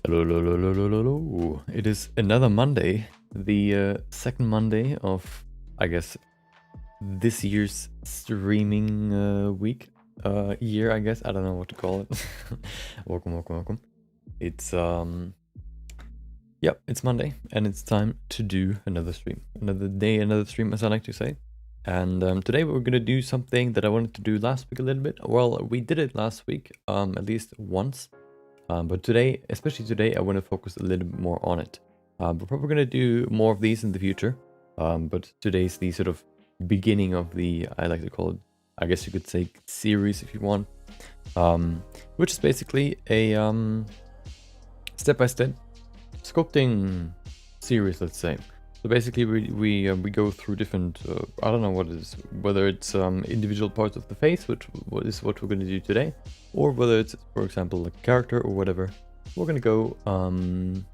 Hello, hello, hello, hello, hello. It is another Monday, the second Monday of, I guess, this year's streaming year, I guess. I don't know what to call it. Welcome. It's, it's Monday, and it's time to do another stream. Another day, another stream, as I like to say. And today we're going to do something that I wanted to do last week a little bit. Well, we did it last week, at least once. But today, especially today, I want to focus a little bit more on it. We're probably going to do more of these in the future. But today's the sort of beginning of the, I like to call it, I guess you could say, series if you want. Which is basically a step-by-step sculpting series, let's say. So basically we go through different, I don't know what it is, whether it's individual parts of the face, which is what we're going to do today, or whether it's, for example, a character or whatever. We're going to go, and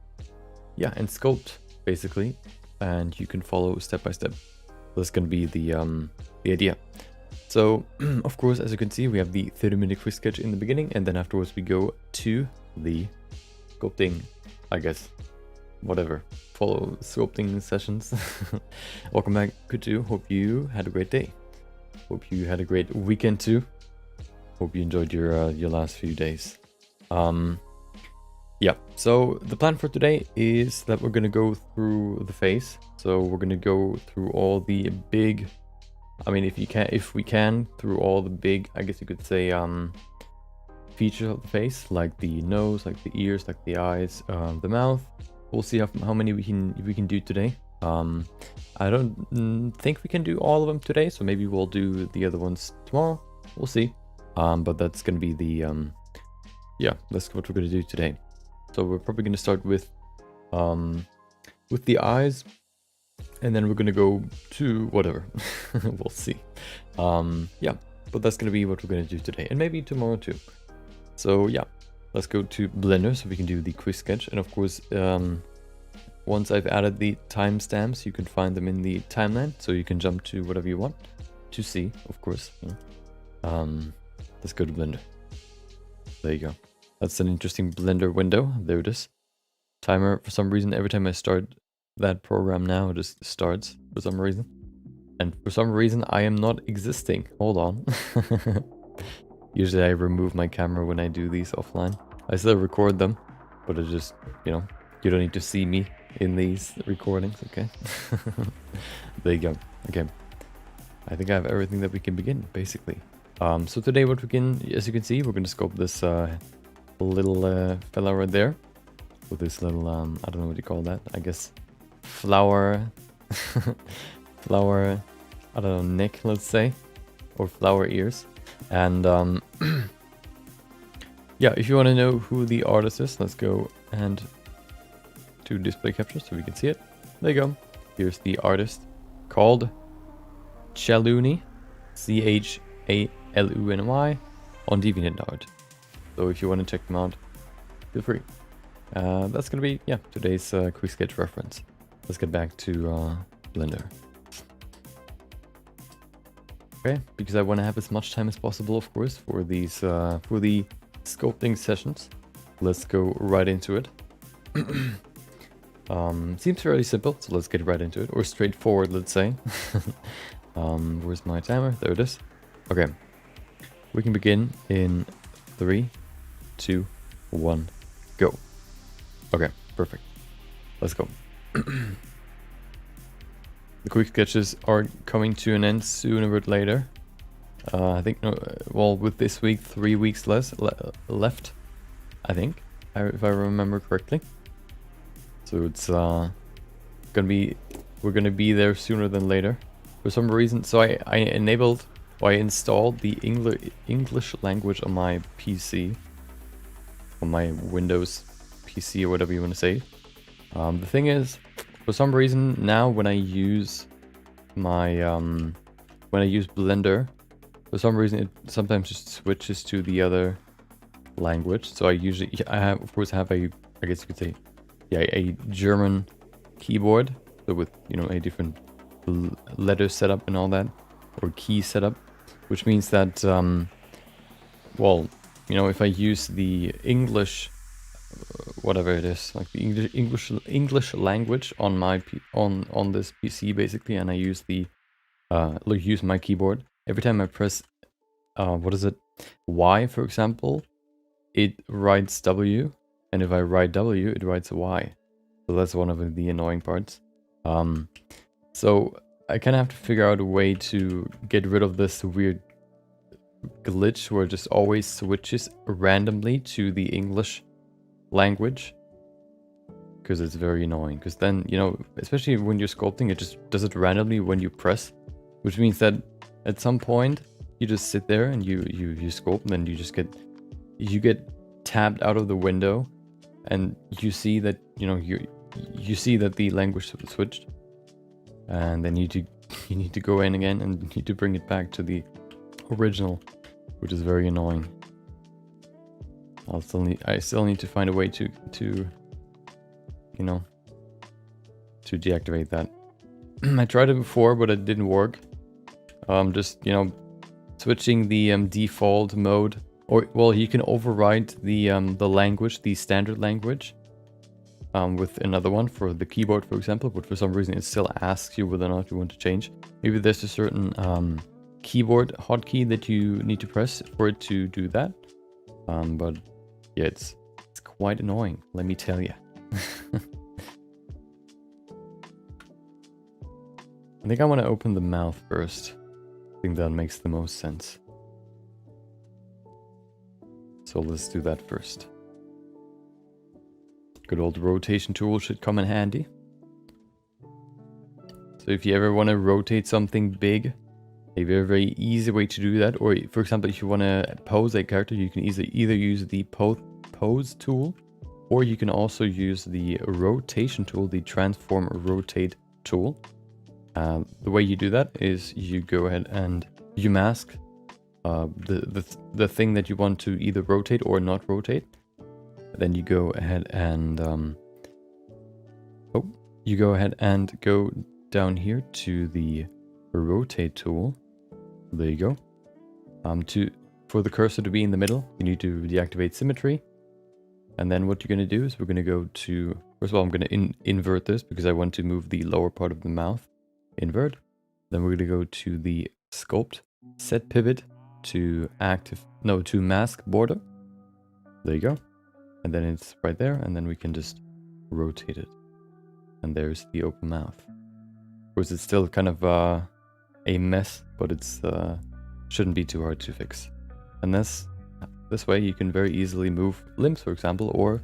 sculpt, basically, and you can follow step by step. That's going to be the idea. So, of course, as you can see, we have the 30-minute quick sketch in the beginning, and then afterwards we go to the sculpting, I guess. Whatever, follow sculpting sessions. Welcome back, Kutu. Hope you had a great day. Hope you had a great weekend too. Hope you enjoyed your last few days. So the plan for today is that we're gonna go through the face. So we're gonna go through all the big, I mean, if we can, through all the big, I guess you could say, features of the face, like the nose, like the ears, like the eyes, the mouth. We'll see how many we can do today. I don't think we can do all of them today, so maybe we'll do the other ones tomorrow. We'll see. But that's gonna be the that's what we're gonna do today. So we're probably gonna start with the eyes, and then we're gonna go to whatever. We'll see. But that's gonna be what we're gonna do today, and maybe tomorrow too. So yeah. Let's go to Blender so we can do the quick sketch. And of course, once I've added the timestamps, you can find them in the timeline. So you can jump to whatever you want to see, of course. Let's go to Blender. There you go. That's an interesting Blender window. There it is. Timer, for some reason, every time I start that program now, it just starts for some reason. And for some reason, I am not existing. Hold on. Usually I remove my camera when I do these offline. I still record them, but it just, you don't need to see me in these recordings, okay? There you go. Okay. I think I have everything that we can begin, basically. So today what we can, as you can see, we're going to sculpt this little fella right there. With this little, I don't know what you call that, I guess flower, I don't know, neck, let's say, or flower ears. And if you want to know who the artist is, let's go and to display capture so we can see it. There you go. Here's the artist called Chaluny, Chaluny, on DeviantArt. So if you want to check them out, feel free. That's gonna be today's quick sketch reference. Let's get back to Blender. Okay, because I want to have as much time as possible, of course, for these for the sculpting sessions. Let's go right into it. Seems fairly simple, so let's get right into it, or straightforward, let's say. Where's my timer? There it is. Okay. We can begin in 3, 2, 1, go. Okay, perfect. Let's go. The quick sketches are coming to an end sooner or later. I think, well, with this week, 3 weeks left, I think, if I remember correctly. So it's we're gonna be there sooner than later. For some reason, so I installed the English language on my PC, on my Windows PC or whatever you want to say. The thing is, for some reason now when I use my when I use Blender, for some reason it sometimes just switches to the other language. So I have, of course, have a, I guess you could say, yeah, a German keyboard, so with, you know, a different letter setup and all that, or key setup, which means that well, you know, if I use the English whatever it is, like the English language on my on this PC basically, and I use the use my keyboard, every time I press what is it, Y for example, it writes W, and if I write W, it writes Y. So that's one of the annoying parts. So I kind of have to figure out a way to get rid of this weird glitch where it just always switches randomly to the English language, because it's very annoying. Because then, you know, especially when you're sculpting, it just does it randomly when you press, which means that at some point you just sit there and you sculpt, and then you just get tabbed out of the window, and you see that, you know, you see that the language switched, and then you need to go in again and you need to bring it back to the original, which is very annoying. I still need to find a way to you know, to deactivate that. I tried it before, but it didn't work. Just, you know, switching the default mode, or, well, you can override the language, the standard language, with another one for the keyboard, for example, but for some reason it still asks you whether or not you want to change. Maybe there's a certain keyboard hotkey that you need to press for it to do that. But yeah, it's quite annoying, let me tell you. I think I want to open the mouth first. I think that makes the most sense. So let's do that first. Good old rotation tool should come in handy. So if you ever want to rotate something big, a very easy way to do that, or for example, if you want to pose a character, you can either use the pose tool, or you can also use the rotation tool, the transform rotate tool. The way you do that is you go ahead and you mask the thing that you want to either rotate or not rotate. Then you go ahead and go down here to the rotate tool. There you go. For the cursor to be in the middle, you need to deactivate symmetry. And then what you're going to do is we're going to go to, first of all, I'm going to invert this because I want to move the lower part of the mouth. Invert. Then we're going to go to the sculpt, set pivot to mask border. There you go. And then it's right there, and then we can just rotate it. And there's the open mouth. Of course, it's still kind of a mess, but it's shouldn't be too hard to fix. And this way you can very easily move limbs, for example, or,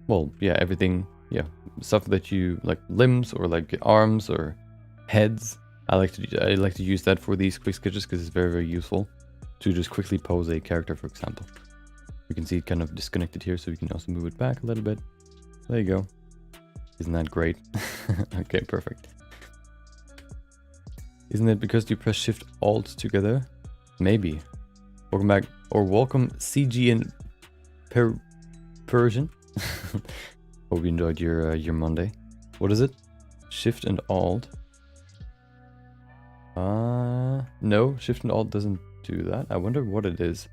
well, yeah, everything, yeah, stuff that you like, limbs or like arms or heads. I like to use that for these quick sketches because it's very useful to just quickly pose a character, for example. You can see it kind of disconnected here, so we can also move it back a little bit. There you go. Isn't that great? Okay, perfect. Isn't it because you press Shift Alt together? Maybe. Welcome back, or welcome CG and Persian. Hope you enjoyed your Monday. What is it? Shift and Alt. No, Shift and Alt doesn't do that. I wonder what it is.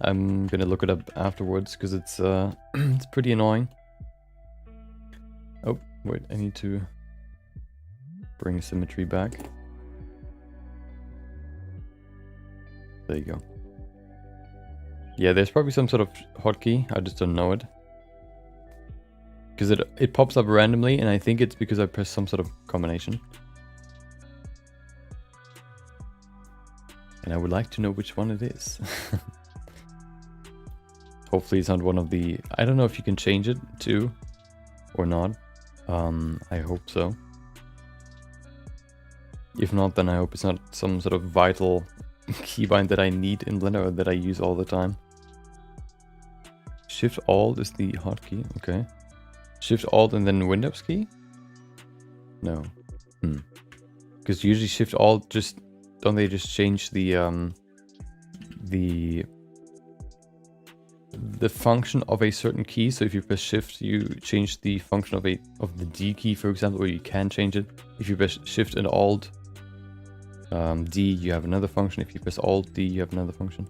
I'm gonna look it up afterwards because it's it's pretty annoying. Oh, wait, I need to bring symmetry back. There you go. Yeah, there's probably some sort of hotkey. I just don't know it. Because it pops up randomly, and I think it's because I pressed some sort of combination. And I would like to know which one it is. Hopefully it's not one of the... I don't know if you can change it too, or not. I hope so. If not, then I hope it's not some sort of vital keybind that I need in Blender or that I use all the time. Shift Alt is the hotkey, okay. Shift Alt and then Windows key? No. Because usually Shift Alt just... Don't they just change the function of a certain key? So if you press Shift, you change the function of the D key, for example, or you can change it. If you press Shift and Alt D, you have another function. If you press Alt D, you have another function.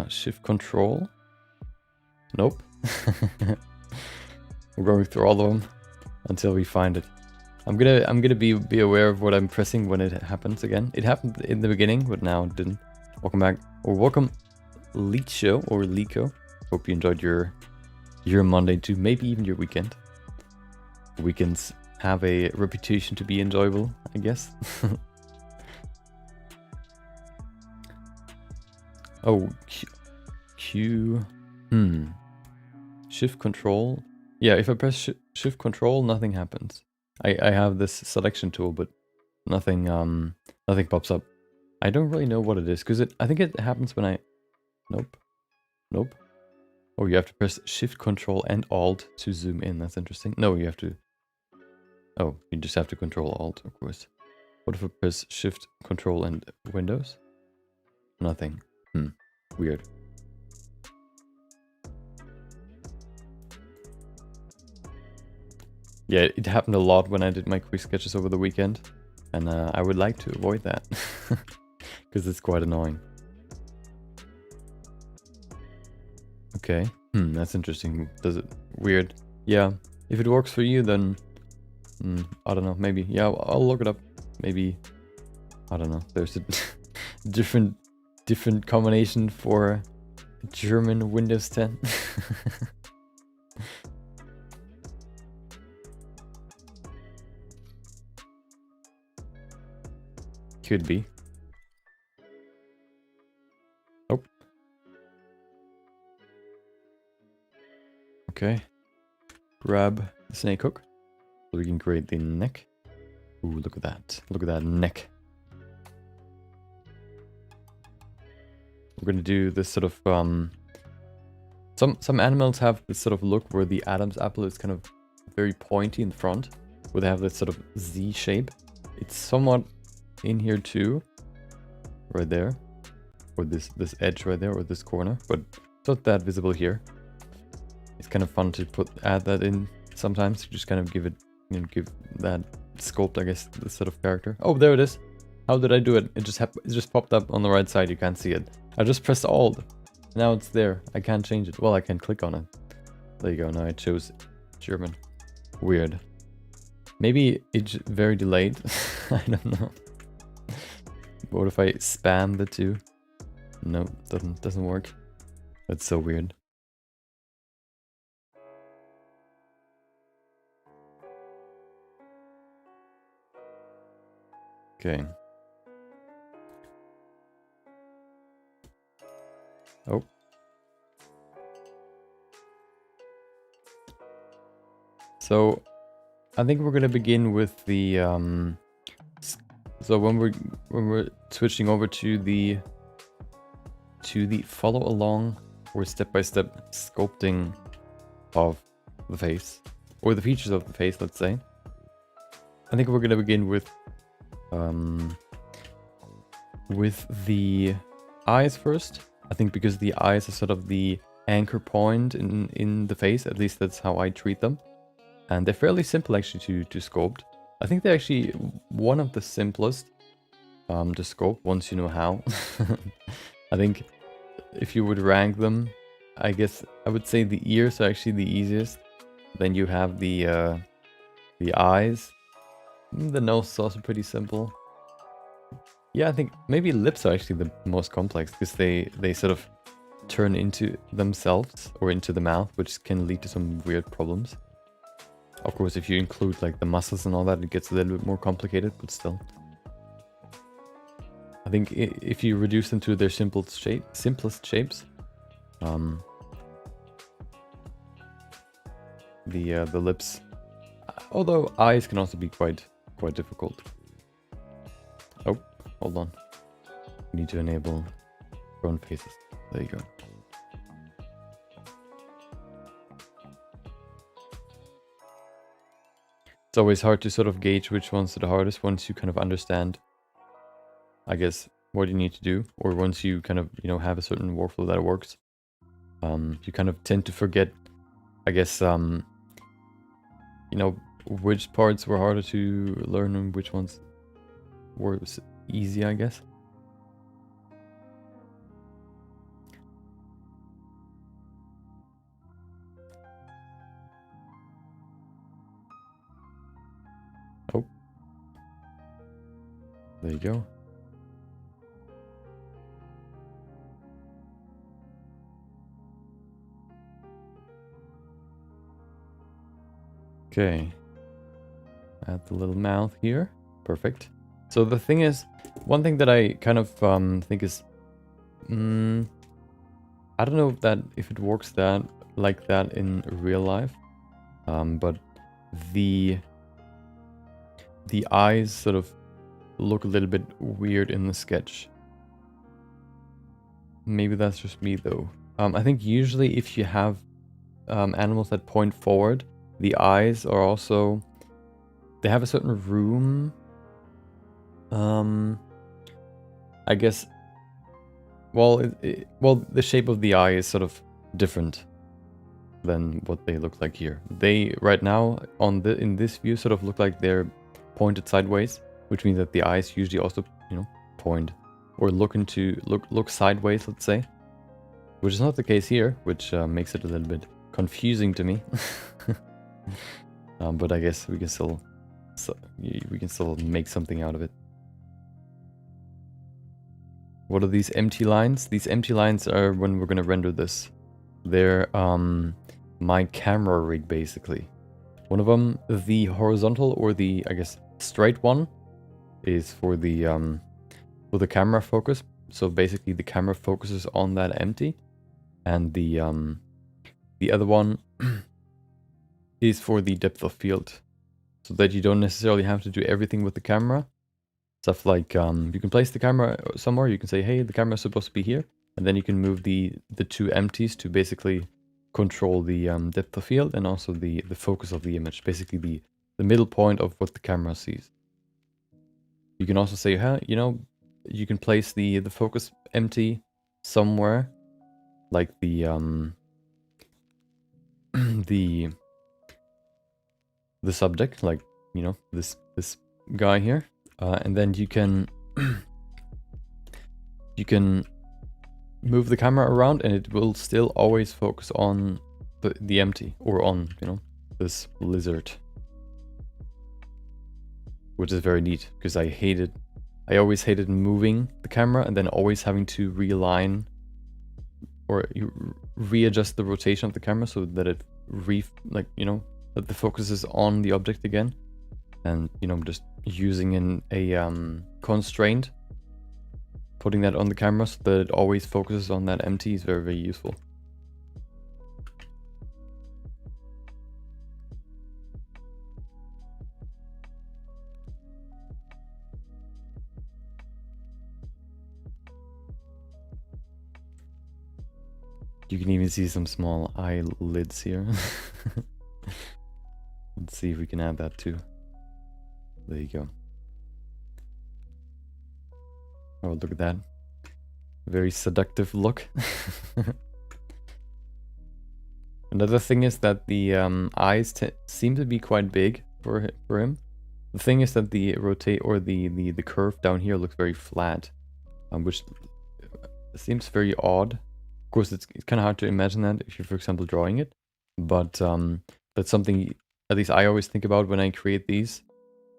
Shift Control. Nope. We're going through all of them until we find it. I'm gonna be aware of what I'm pressing when it happens again. It happened in the beginning, but now it didn't. Welcome back, or welcome, Licho or Lico. Hope you enjoyed your Monday too, maybe even your weekend. Weekends have a reputation to be enjoyable, I guess. Oh, Q. Shift Control. Yeah, if I press Shift Control, nothing happens. I have this selection tool, but nothing nothing pops up. I don't really know what it is, because I think it happens when I... Nope. Oh, you have to press Shift Control and Alt to zoom in. That's interesting. No, you have to... Oh, you just have to Control Alt, of course. What if I press Shift Control and Windows? Nothing. Weird. Yeah, it happened a lot when I did my quick sketches over the weekend, and I would like to avoid that, because it's quite annoying. Okay, that's interesting. Does it... Weird. Yeah, if it works for you, then... I don't know, maybe. Yeah, I'll look it up. Maybe... I don't know, there's a different combination for German Windows 10. Could be. Oh. Okay. Grab the snake hook so we can create the neck. Ooh, look at that. Look at that neck. We're gonna do this sort of some animals have this sort of look where the Adam's apple is kind of very pointy in front, where they have this sort of Z shape. It's somewhat in here too, right there, or this edge right there, or this corner, but it's not that visible here. It's kind of fun to add that in sometimes to just kind of give it, give that sculpt, I guess, this sort of character. Oh, there it is. How did I do it? It just popped up on the right side. You can't see it. I just pressed Alt. Now it's there. I can't change it. Well, I can click on it. There you go. Now I chose German. Weird. Maybe it's very delayed. I don't know. What if I spam the two? No, doesn't work. That's so weird. Okay. Oh. So I think we're gonna begin with the so when we're switching over to the follow along or step-by-step sculpting of the face, or the features of the face, let's say. I think we're gonna begin with the eyes first. I think because the eyes are sort of the anchor point in the face, at least that's how I treat them. And they're fairly simple actually to sculpt. I think they're actually one of the simplest to sculpt once you know how. I think if you would rank them, I guess I would say the ears are actually the easiest. Then you have the eyes. The nose is also pretty simple. Yeah, I think maybe lips are actually the most complex because they sort of turn into themselves or into the mouth, which can lead to some weird problems. Of course, if you include like the muscles and all that, it gets a little bit more complicated, but still. I think if you reduce them to their simplest shapes, the lips, although eyes can also be quite difficult. Oh, hold on. We need to enable prone faces. There you go. It's always hard to sort of gauge which ones are the hardest once you kind of understand, I guess, what you need to do, or once you kind of, you know, have a certain workflow that works. You kind of tend to forget, I guess, you know, which parts were harder to learn and which ones were easy, I guess. Oh. There you go. Okay. Add the little mouth here. Perfect. So the thing is, one thing that I kind of think is, I don't know if it works like that in real life, but the eyes sort of look a little bit weird in the sketch. Maybe that's just me though. I think usually if you have animals that point forward, the eyes are also, they have a certain room. I guess, well, the shape of the eye is sort of different than what they look like here. They right now in this view sort of look like they're pointed sideways, which means that the eyes usually also, you know, point or look sideways, let's say, which is not the case here, which makes it a little bit confusing to me. But I guess we can still make something out of it. What are these empty lines? These empty lines are when we're gonna render this. They're my camera rig, basically. One of them, the horizontal or the, I guess, straight one, is for the camera focus. So basically the camera focuses on that empty, and the other one is for the depth of field, so that you don't necessarily have to do everything with the camera. Stuff like you can place the camera somewhere. You can say, hey, the camera is supposed to be here, and then you can move the two empties to basically control the depth of field and also the focus of the image, basically the middle point of what the camera sees. You can also say, you know, you can place the focus empty somewhere, like the the subject, like, you know, this guy here, and then you can move the camera around and it will still always focus on the empty, or on, you know, this lizard, which is very neat because I always hated moving the camera and then always having to realign or readjust the rotation of the camera so that it like, you know, that the focus is on the object again, and, you know, just using a constraint, putting that on the camera so that it always focuses on that empty is very, very useful. You can even see some small eyelids here. Let's see if we can add that too. There you go. Oh, look at that. Very seductive look. Another thing is that the eyes seem to be quite big for him. The thing is that the rotate or the curve down here looks very flat, which seems very odd. Of course, it's kind of hard to imagine that if you're, for example, drawing it, but that's something at least I always think about when I create these,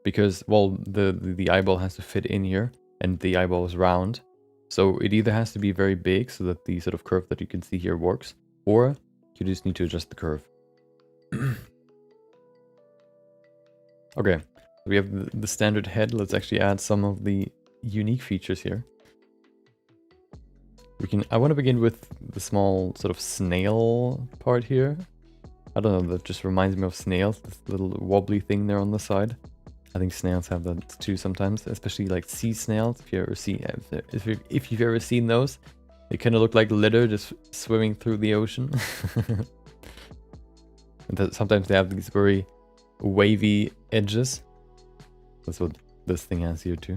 because, well, the eyeball has to fit in here, and the eyeball is round. So it either has to be very big so that the sort of curve that you can see here works, or you just need to adjust the curve. Okay, we have the standard head. Let's actually add some of the unique features here. I want to begin with the small sort of snail part here. I don't know, that just reminds me of snails, this little wobbly thing there on the side. I think snails have that too sometimes, especially like sea snails. If you've ever seen those, they kind of look like litter just swimming through the ocean. And sometimes they have these very wavy edges. That's what this thing has here too.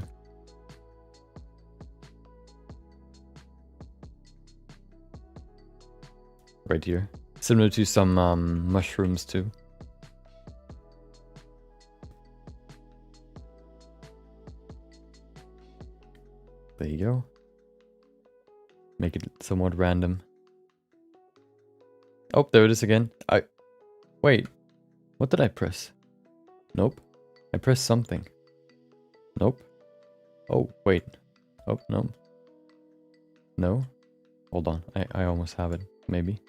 Right here. Similar to some mushrooms too. There you go. Make it somewhat random. Oh, there it is again. Wait. What did I press? Nope. I pressed something. Nope. Oh, wait. Oh, no. No. Hold on. I almost have it. Maybe.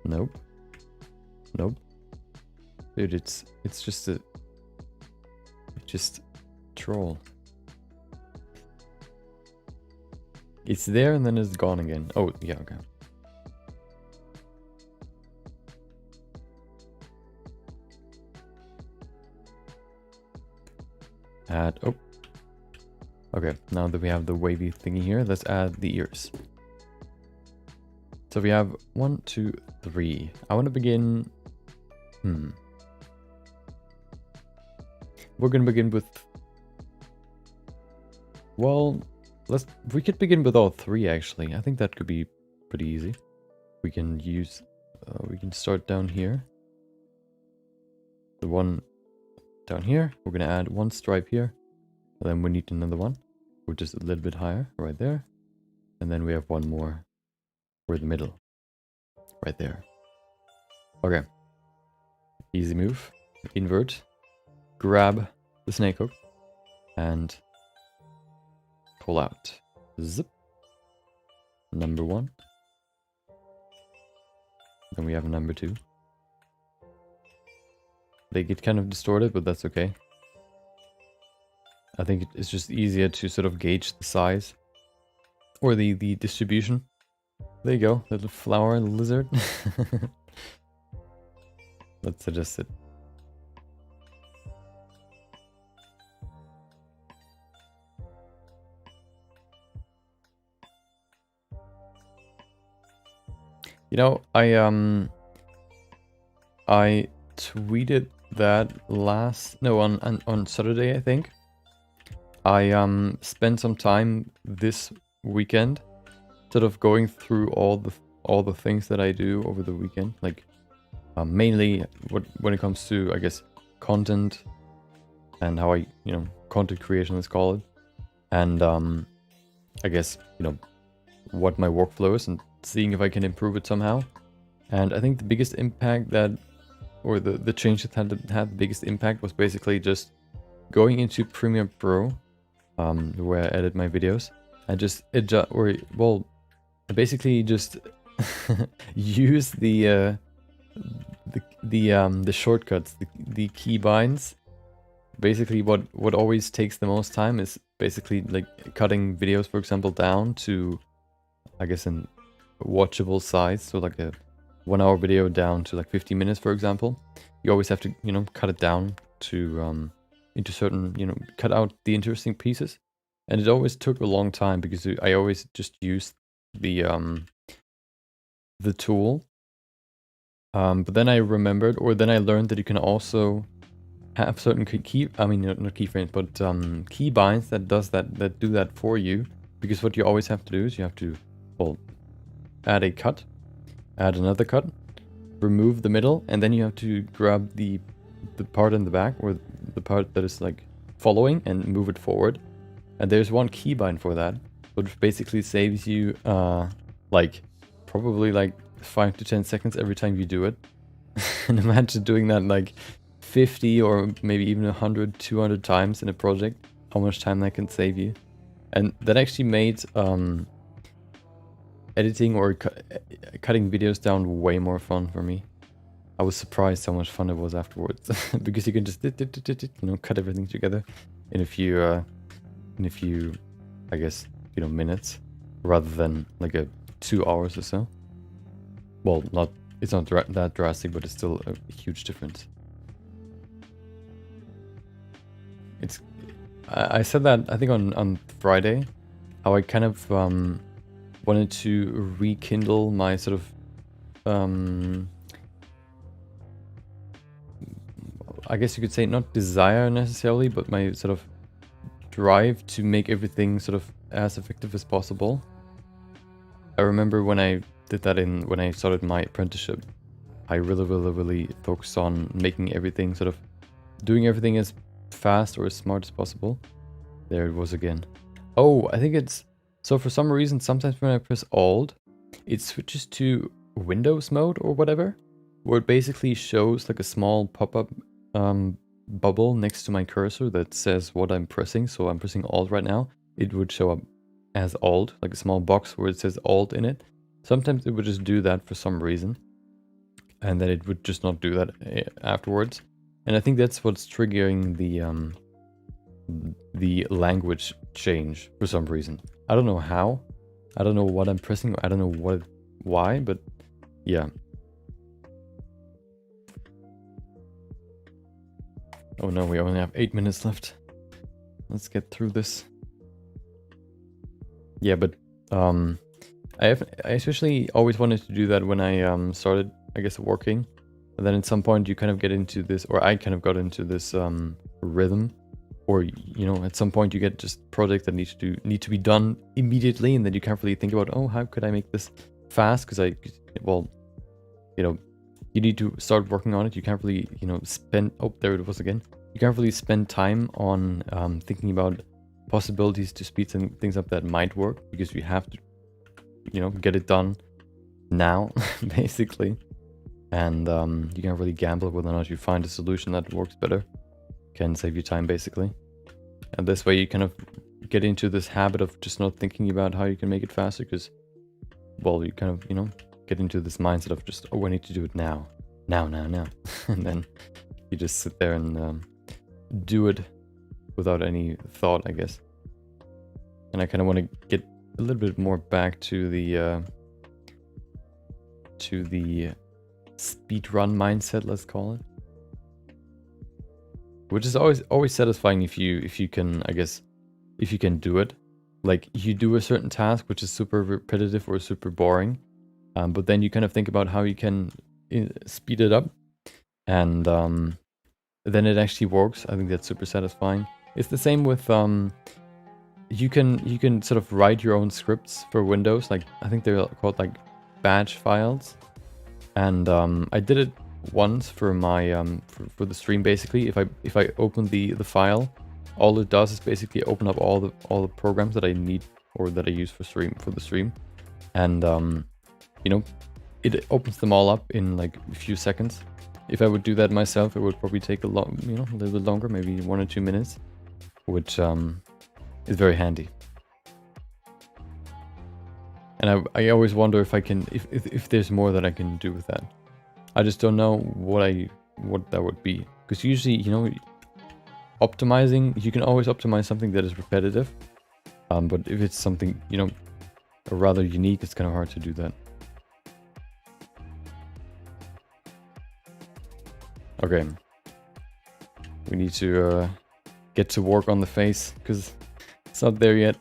Nope. Nope. Dude, it's just troll. It's there and then it's gone again. Oh, yeah, okay. Oh. Okay, now that we have the wavy thingy here, let's add the ears. So we have 1, 2, 3. I want to begin... We're going to begin with... Well, we could begin with all 3 actually. I think that could be pretty easy. We can use... we can start down here. The one down here. We're going to add 1 stripe here. And then we need another one, which is a little bit higher, right there. And then we have 1 more for the middle, right there. Okay. Easy move. Invert. Grab the snake hook. And pull out. Zip. Number 1. Then we have number 2. They get kind of distorted, but that's okay. I think it's just easier to sort of gauge the size or the distribution. There you go, little flower lizard. Let's adjust it. You know, I tweeted that on Saturday, I think. I spent some time this weekend sort of going through all the things that I do over the weekend, like mainly when it comes to, I guess, content and how content creation, let's call it, and I guess, what my workflow is and seeing if I can improve it somehow. And I think the biggest impact or the change that had the biggest impact was basically just going into Premiere Pro, where I edit my videos, and just adjust, I basically just use the shortcuts, the keybinds. Basically, what always takes the most time is basically like cutting videos, for example, down to, I guess, a watchable size. So like a 1-hour video down to like 50 minutes, for example. You always have to, cut it down to into certain, cut out the interesting pieces. And it always took a long time because I always just used the tool. But then I remembered, or then I learned that you can also have certain not keyframes, but keybinds that do that for you. Because what you always have to do is you have to, add a cut, add another cut, remove the middle, and then you have to grab the part in the back, or the part that is like following, and move it forward. And there's one keybind for that, which basically saves you probably like 5 to 10 seconds every time you do it. And imagine doing that like 50 or maybe even 100, 200 times in a project, how much time that can save you. And that actually made editing or cutting videos down way more fun for me. I was surprised how much fun it was afterwards because you can just cut everything together in a few I guess minutes rather than like 2 hours or so. Well, it's not that drastic, but it's still a huge difference. I said that I think on Friday, how I kind of wanted to rekindle my sort of I guess you could say not desire necessarily, but my sort of drive to make everything sort of as effective as possible. I remember when I did that when I started my apprenticeship, I really focused on making everything doing everything as fast or as smart as possible. There it was again. Oh, I think it's, so for some reason, sometimes when I press Alt, it switches to Windows mode or whatever, where it basically shows like a small pop-up bubble next to my cursor that says what I'm pressing. So I'm pressing Alt right now. It would show up as Alt, like a small box where it says Alt in it. Sometimes it would just do that for some reason, and then it would just not do that afterwards. And I think that's what's triggering the language change for some reason. I don't know how. I don't know what I'm pressing. I don't know why, but yeah. Oh no, we only have 8 minutes left. Let's get through this. Yeah, but I especially always wanted to do that when I started, I guess, working. And then at some point you kind of get into this, or I kind of got into this rhythm, or at some point you get just projects that need to be done immediately, and then you can't really think about, oh, how could I make this fast? Because you need to start working on it. You can't really spend, oh, there it was again. You can't really spend time on thinking about possibilities to speed things up that might work, because you have to get it done now basically. And you can't really gamble whether or not you find a solution that works better, can save you time basically. And this way you kind of get into this habit of just not thinking about how you can make it faster, because, well, you kind of get into this mindset of just, oh, I need to do it now and then you just sit there and do it without any thought, I guess. And I kind of want to get a little bit more back to the speedrun mindset, let's call it, which is always satisfying if you can, I guess, if you can do it. Like, you do a certain task which is super repetitive or super boring, but then you kind of think about how you can speed it up, and then it actually works. I think that's super satisfying. It's the same with you can sort of write your own scripts for Windows. Like, I think they're called like batch files. And I did it once for my for the stream. Basically, if I open the file, all it does is basically open up all the programs that I need or that I use for the stream, and it opens them all up in like a few seconds. If I would do that myself, it would probably take a little bit longer, maybe 1 or 2 minutes, which is very handy. And I always wonder if I can, if there's more that I can do with that. I just don't know what that would be. Because usually, optimizing, you can always optimize something that is repetitive. But if it's something, rather unique, it's kind of hard to do that. Okay. We need to get to work on the face, because it's not there yet.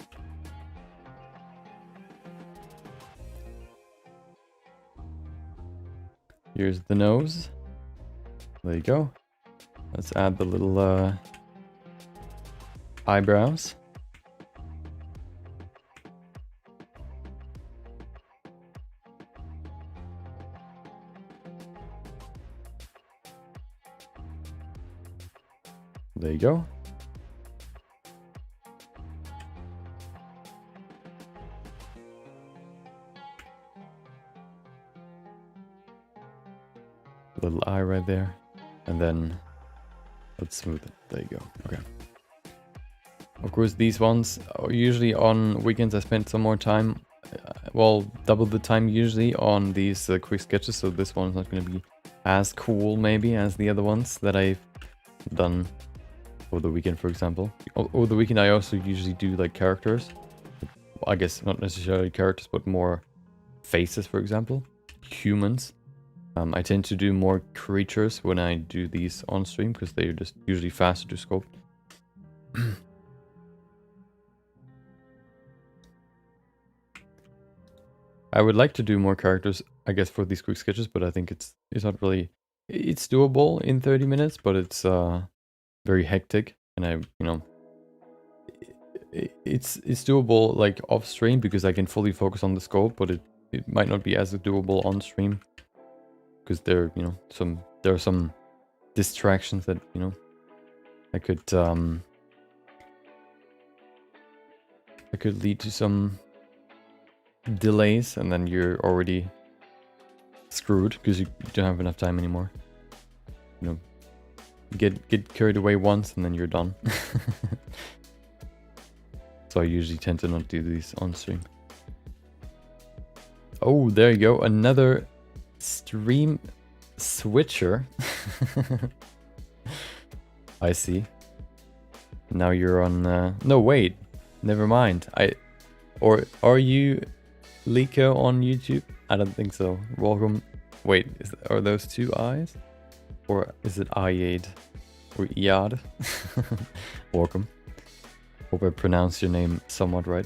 Here's the nose. There you go. Let's add the little eyebrows. There you go. Little eye right there. And then Let's smooth it. There you go. Okay. Of course, these ones are usually on weekends. I spend some more time, well, double the time usually on these quick sketches. So this one's not going to be as cool maybe as the other ones that I've done over the weekend, for example. Over the weekend, I also usually do like characters. I guess not necessarily characters, but more faces, for example. Humans. I tend to do more creatures when I do these on stream because they're just usually faster to sculpt. I would like to do more characters, I guess, for these quick sketches, but I think it's not really... It's doable in 30 minutes, but it's very hectic, and I, you know, it's doable like off stream because I can fully focus on the scope, but it might not be as doable on stream because there, you know, there are some distractions that, you know, I could lead to some delays, and then you're already screwed because you don't have enough time anymore. You know, get carried away once and then you're done. So I usually tend to not do these on stream. Oh, there you go, another stream switcher. I see. Now you're on no, wait, never mind. Or are you Liko on YouTube? I don't think so. Welcome. Wait, are those two eyes? Or is it Ayad? Or Iad? Welcome. Hope I pronounced your name somewhat right.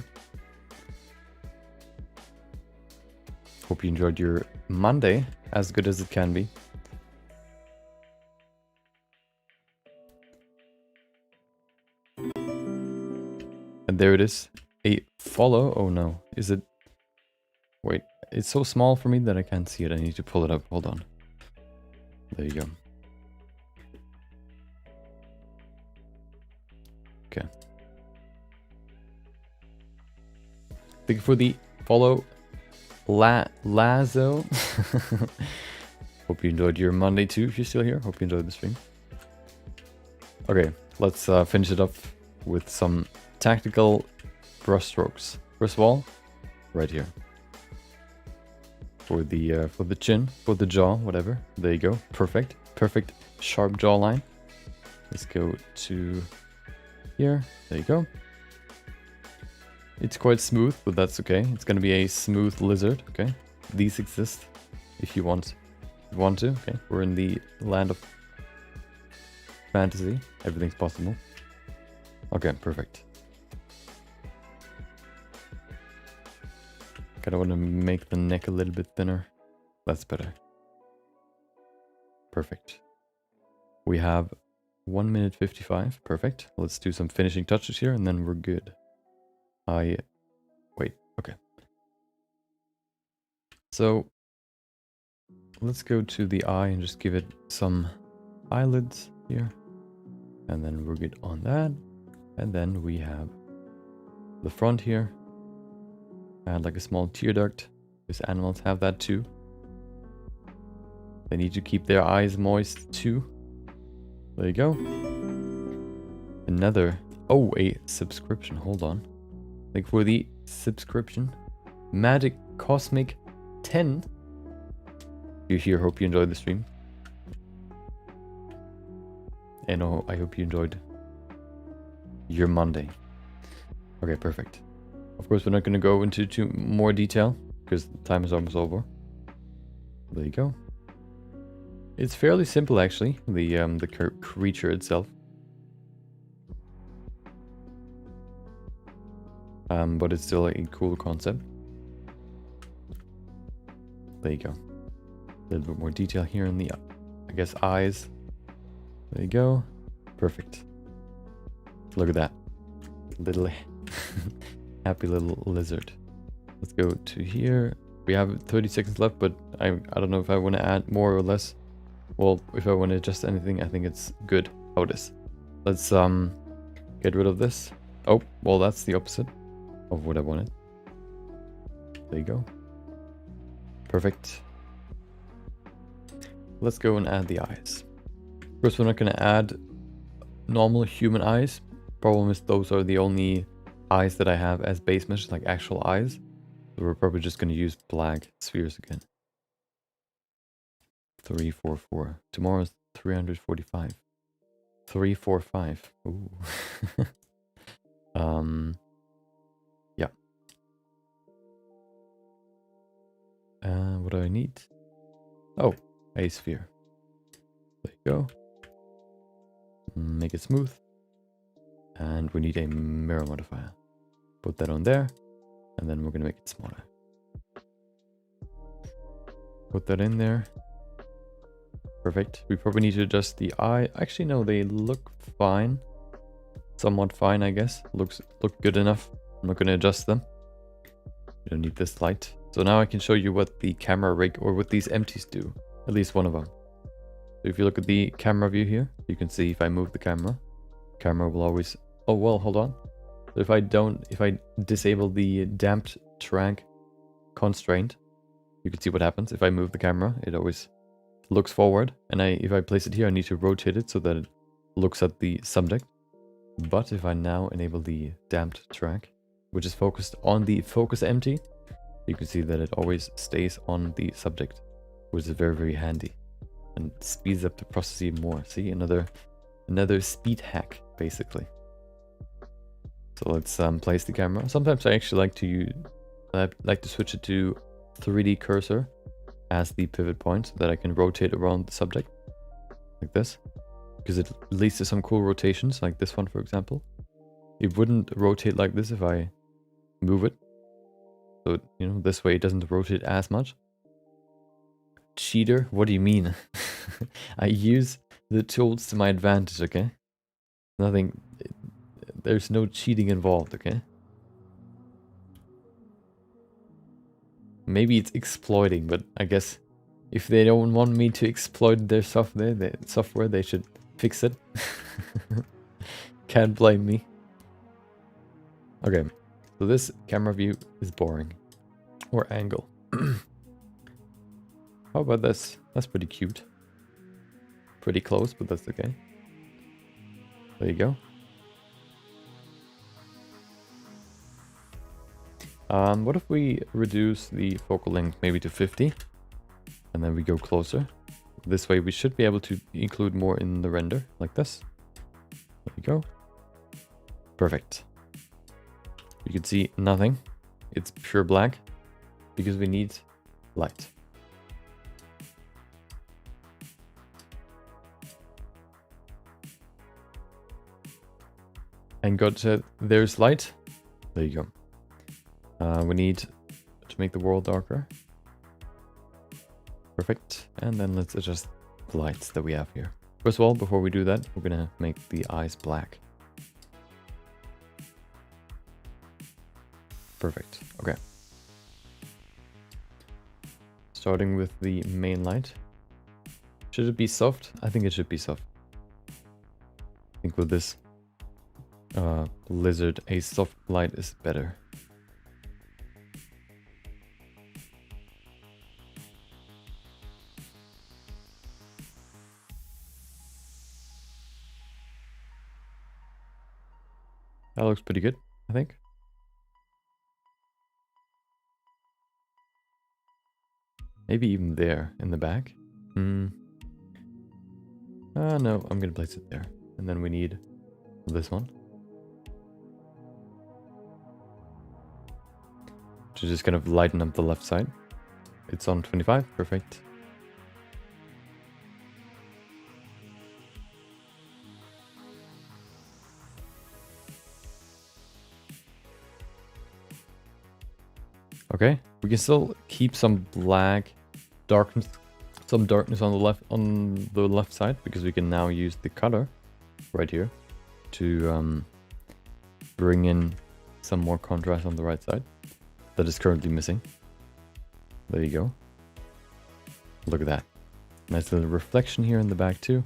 Hope you enjoyed your Monday as good as it can be. And there it is. A follow. Oh no. Is it? Wait. It's so small for me that I can't see it. I need to pull it up. Hold on. There you go. Okay. Thank you for the follow, Lazo. Hope you enjoyed your Monday too, if you're still here. Hope you enjoyed the stream. Okay, let's finish it up with some tactical brush strokes. First of all, right here. For the chin, for the jaw, whatever. There you go. Perfect. Perfect sharp jawline. Let's go to here. There you go. It's quite smooth, but that's okay. It's gonna be a smooth lizard, okay? These exist if you want to, okay? We're in the land of fantasy. Everything's possible. Okay, perfect. Kinda wanna make the neck a little bit thinner. That's better. Perfect. We have 1 minute 55. Perfect. Let's do some finishing touches here and then we're good. Wait, okay. So let's go to the eye and just give it some eyelids here. And then we're good on that. And then we have the front here. Add like a small tear duct, because animals have that too. They need to keep their eyes moist too. There you go. Another, oh, a subscription, hold on. Like for the subscription, Magic Cosmic 10. You're here, hope you enjoyed the stream. And I hope you enjoyed your Monday. Okay, perfect. Of course, we're not going to go into too more detail because the time is almost over. There you go. It's fairly simple, actually, the creature itself. But it's still a cool concept. There you go. A little bit more detail here in the, I guess, eyes. There you go. Perfect. Look at that. Little happy little lizard. Let's go to here. We have 30 seconds left, but I don't know if I want to add more or less. Well, if I want to adjust anything, I think it's good how it is. Let's get rid of this. Oh, well, that's the opposite of what I wanted. There you go. Perfect. Let's go and add the eyes. First, we're not going to add normal human eyes. Problem is those are the only eyes that I have as base mesh, like actual eyes. So we're probably just going to use black spheres again. 344. Tomorrow's 345. 345. Ooh. Yeah. What do I need? Oh, a sphere. There you go. Make it smooth. And we need a mirror modifier. Put that on there. And then we're going to make it smaller. Put that in there. Perfect. We probably need to adjust the eye. Actually, no, they look fine. Somewhat fine, I guess. Look good enough. I'm not going to adjust them. You don't need this light. So now I can show you what the camera rig or what these empties do. At least one of them. So if you look at the camera view here, you can see if I move the camera will always... Oh, well, hold on. So if I disable the damped track constraint, you can see what happens. If I move the camera, it always looks forward. And if I place it here, I need to rotate it so that it looks at the subject. But if I now enable the damped track, which is focused on the focus empty, you can see that it always stays on the subject, which is very, very handy and speeds up the process even more. See, another speed hack, basically. So let's place the camera. Sometimes I actually like to switch it to 3D cursor as the pivot point so that I can rotate around the subject like this, because it leads to some cool rotations, like this one, for example. It wouldn't rotate like this if I move it. So, you know, this way it doesn't rotate as much. Cheater? What do you mean? I use the tools to my advantage, okay? Nothing... There's no cheating involved, okay? Maybe it's exploiting, but I guess if they don't want me to exploit their software, they should fix it. Can't blame me. Okay, so this camera view is boring. Or angle. How about this? That's pretty cute. Pretty close, but that's okay. There you go. What if we reduce the focal length maybe to 50? And then we go closer. This way we should be able to include more in the render, like this. There you go. Perfect. You can see nothing. It's pure black, because we need light. And there's light. There you go. We need to make the world darker. Perfect. And then let's adjust the lights that we have here. First of all, before we do that, we're gonna make the eyes black. Perfect. Okay. Starting with the main light. Should it be soft? I think it should be soft. I think with this lizard, a soft light is better. That looks pretty good, I think. Maybe even there in the back. No, I'm gonna place it there. And then we need this one. To just kind of lighten up the left side. It's on 25, perfect. Okay, we can still keep some darkness on the left side, because we can now use the color right here to bring in some more contrast on the right side that is currently missing. There you go. Look at that. Nice little reflection here in the back too.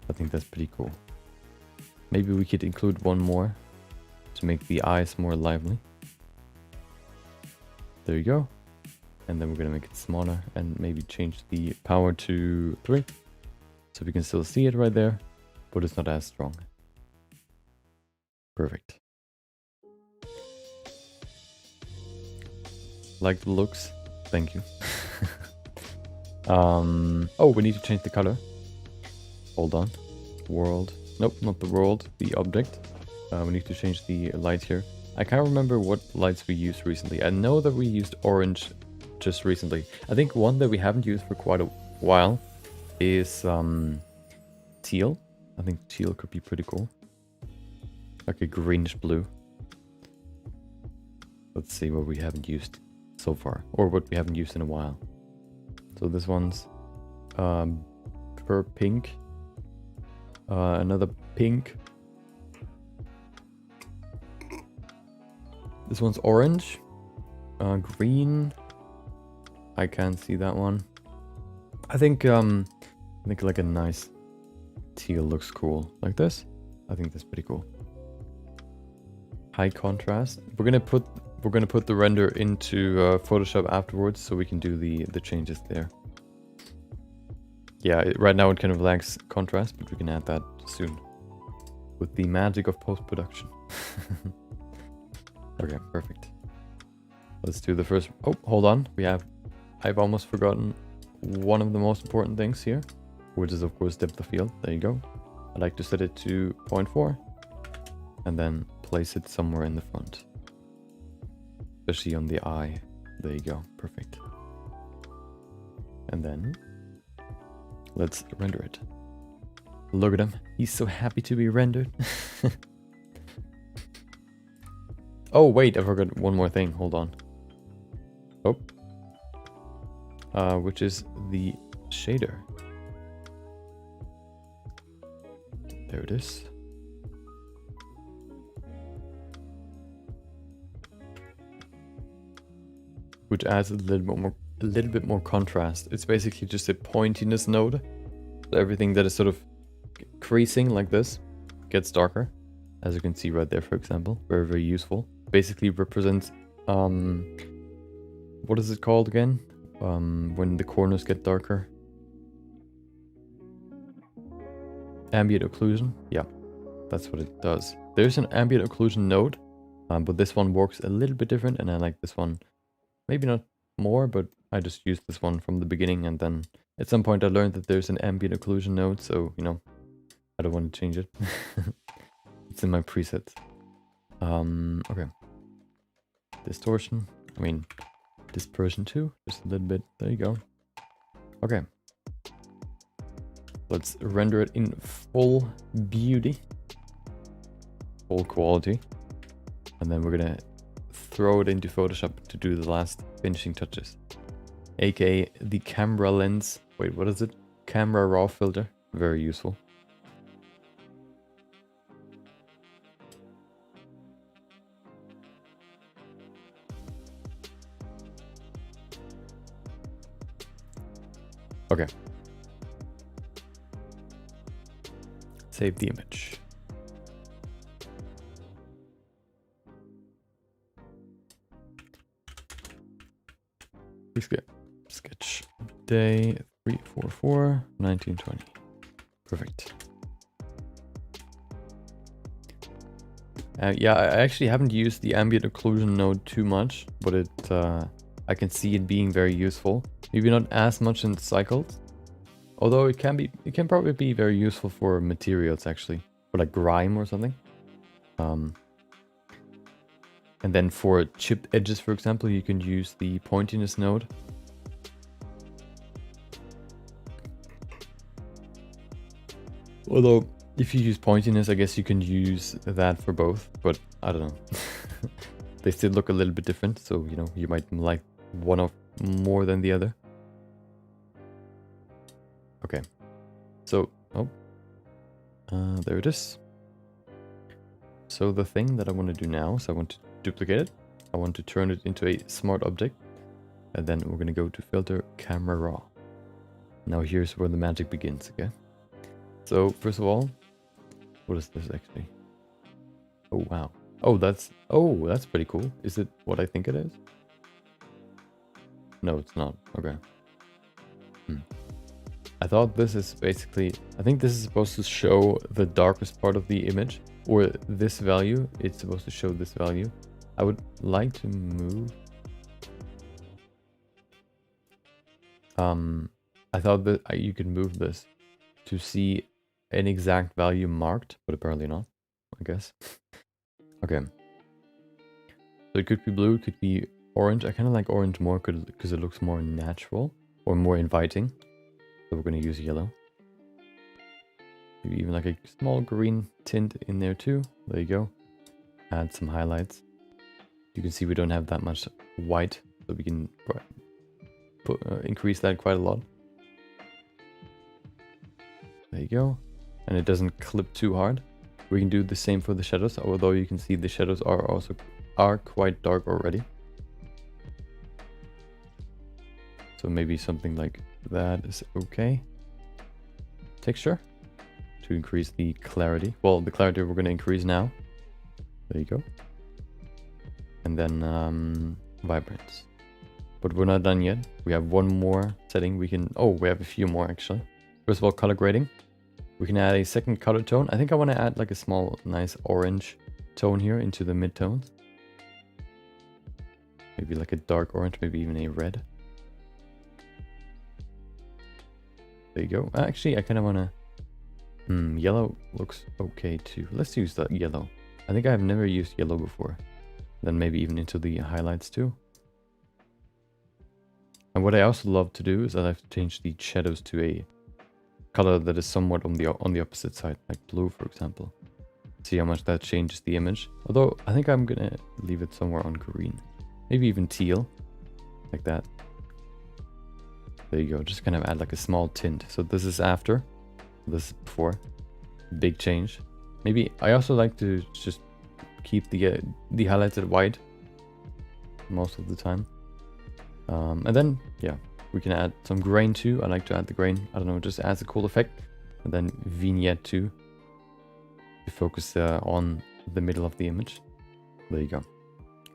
I think that's pretty cool. Maybe we could include one more to make the eyes more lively. There you go. And then we're gonna make it smaller and maybe change the power to 3. So we can still see it right there, but it's not as strong. Perfect. Like the looks. Thank you. Oh, we need to change the color. Hold on. World. Nope, not the world. The object. We need to change the light here. I can't remember what lights we used recently. I know that we used orange just recently. I think one that we haven't used for quite a while is teal. I think teal could be pretty cool. Like a greenish blue. Let's see what we haven't used so far, or what we haven't used in a while. So this one's per pink. Another pink. This one's orange. Green. I can't see that one. I think like a nice teal looks cool. Like this. I think that's pretty cool. High contrast. We're gonna put the render into Photoshop afterwards, so we can do the changes there. Yeah, right now it kind of lacks contrast, but we can add that soon with the magic of post-production. Okay, perfect. Let's do the first. Oh, hold on. I've almost forgotten one of the most important things here, which is of course depth of field. There you go. I like to set it to 0.4 and then place it somewhere in the front, especially on the eye. There you go. Perfect. And then let's render it. Look at him. He's so happy to be rendered. Oh, wait, I forgot one more thing. Hold on. Oh. Which is the shader. There it is. Which adds a little bit more contrast. It's basically just a pointiness node. So everything that is sort of creasing like this gets darker. As you can see right there, for example. Very, very useful. Basically represents, what is it called again? When the corners get darker. Ambient occlusion. Yeah, that's what it does. There's an ambient occlusion node, but this one works a little bit different, and I like this one. Maybe not more, but I just used this one from the beginning, and then at some point I learned that there's an ambient occlusion node, so, you know, I don't want to change it. It's in my presets. Okay. Distortion. I mean, dispersion too. Just a little bit. There you go. Okay. Let's render it in full beauty. Full quality. And then we're gonna throw it into Photoshop to do the last finishing touches. AKA the camera lens. Wait, what is it? Camera raw filter. Very useful. Okay. Save the image. Sketch day 344/1920. Perfect. Yeah, I actually haven't used the ambient occlusion node too much, but it I can see it being very useful. Maybe not as much in cycles, although it can probably be very useful for materials actually, for like grime or something. And then for chipped edges, for example, you can use the pointiness node. Although, if you use pointiness, I guess you can use that for both, but I don't know. They still look a little bit different, so, you know, you might like one of more than the other. Okay. So, there it is. So the thing that I want to do now is I want to duplicate it. I want to turn it into a smart object. And then we're going to go to filter camera raw. Now here's where the magic begins, okay? So first of all, what is this actually? Oh, wow. Oh, that's pretty cool. Is it what I think it is? No, it's not. Okay. I thought this is basically, I think this is supposed to show the darkest part of the image, or this value, it's supposed to show this value. I would like to move. I thought that you could move this to see an exact value marked, but apparently not, I guess. Okay. So it could be blue, it could be orange. I kind of like orange more because it looks more natural or more inviting. So we're going to use yellow. Maybe even like a small green tint in there too. There you go. Add some highlights. You can see we don't have that much white, so we can increase that quite a lot. There you go. And it doesn't clip too hard. We can do the same for the shadows, although you can see the shadows are quite dark already. So maybe something like that is okay. Texture to increase the clarity. Well, the clarity we're going to increase now. There you go. And then vibrance. But we're not done yet. We have one more setting. We have a few more actually. First of all, color grading. We can add a second color tone. I think I want to add like a small, nice orange tone here into the midtones. Maybe like a dark orange, maybe even a red. There you go. Actually, I kind of want to... yellow looks okay too. Let's use that yellow. I think I've never used yellow before. Then maybe even into the highlights too. And what I also love to do is I like to change the shadows to a color that is somewhat on the opposite side, like blue, for example. See how much that changes the image. Although I think I'm gonna leave it somewhere on green, maybe even teal, like that. There you go. Just kind of add like a small tint. So this is after, this is before. Big change. Maybe I also like to just keep the highlighted white most of the time. And then yeah, we can add some grain too. I like to add the grain. I don't know, just adds a cool effect. And then vignette too, to focus on the middle of the image. There you go.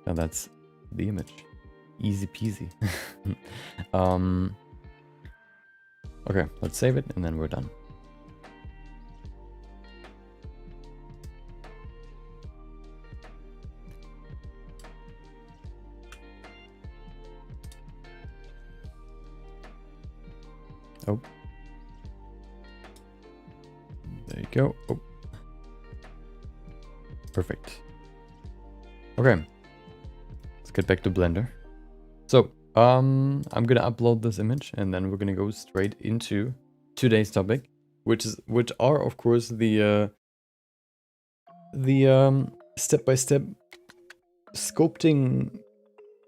And that's the image. Easy peasy. Okay, let's save it and then we're done. Oh. There you go. Oh. Perfect. Okay. Let's get back to Blender. So, I'm gonna upload this image and then we're gonna go straight into today's topic, which are of course the step-by-step sculpting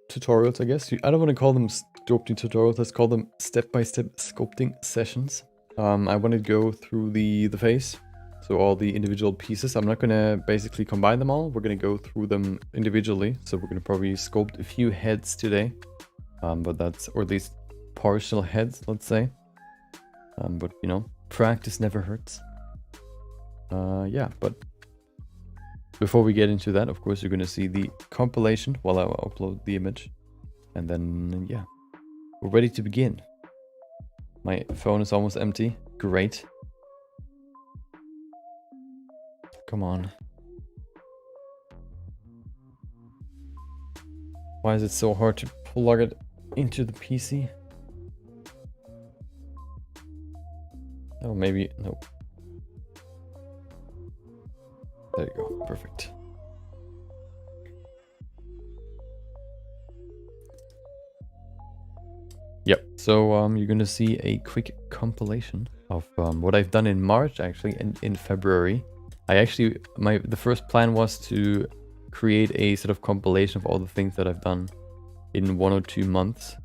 tutorials, I guess. I don't want to call them sculpting tutorials, let's call them step-by-step sculpting sessions. I want to go through the face, so all the individual pieces. I'm not gonna basically combine them all, we're gonna go through them individually. So we're gonna probably sculpt a few heads today. But that's, or at least partial heads, let's say. But you know, practice never hurts. Yeah, but before we get into that, of course, you're gonna see the compilation while I upload the image. And then, yeah, we're ready to begin. My phone is almost empty. Great. Come on. Why is it so hard to plug it into the PC? Oh, maybe, no. There you go, perfect. Yep, so you're gonna see a quick compilation of what I've done in March, actually, and in February. The first plan was to create a sort of compilation of all the things that I've done in 1 or 2 months.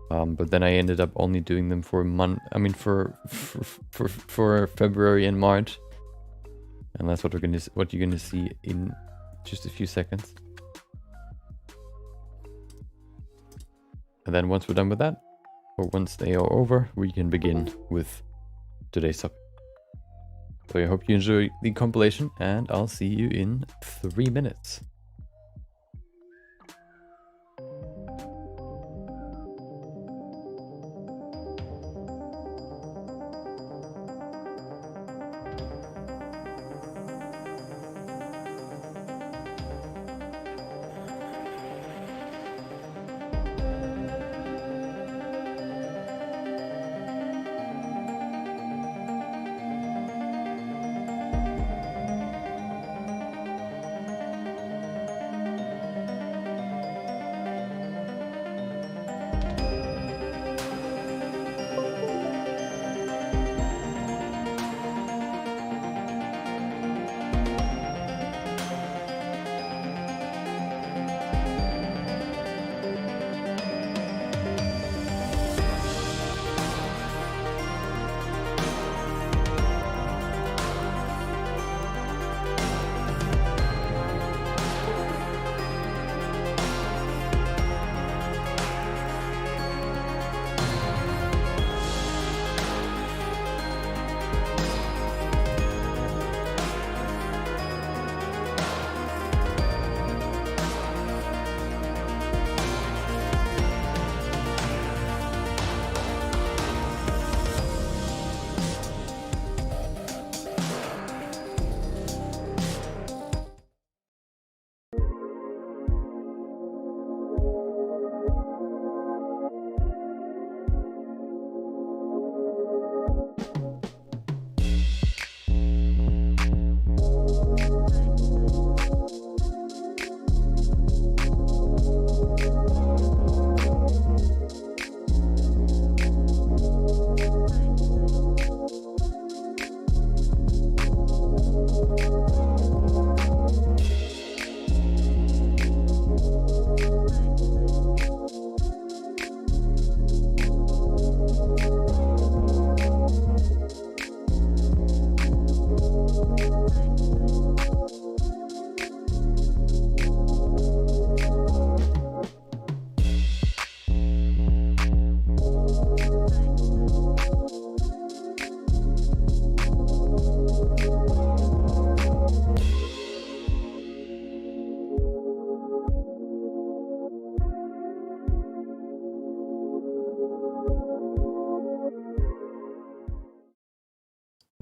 But then I ended up only doing them for a month. I mean, for February and March, and that's what you're gonna see in just a few seconds. And then once we're done with that, or once they are over, we can begin with today's topic. So I hope you enjoy the compilation, and I'll see you in 3 minutes.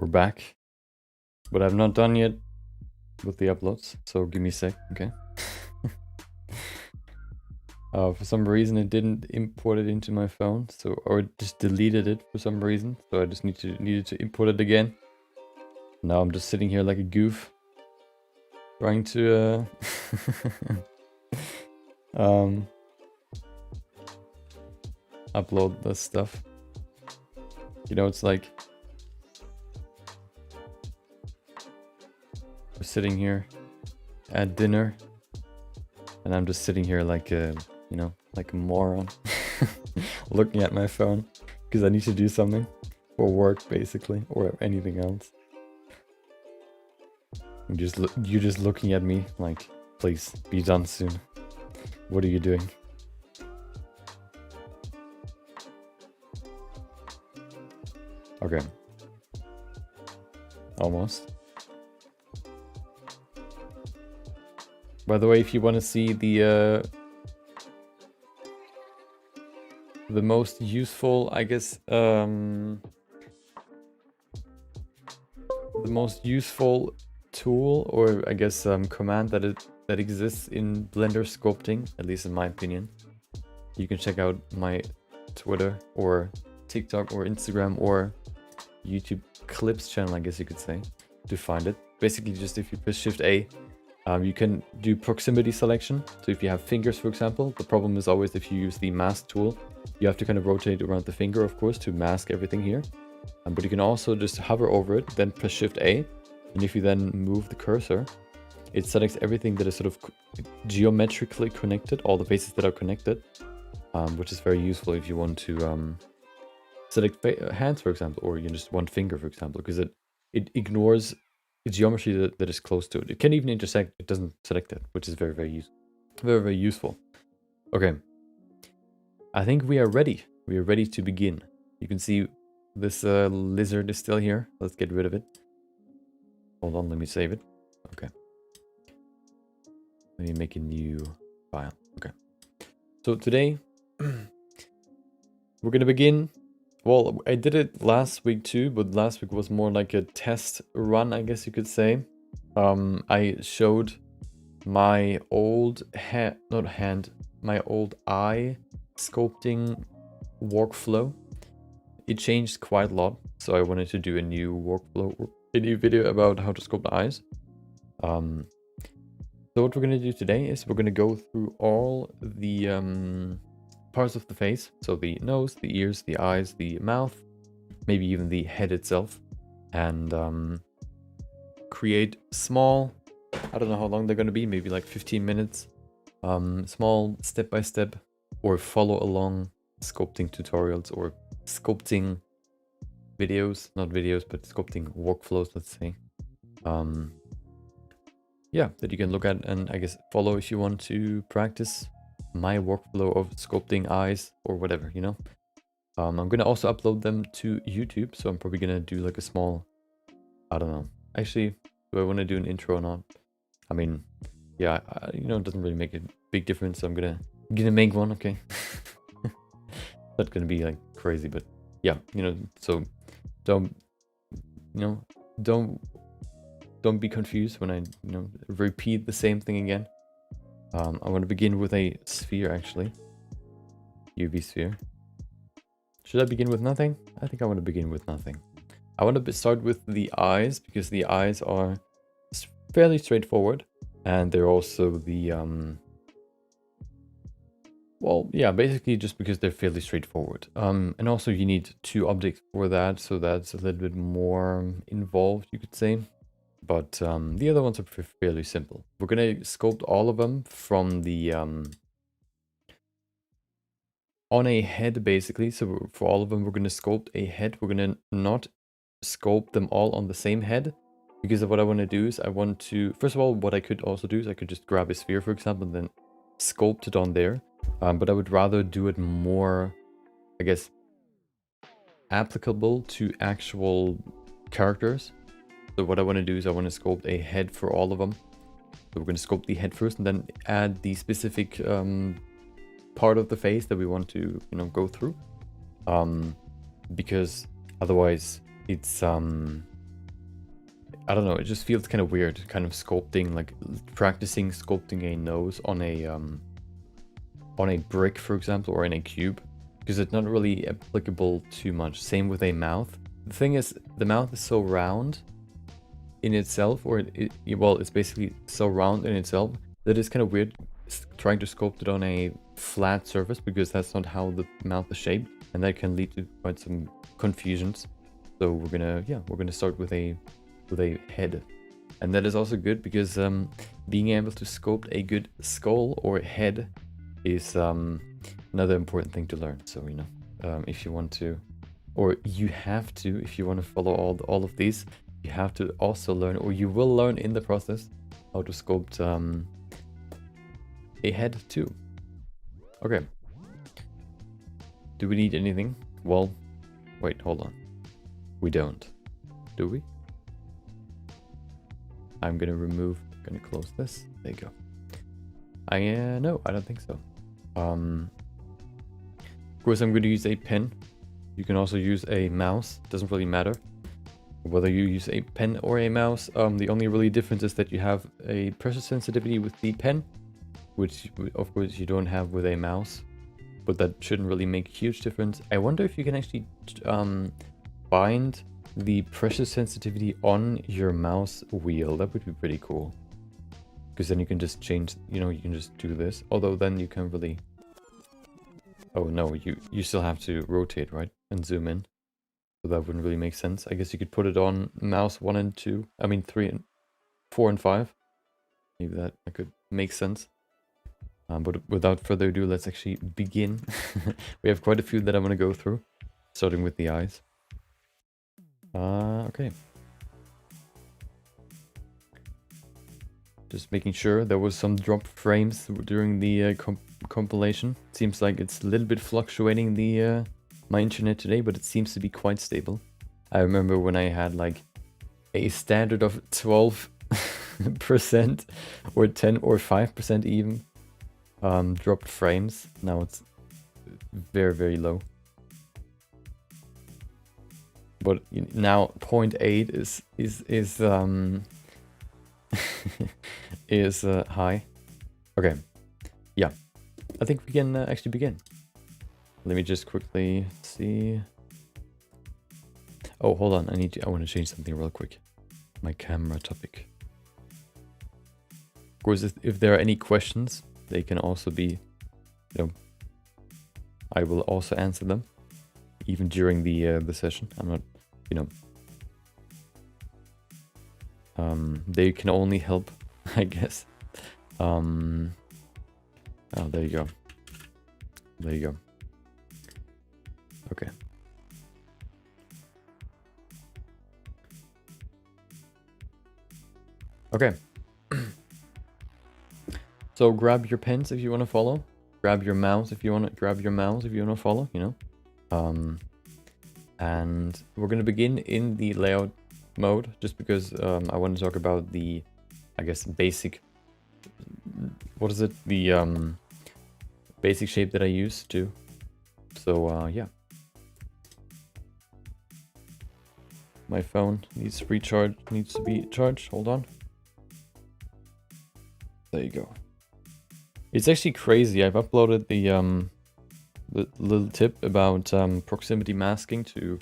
we're back. But I've not done yet with the uploads, so give me a sec, okay? For some reason it didn't import it into my phone, so or it just deleted it for some reason, so I just needed to import it again. Now I'm just sitting here like a goof, trying to upload this stuff. You know, it's like we're sitting here at dinner, and I'm just sitting here like a, you know, like a moron, looking at my phone because I need to do something for work, basically, or anything else. You're just looking at me like, please be done soon. What are you doing? Okay. Almost. By the way, if you want to see the most useful, I guess, the most useful tool, or I guess command that exists in Blender sculpting, at least in my opinion, you can check out my Twitter or TikTok or Instagram or YouTube clips channel, I guess you could say, to find it. Basically, just if you press Shift A, you can do proximity selection. So if you have fingers, for example, the problem is always if you use the mask tool, you have to kind of rotate around the finger, of course, to mask everything here. But you can also just hover over it, then press Shift A, and if you then move the cursor, it selects everything that is sort of geometrically connected, all the faces that are connected, which is very useful if you want to select hands, for example, or you just one finger, for example, because it ignores geometry that is close to it. It can even intersect, it doesn't select it, which is very, very useful. Okay. I think we are ready. We are ready to begin. You can see this lizard is still here. Let's get rid of it. Hold on, let me save it. Okay. Let me make a new file. Okay. So today, we're gonna begin. Well, I did it last week too, but last week was more like a test run, I guess you could say. I showed my old my old eye sculpting workflow. It changed quite a lot, so I wanted to do a new workflow, a new video about how to sculpt the eyes. So what we're gonna do today is we're gonna go through all the parts of the face, so the nose, the ears, the eyes, the mouth, maybe even the head itself, and create small, I don't know how long they're gonna be, maybe like 15 minutes, small step-by-step or follow along sculpting tutorials or sculpting videos, not videos, but sculpting workflows, let's say. Yeah, that you can look at and I guess follow if you want to practice my workflow of sculpting eyes or whatever, you know. I'm gonna also upload them to YouTube, so I'm probably gonna do like a small, I don't know. Actually, do I want to do an intro or not? I mean, yeah, you know, it doesn't really make a big difference. So I'm gonna make one, okay? Not gonna be like crazy, but yeah, you know. So don't be confused when I repeat the same thing again. I want to begin with a sphere, actually. UV sphere. Should I begin with nothing? I think I want to begin with nothing. I want to start with the eyes, because the eyes are fairly straightforward. And they're also the... well, yeah, basically just because they're fairly straightforward. And also you need 2 objects for that, so that's a little bit more involved, you could say. But the other ones are fairly simple. We're going to sculpt all of them from the... on a head, basically. So for all of them, we're going to sculpt a head. We're going to not sculpt them all on the same head. Because of what I want to do is I want to... First of all, what I could also do is I could just grab a sphere, for example, and then sculpt it on there. But I would rather do it more, I guess, applicable to actual characters. So what I want to do is I want to sculpt a head for all of them. So we're going to sculpt the head first and then add the specific part of the face that we want to, go through. Because otherwise it's I don't know, it just feels kind of weird, kind of sculpting, like practicing sculpting a nose on a brick, for example, or in a cube, because it's not really applicable too much. Same with a mouth. The thing is, the mouth is so round in itself, or well, it's basically so round in itself that it's kind of weird trying to sculpt it on a flat surface, because that's not how the mouth is shaped, and that can lead to quite some confusions. So we're gonna start with a head, and that is also good because being able to sculpt a good skull or head is another important thing to learn. So if you want to, or you have to, if you want to follow all of these, you have to also learn, or you will learn in the process, how to sculpt a head too. Okay. Do we need anything? Well, wait, hold on. We don't. Do we? I'm gonna close this. There you go. No, I don't think so. Of course, I'm gonna use a pen. You can also use a mouse. Doesn't really matter whether you use a pen or a mouse. The only really difference is that you have a pressure sensitivity with the pen, which of course you don't have with a mouse. But that shouldn't really make a huge difference. I wonder if you can actually bind the pressure sensitivity on your mouse wheel. That would be pretty cool, because then you can just change, you can just do this. Although then you can really, oh no, you still have to rotate, right, and zoom in, so that wouldn't really make sense. I guess you could put it on mouse 1 and 2, I mean 3 and 4 and 5. Maybe that could make sense. But without further ado, let's actually begin. We have quite a few that I'm going to go through, starting with the eyes. Okay. Just making sure. There was some drop frames during the compilation. Seems like it's a little bit fluctuating my internet today, but it seems to be quite stable. I remember when I had like a standard of 12% or 10 or 5% even dropped frames. Now it's very, very low. But now 0.8 is high. Okay, yeah, I think we can actually begin. Let me just quickly see. Oh, hold on, I want to change something real quick. My camera topic. Of course, if there are any questions, they can also be, I will also answer them, even during the session. I'm not, they can only help, I guess. Oh, there you go. There you go. Okay. Okay. So grab your pens if you want to follow. Grab your mouse if you want to follow, and we're going to begin in the layout mode, just because I want to talk about the, I guess, basic, what is it? The basic shape that I use too. So yeah. My phone needs to be charged. Hold on. There you go. It's actually crazy. I've uploaded the little tip about proximity masking to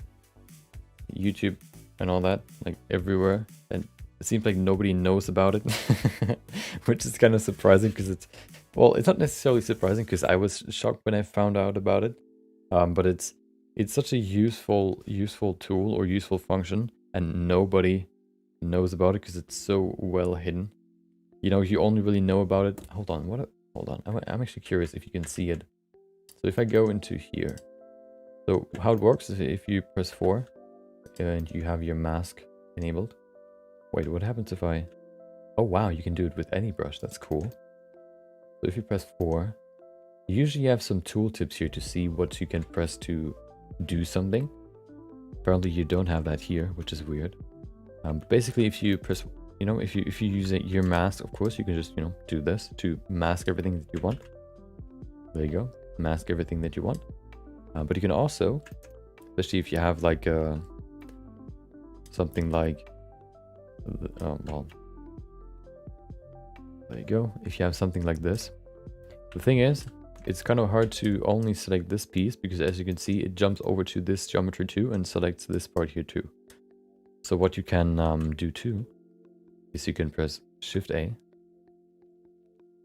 YouTube and all that, like everywhere, and it seems like nobody knows about it, which is kind of surprising, because it's not necessarily surprising, because I was shocked when I found out about it, but it's such a useful tool or useful function, and nobody knows about it because it's so well hidden. You only really know about it. Hold on, I'm actually curious if you can see it. So if I go into here, so how it works is if you press 4 and you have your mask enabled. Wait, what happens if I... Oh wow, you can do it with any brush. That's cool. So if you press 4, you usually have some tooltips here to see what you can press to do something. Apparently you don't have that here, which is weird. But basically, if you press, if you use your mask, of course, you can just, do this to mask everything that you want. There you go. Mask everything that you want. But you can also, especially if you have like something like well, there you go. If you have something like this, the thing is, it's kind of hard to only select this piece because, as you can see, it jumps over to this geometry too and selects this part here too. So what you can do too is you can press Shift A,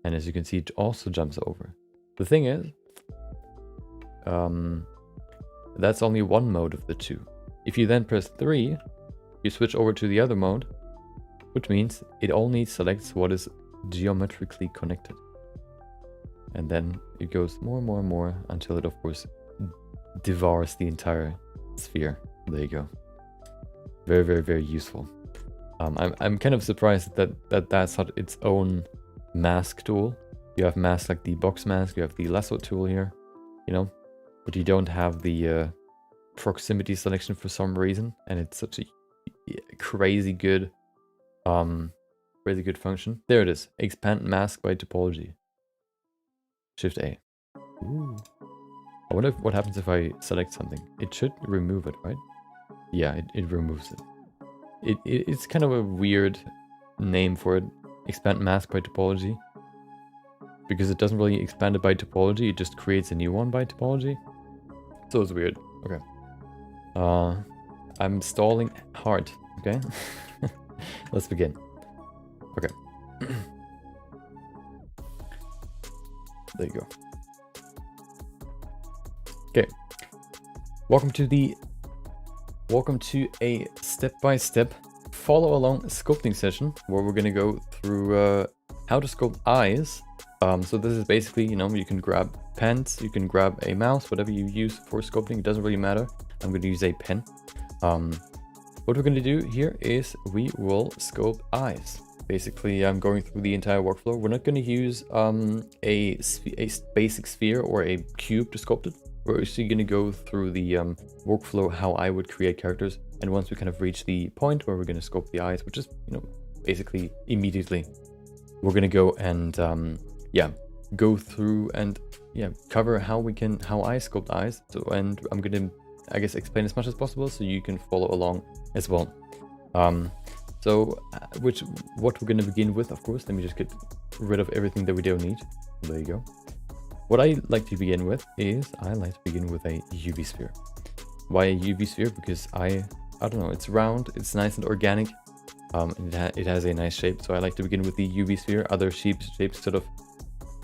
and as you can see, it also jumps over. The thing is, that's only one mode of the two. If you then press 3, you switch over to the other mode, which means it only selects what is geometrically connected. And then it goes more and more and more until it, of course, devours the entire sphere. There you go. Very, very, very useful. I'm kind of surprised that's not its own mask tool. You have masks like the box mask, you have the lasso tool here, you know, but you don't have the proximity selection for some reason, and it's such a crazy good function. There it is. Expand mask by topology. Shift A. Ooh. I wonder what happens if I select something. It should remove it, right? Yeah, it removes it. It's kind of a weird name for it. Expand mask by topology. Because it doesn't really expand it by topology, it just creates a new one by topology. So it's weird. Okay. I'm stalling hard. Okay. Let's begin. Okay. There you go. Okay. Welcome to a step-by-step follow-along sculpting session where we're gonna go through how to sculpt eyes. So this is basically, you know, you can grab pens, you can grab a mouse, whatever you use for sculpting, it doesn't really matter. I'm going to use a pen. What we're going to do here is we will sculpt eyes. Basically, I'm going through the entire workflow. We're not going to use a basic sphere or a cube to sculpt it. We're actually going to go through the workflow, how I would create characters. And once we kind of reach the point where we're going to sculpt the eyes, which is, you know, basically immediately, we're going to go and go through and cover how I sculpt eyes. So, and I'm going to, I guess, explain as much as possible so you can follow along as well. What we're going to begin with, of course, let me just get rid of everything that we don't need. There you go. What I like to begin with is I like to begin with a UV sphere. Why a UV sphere? Because I don't know, it's round, it's nice and organic. It has a nice shape, so I like to begin with the UV sphere. Other shapes sort of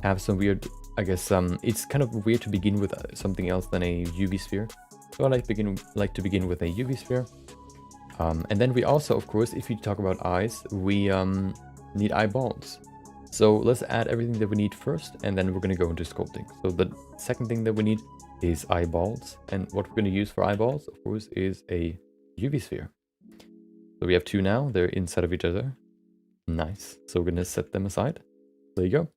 have some weird, I guess, it's kind of weird to begin with something else than a UV sphere. So I like to begin with a UV sphere. And then we also, of course, if you talk about eyes, we need eyeballs. So let's add everything that we need first, and then we're going to go into sculpting. So the second thing that we need is eyeballs. And what we're going to use for eyeballs, of course, is a UV sphere. So we have two now. They're inside of each other. Nice. So we're going to set them aside. There you go.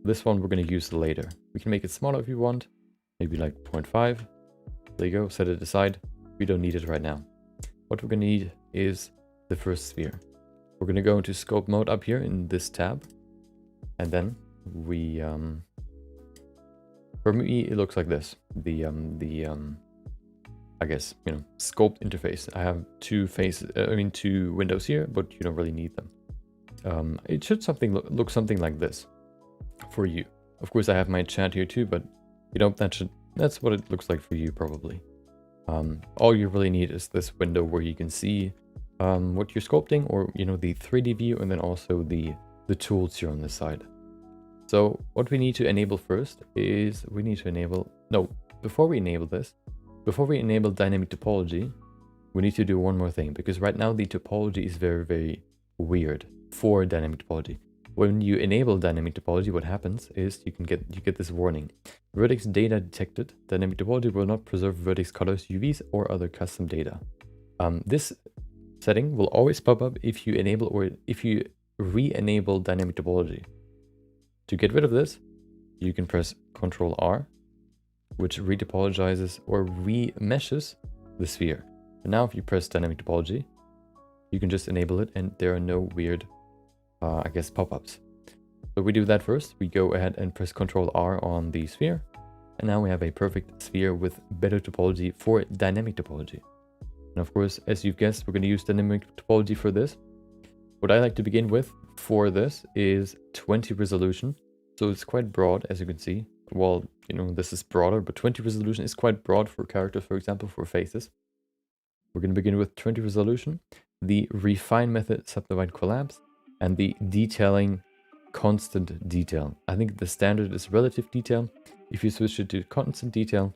This one we're going to use later. We can make it smaller if you want. Maybe like 0.5. There you go. Set it aside. We don't need it right now. What we're going to need is the first sphere. We're going to go into scope mode up here in this tab. And then we, for me, it looks like this. I guess, you know, sculpt interface. I have two windows here, but you don't really need them. It should look something like this for you. Of course, I have my chat here too, but you know, that's what it looks like for you probably. All you really need is this window where you can see what you're sculpting, or, you know, the 3D view, and then also the tools here on this side. So what we need to enable first is before we enable dynamic topology, we need to do one more thing, because right now the topology is very, very weird for dynamic topology. When you enable dynamic topology, what happens is you get this warning. Vertex data detected. Dynamic topology will not preserve vertex colors, UVs, or other custom data. This setting will always pop up if you enable or if you re-enable dynamic topology. To get rid of this, you can press Ctrl R, which retopologizes or remeshes the sphere. And now if you press dynamic topology, you can just enable it and there are no weird, I guess, pop-ups. So we do that first. We go ahead and press Ctrl R on the sphere. And now we have a perfect sphere with better topology for dynamic topology. And of course, as you've guessed, we're going to use dynamic topology for this. what I like to begin with for this is 20 resolution. So it's quite broad, as you can see. Well, you know, this is broader, but 20 resolution is quite broad for characters, for example, for faces. We're going to begin with 20 resolution, the refine method, subdivide collapse, and the detailing constant detail. I think the standard is relative detail. If you switch it to constant detail,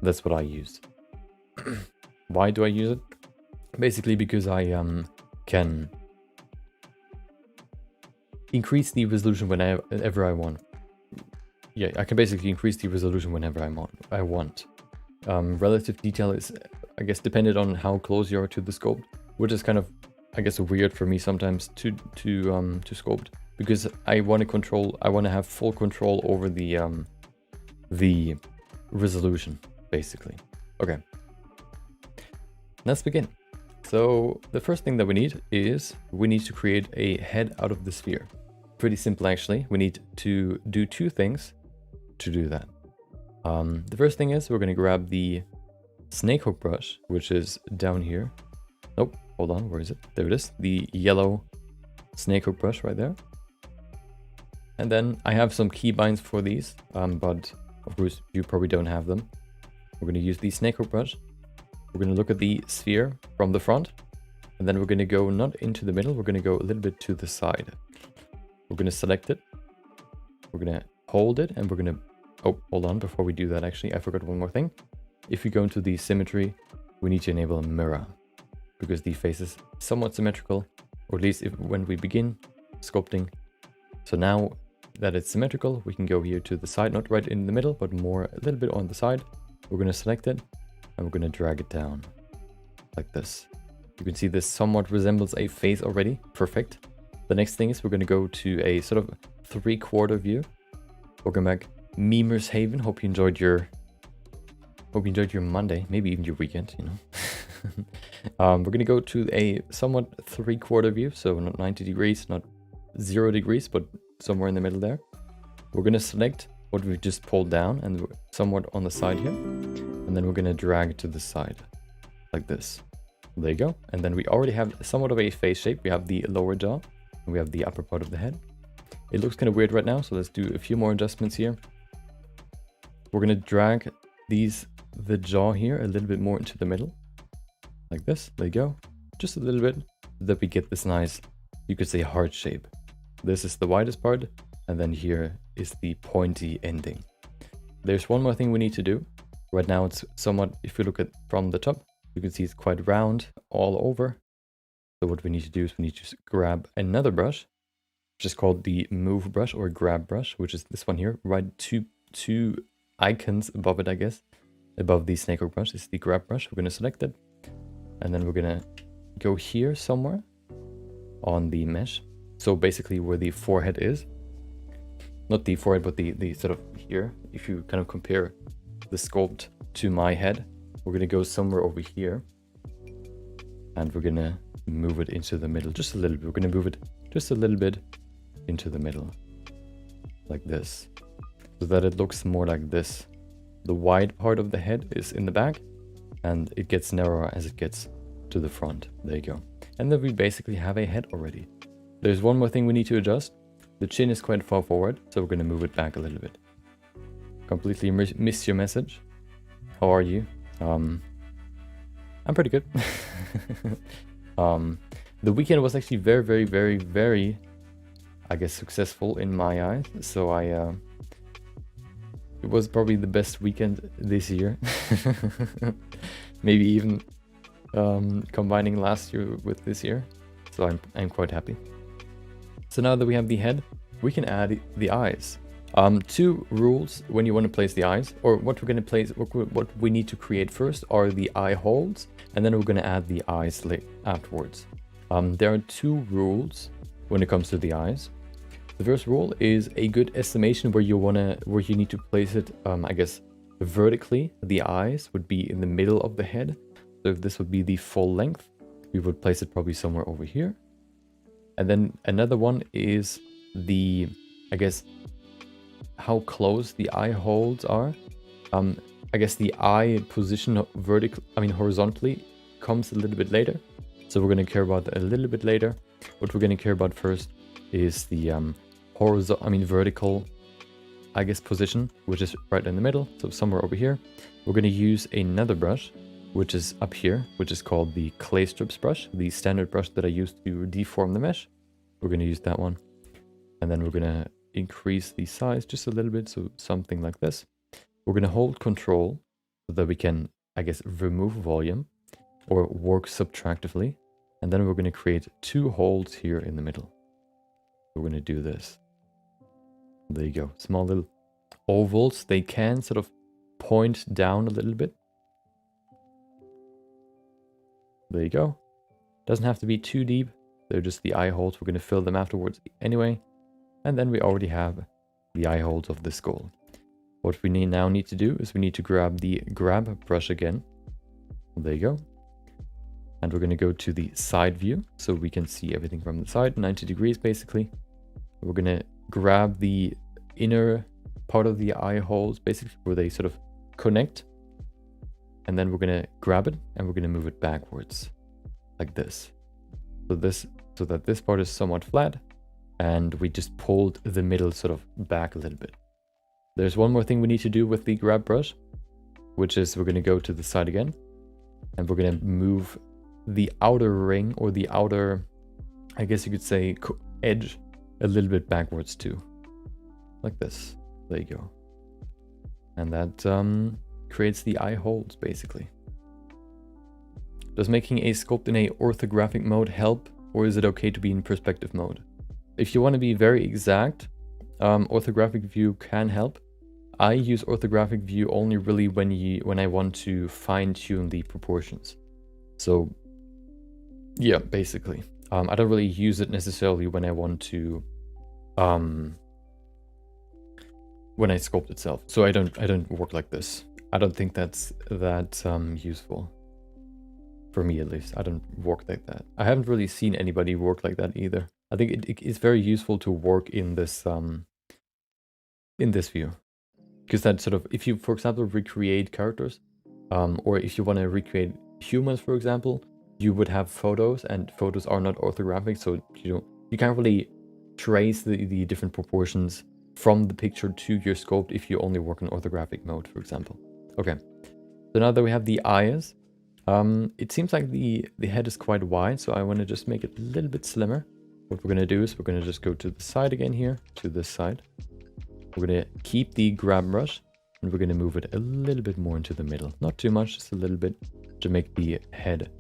that's what I use. Why do I use it? Basically because I can increase the resolution whenever I want. Yeah, I can basically increase the resolution whenever I want. Relative detail is, I guess, dependent on how close you are to the sculpt, which is kind of, I guess, weird for me sometimes to sculpt, because I want to have full control over the resolution, basically. Okay, let's begin. So the first thing that we need is we need to create a head out of the sphere. Pretty simple, actually. We need to do two things to do that. The first thing is we're going to grab the snake hook brush, which is down here. Nope, hold on, where is it? There it is, the yellow snake hook brush right there. And then I have some keybinds for these, but of course you probably don't have them. We're going to use the snake hook brush. We're going to look at the sphere from the front, and then we're going to go not into the middle, we're going to go a little bit to the side. We're going to select it, we're going to hold it, and we're going to, oh, hold on, before we do that, actually, I forgot one more thing. If we go into the symmetry, we need to enable a mirror, because the face is somewhat symmetrical, or at least when we begin sculpting. So now that it's symmetrical, we can go here to the side, not right in the middle, but more a little bit on the side. We're going to select it, and we're going to drag it down like this. You can see this somewhat resembles a face already. Perfect. The next thing is we're going to go to a sort of 3/4 view. Welcome back, Memers Haven. Hope you enjoyed your Monday, maybe even your weekend, you know. We're going to go to a somewhat 3/4 view, so not 90 degrees, not 0 degrees, but somewhere in the middle there. We're going to select what we just pulled down and somewhat on the side here. And then we're going to drag it to the side like this. There you go. And then we already have somewhat of a face shape. We have the lower jaw and we have the upper part of the head. It looks kind of weird right now, so let's do a few more adjustments here. We're going to drag the jaw here a little bit more into the middle like this. There you go. Just a little bit so that we get this nice, you could say, heart shape. This is the widest part, and then here is the pointy ending. There's one more thing we need to do. Right now it's somewhat, if you look at from the top, you can see it's quite round all over. So what we need to do is we need to grab another brush, which is called the move brush or grab brush, which is this one here, right two icons above it, I guess. Above the snake hook brush is the grab brush. We're going to select it, and then we're going to go here somewhere on the mesh. So basically where the forehead is, not the forehead, but the sort of here, if you kind of compare the sculpt to my head, we're going to go somewhere over here, and we're going to move it into the middle just a little bit. We're going to move it just a little bit into the middle like this, so that it looks more like this. The wide part of the head is in the back, and it gets narrower as it gets to the front. There you go. And then we basically have a head already. There's one more thing we need to adjust. The chin is quite far forward, so we're going to move it back a little bit. Completely missed your message. How are you? I'm pretty good. The weekend was actually very, I guess, successful in my eyes. So it was probably the best weekend this year. Maybe even combining last year with this year. So I'm quite happy. So now that we have the head, we can add the eyes. Two rules when you want to place the eyes, or what we're going to place, what we need to create first are the eye holes, and then we're going to add the eyes afterwards. There are two rules when it comes to the eyes. The first rule is a good estimation where you need to place it. I guess vertically, the eyes would be in the middle of the head. So if this would be the full length, we would place it probably somewhere over here. And then another one is the, I guess, how close the eye holes are. I guess the eye position horizontally comes a little bit later. So we're going to care about that a little bit later. What we're going to care about first is the vertical, I guess, position, which is right in the middle. So somewhere over here, we're going to use another brush, which is up here, which is called the clay strips brush, the standard brush that I use to deform the mesh. We're going to use that one. And then we're going to increase the size just a little bit, so something like this. We're going to hold control so that we can, I guess, remove volume or work subtractively. And then we're going to create 2 holes here in the middle. We're going to do this. There you go. Small little ovals. They can sort of point down a little bit. There you go. Doesn't have to be too deep. They're just the eye holes. We're going to fill them afterwards anyway. And then we already have the eye holes of the skull. What we now need to do is we need to grab the grab brush again. There you go. And we're going to go to the side view so we can see everything from the side, 90 degrees basically. We're going to grab the inner part of the eye holes, basically where they sort of connect. And then we're going to grab it and we're going to move it backwards like this. So that this part is somewhat flat, and we just pulled the middle sort of back a little bit. There's one more thing we need to do with the grab brush, which is we're going to go to the side again, and we're going to move the outer ring, or the outer, I guess you could say, edge a little bit backwards too. Like this. There you go. And that creates the eye holes, basically. Does making a sculpt in a orthographic mode help, or is it okay to be in perspective mode? If you want to be very exact, orthographic view can help. I use orthographic view only really when I want to fine-tune the proportions. So yeah, basically. I don't really use it necessarily when I want to when I sculpt itself. So I don't work like this. I don't think that's that useful. For me at least. I don't work like that. I haven't really seen anybody work like that either. I think it is very useful to work in this view. Because that sort of, if you, for example, recreate characters, or if you want to recreate humans, for example, you would have photos, and photos are not orthographic, so you can't really trace the different proportions from the picture to your sculpt if you only work in orthographic mode, for example. Okay, so now that we have the eyes, it seems like the head is quite wide, so I want to just make it a little bit slimmer. What we're going to do is we're going to just go to the side again here, to this side. We're going to keep the grab brush, and we're going to move it a little bit more into the middle. Not too much, just a little bit, to make the head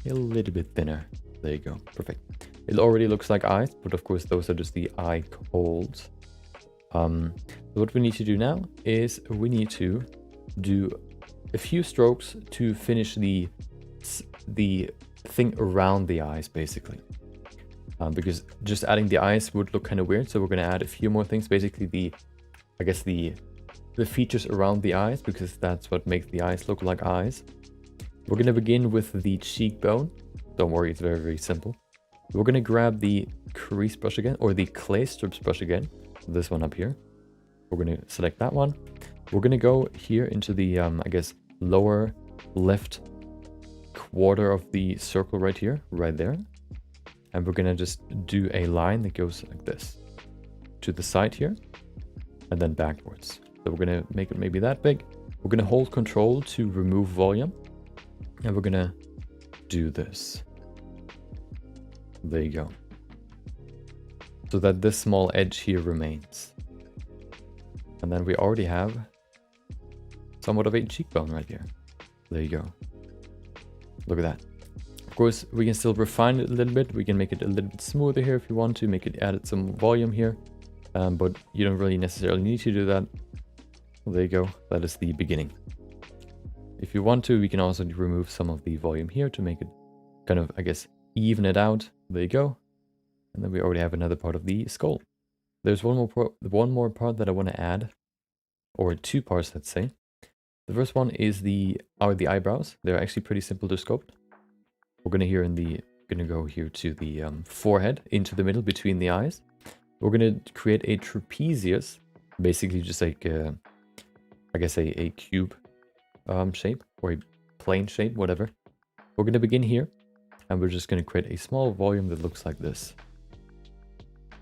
a little bit thinner. There you go. Perfect. It already looks like eyes, but of course those are just the eye holes. So what we need to do now is we need to do a few strokes to finish the thing around the eyes, basically. Because just adding the eyes would look kind of weird, so we're going to add a few more things. Basically, I guess the features around the eyes, because that's what makes the eyes look like eyes. We're going to begin with the cheekbone. Don't worry, it's very, very simple. We're going to grab the crease brush again, or the clay strips brush again. This one up here. We're going to select that one. We're going to go here into the, I guess, lower left quarter of the circle right here, right there. And we're going to just do a line that goes like this to the side here and then backwards. So we're going to make it maybe that big. We're going to hold control to remove volume. And we're going to do this. There you go. So that this small edge here remains. And then we already have somewhat of a cheekbone right here. There you go. Look at that. Of course, we can still refine it a little bit. We can make it a little bit smoother here if you want to, make it add some volume here. But you don't really necessarily need to do that. Well, there you go. That is the beginning. If you want to, we can also remove some of the volume here to make it kind of, I guess, even it out. There you go. And then we already have another part of the skull. There's one more part that I want to add, or 2 parts, let's say. The first one is the eyebrows. They're actually pretty simple to sculpt. We're gonna go here to the forehead, into the middle between the eyes. We're gonna create a trapezius, basically just like I guess a cube shape, or a plane shape, whatever. We're gonna begin here. And we're just going to create a small volume that looks like this.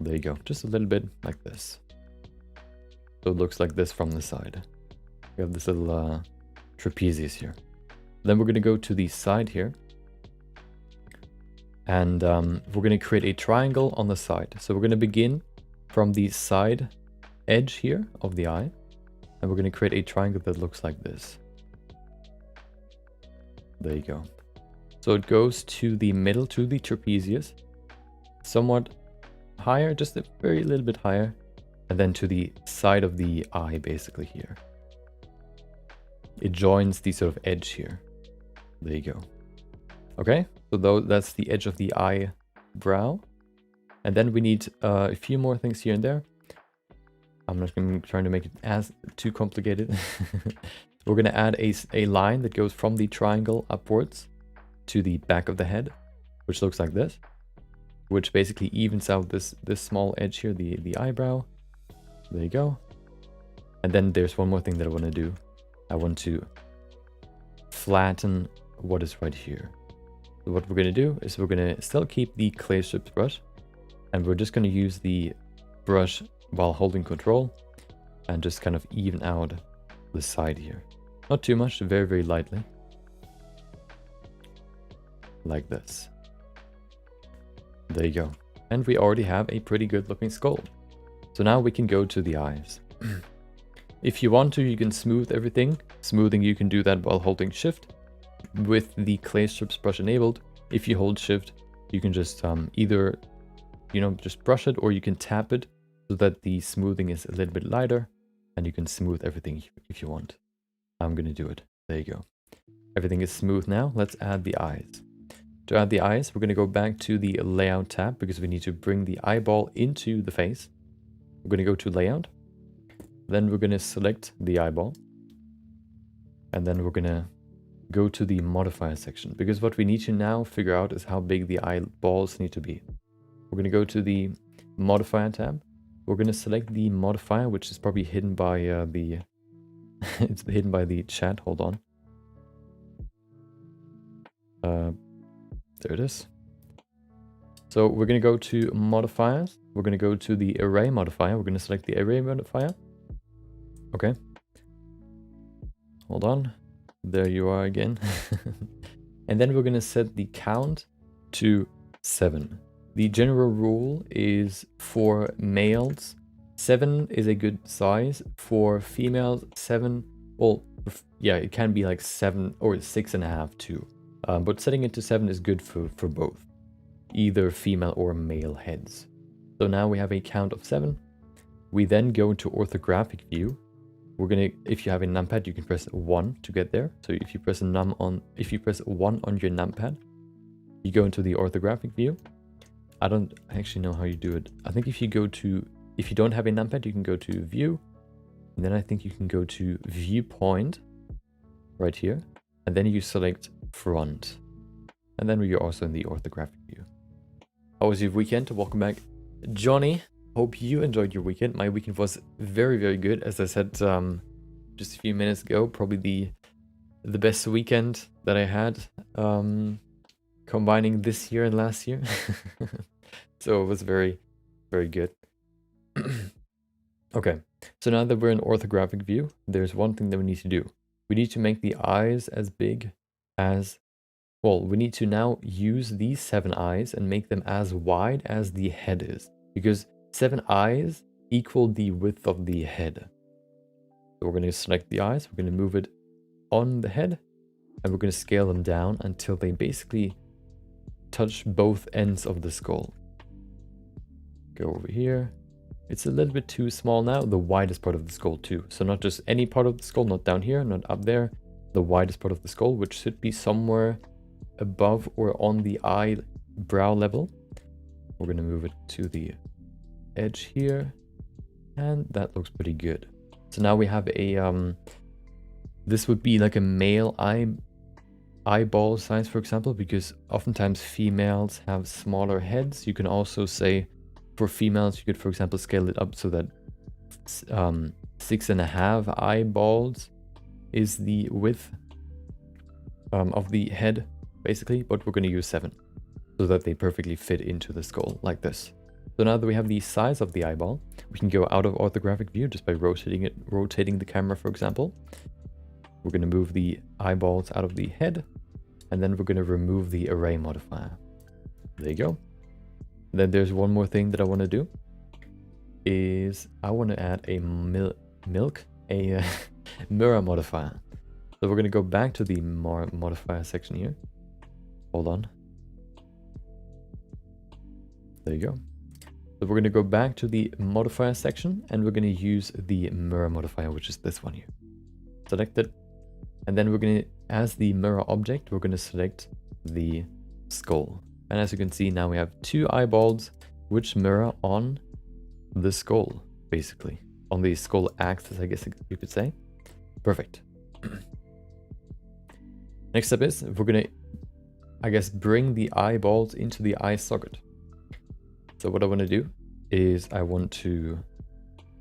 There you go, just a little bit like this. So it looks like this from the side. We have this little trapezius here. Then we're going to go to the side here. And we're going to create a triangle on the side. So we're going to begin from the side edge here of the eye. And we're going to create a triangle that looks like this. There you go. So it goes to the middle, to the trapezius. Somewhat higher, just a very little bit higher. And then to the side of the eye, basically here. It joins the sort of edge here. There you go. Okay, so that's the edge of the eyebrow. And then we need a few more things here and there. I'm not going to try to make it as too complicated. We're going to add a line that goes from the triangle upwards to the back of the head, which looks like this, which basically evens out this small edge here, the eyebrow. There you go. And then there's one more thing that I want to do. I want to flatten what is right here. So what we're going to do is we're going to still keep the clay strips brush, and we're just going to use the brush while holding control and just kind of even out the side here. Not too much, very, very lightly. Like this. There you go. And we already have a pretty good looking skull. So now we can go to the eyes. If you want to, you can smooth everything. Smoothing, you can do that while holding shift with the clay strips brush enabled. If you hold shift, you can just either, just brush it, or you can tap it so that the smoothing is a little bit lighter and you can smooth everything if you want. I'm going to do it. There you go. Everything is smooth now. Let's add the eyes. To add the eyes, we're going to go back to the layout tab because we need to bring the eyeball into the face. We're going to go to layout. Then we're going to select the eyeball. And then we're going to go to the modifier section, because what we need to now figure out is how big the eyeballs need to be. We're going to go to the modifier tab. We're going to select the modifier, which is probably hidden by it's hidden by the chat. Hold on. There it is. So we're going to go to modifiers. We're going to go to the array modifier. We're going to select the array modifier. Okay. Hold on. There you are again. And then we're going to set the count to 7. The general rule is for males, 7 is a good size. For females, 7, well, yeah, it can be like 7 or 6.5 too. But setting it to 7 is good for both, either female or male heads. So now we have a count of 7. We then go into orthographic view. We're gonna, if you have a numpad, you can press 1 to get there. So if you press if you press 1 on your numpad, you go into the orthographic view. I don't actually know how you do it. I think if you don't have a numpad, you can go to view, and then I think you can go to viewpoint right here, and then you select front, and then you're also in the orthographic view. How was your weekend? Welcome back, Johnny. Hope you enjoyed your weekend. My weekend was very, very good. As I said just a few minutes ago, probably the best weekend that I had, combining this year and last year. So it was very, very good. Okay, so now that we're in orthographic view, there's one thing that we need to do. We need to make the eyes as big as, well, we need to now use these 7 eyes and make them as wide as the head is, because 7 eyes equal the width of the head. So we're going to select the eyes, we're going to move it on the head, and we're going to scale them down until they basically touch both ends of the skull. Go over here. It's a little bit too small now, the widest part of the skull too. So not just any part of the skull, not down here, not up there, the widest part of the skull, which should be somewhere above or on the eyebrow level. We're going to move it to the edge here, and that looks pretty good. So now we have a this would be like a male eyeball size, for example, because oftentimes females have smaller heads. You can also say for females, you could, for example, scale it up so that 6.5 eyeballs is the width of the head, basically, but we're going to use 7. so that they perfectly fit into the skull like this. So now that we have the size of the eyeball, we can go out of orthographic view just by rotating the camera, for example. We're going to move the eyeballs out of the head, and then we're going to remove the array modifier. There you go. And then there's one more thing that I want to do, is I want to add a mirror modifier. So we're going to go back to the modifier section here. Hold on. There you go. So we're going to go back to the modifier section, and we're going to use the mirror modifier, which is this one here. Select it. And then we're going to, as the mirror object, we're going to select the skull. And as you can see, now we have two eyeballs which mirror on the skull, basically. On the skull axis, I guess you could say. Perfect. Next step is, we're going to, I guess, bring the eyeballs into the eye socket. So what I want to do is I want to,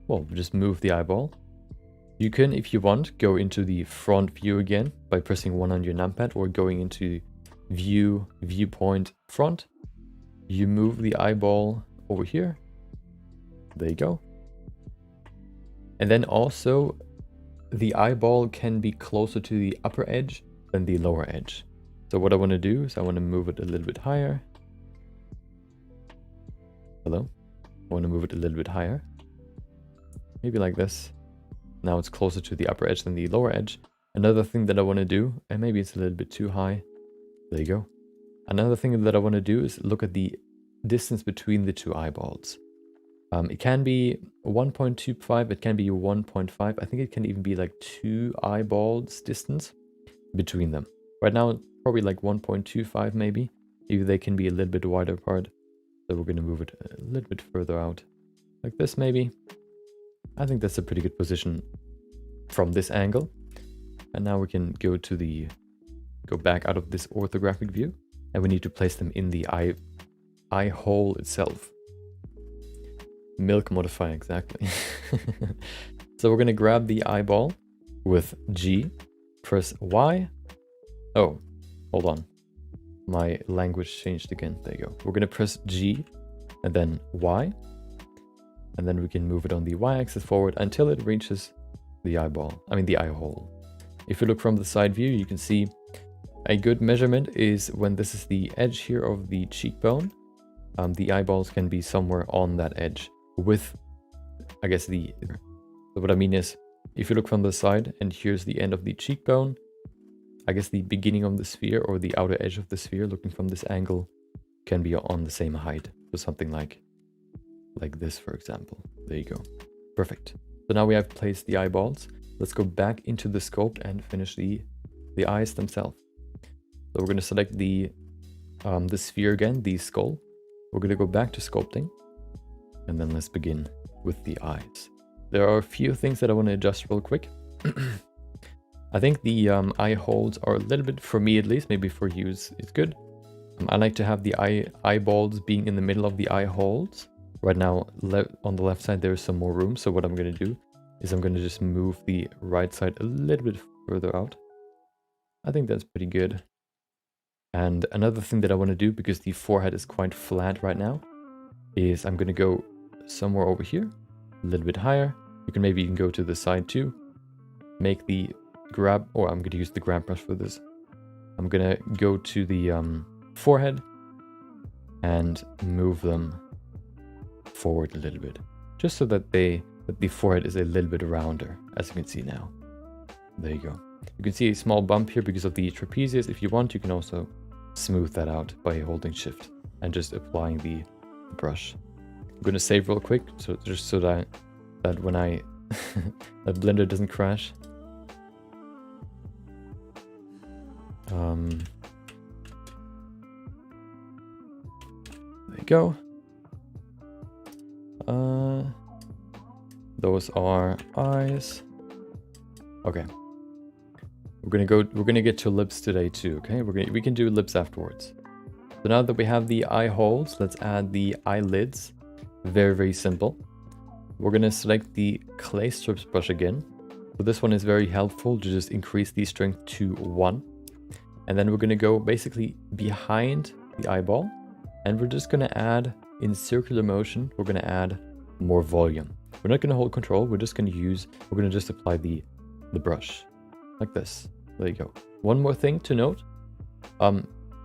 well, just move the eyeball. You can, if you want, go into the front view again by pressing 1 on your numpad, or going into view, viewpoint, front. You move the eyeball over here. There you go. And then also the eyeball can be closer to the upper edge than the lower edge. So what I want to do is I want to move it a little bit higher. Hello? I want to move it a little bit higher. Maybe like this. Now it's closer to the upper edge than the lower edge. Another thing that I want to do, and maybe it's a little bit too high. There you go. Another thing that I want to do is look at the distance between the two eyeballs. It can be 1.25, it can be 1.5. I think it can even be like 2 eyeballs distance between them. Right now, probably like 1.25 maybe. Maybe they can be a little bit wider apart. So we're going to move it a little bit further out. Like this maybe. I think that's a pretty good position from this angle. And now we can go back out of this orthographic view. And we need to place them in the eye hole itself. Milk modifier, exactly. So we're going to grab the eyeball with G, press Y. Oh, hold on. My language changed again. There you go. We're going to press G and then Y. And then we can move it on the Y-axis forward until it reaches the eyeball. I mean the eye hole. If you look from the side view, you can see a good measurement is when this is the edge here of the cheekbone. The eyeballs can be somewhere on that edge with, I guess, so what I mean is, if you look from the side and here's the end of the cheekbone, I guess the beginning of the sphere or the outer edge of the sphere, looking from this angle, can be on the same height. So something like this, for example. There you go. Perfect. So now we have placed the eyeballs. Let's go back into the sculpt and finish the eyes themselves. So we're going to select the sphere again, the skull. We're going to go back to sculpting. And then let's begin with the eyes. There are a few things that I want to adjust real quick. I think the eye holes are a little bit, for me at least, maybe for you it's good. I like to have the eyeballs being in the middle of the eye holes. Right now, on the left side, there's some more room. So what I'm going to do is I'm going to just move the right side a little bit further out. I think that's pretty good. And another thing that I want to do, because the forehead is quite flat right now, is I'm going to go somewhere over here, a little bit higher. You can maybe even go to the side too. Make the grab, or I'm going to use the grab brush for this. I'm going to go to the forehead and move them forward a little bit, just so that the forehead is a little bit rounder, as you can see now. There you go. You can see a small bump here because of the trapezius. If you want, you can also smooth that out by holding shift and just applying the brush. I'm going to save real quick, so just so that when that Blender doesn't crash. There you go. Those are eyes. Okay. We're gonna get to lips today too, okay? We can do lips afterwards. So now that we have the eye holes, let's add the eyelids. Very, very simple. We're gonna select the clay strips brush again. So this one is very helpful to just increase the strength to 1. And then we're gonna go basically behind the eyeball. And we're just going to add, in circular motion, we're going to add more volume. We're not going to hold control, we're just going to just apply the brush, like this. There you go. One more thing to note,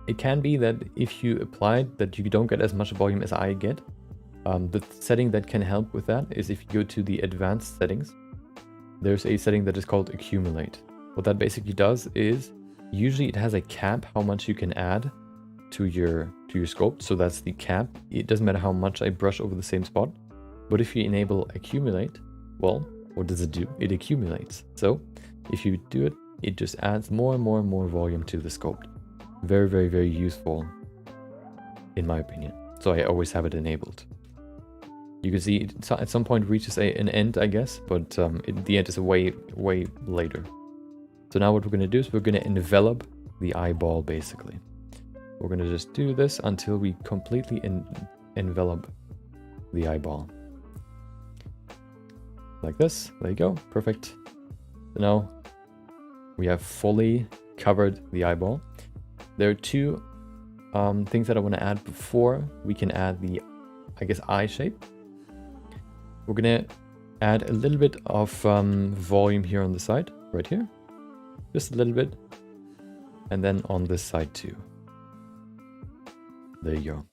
it can be that if you applied that you don't get as much volume as I get. The setting that can help with that is if you go to the advanced settings, there's a setting that is called accumulate. What that basically does is, usually it has a cap how much you can add to your sculpt, so that's the cap. It doesn't matter how much I brush over the same spot, but if you enable accumulate, well, what does it do? It accumulates. So if you do it, it just adds more and more and more volume to the sculpt. Very, very, very useful, in my opinion. So I always have it enabled. You can see it at some point reaches an end, I guess, but the end is way, way later. So now what we're going to do is we're going to envelop the eyeball, basically. We're going to just do this until we completely envelop the eyeball. Like this. There you go. Perfect. So now we have fully covered the eyeball. There are two things that I want to add before we can add the, I guess, eye shape. We're going to add a little bit of volume here on the side, right here. Just a little bit. And then on this side too. There you go.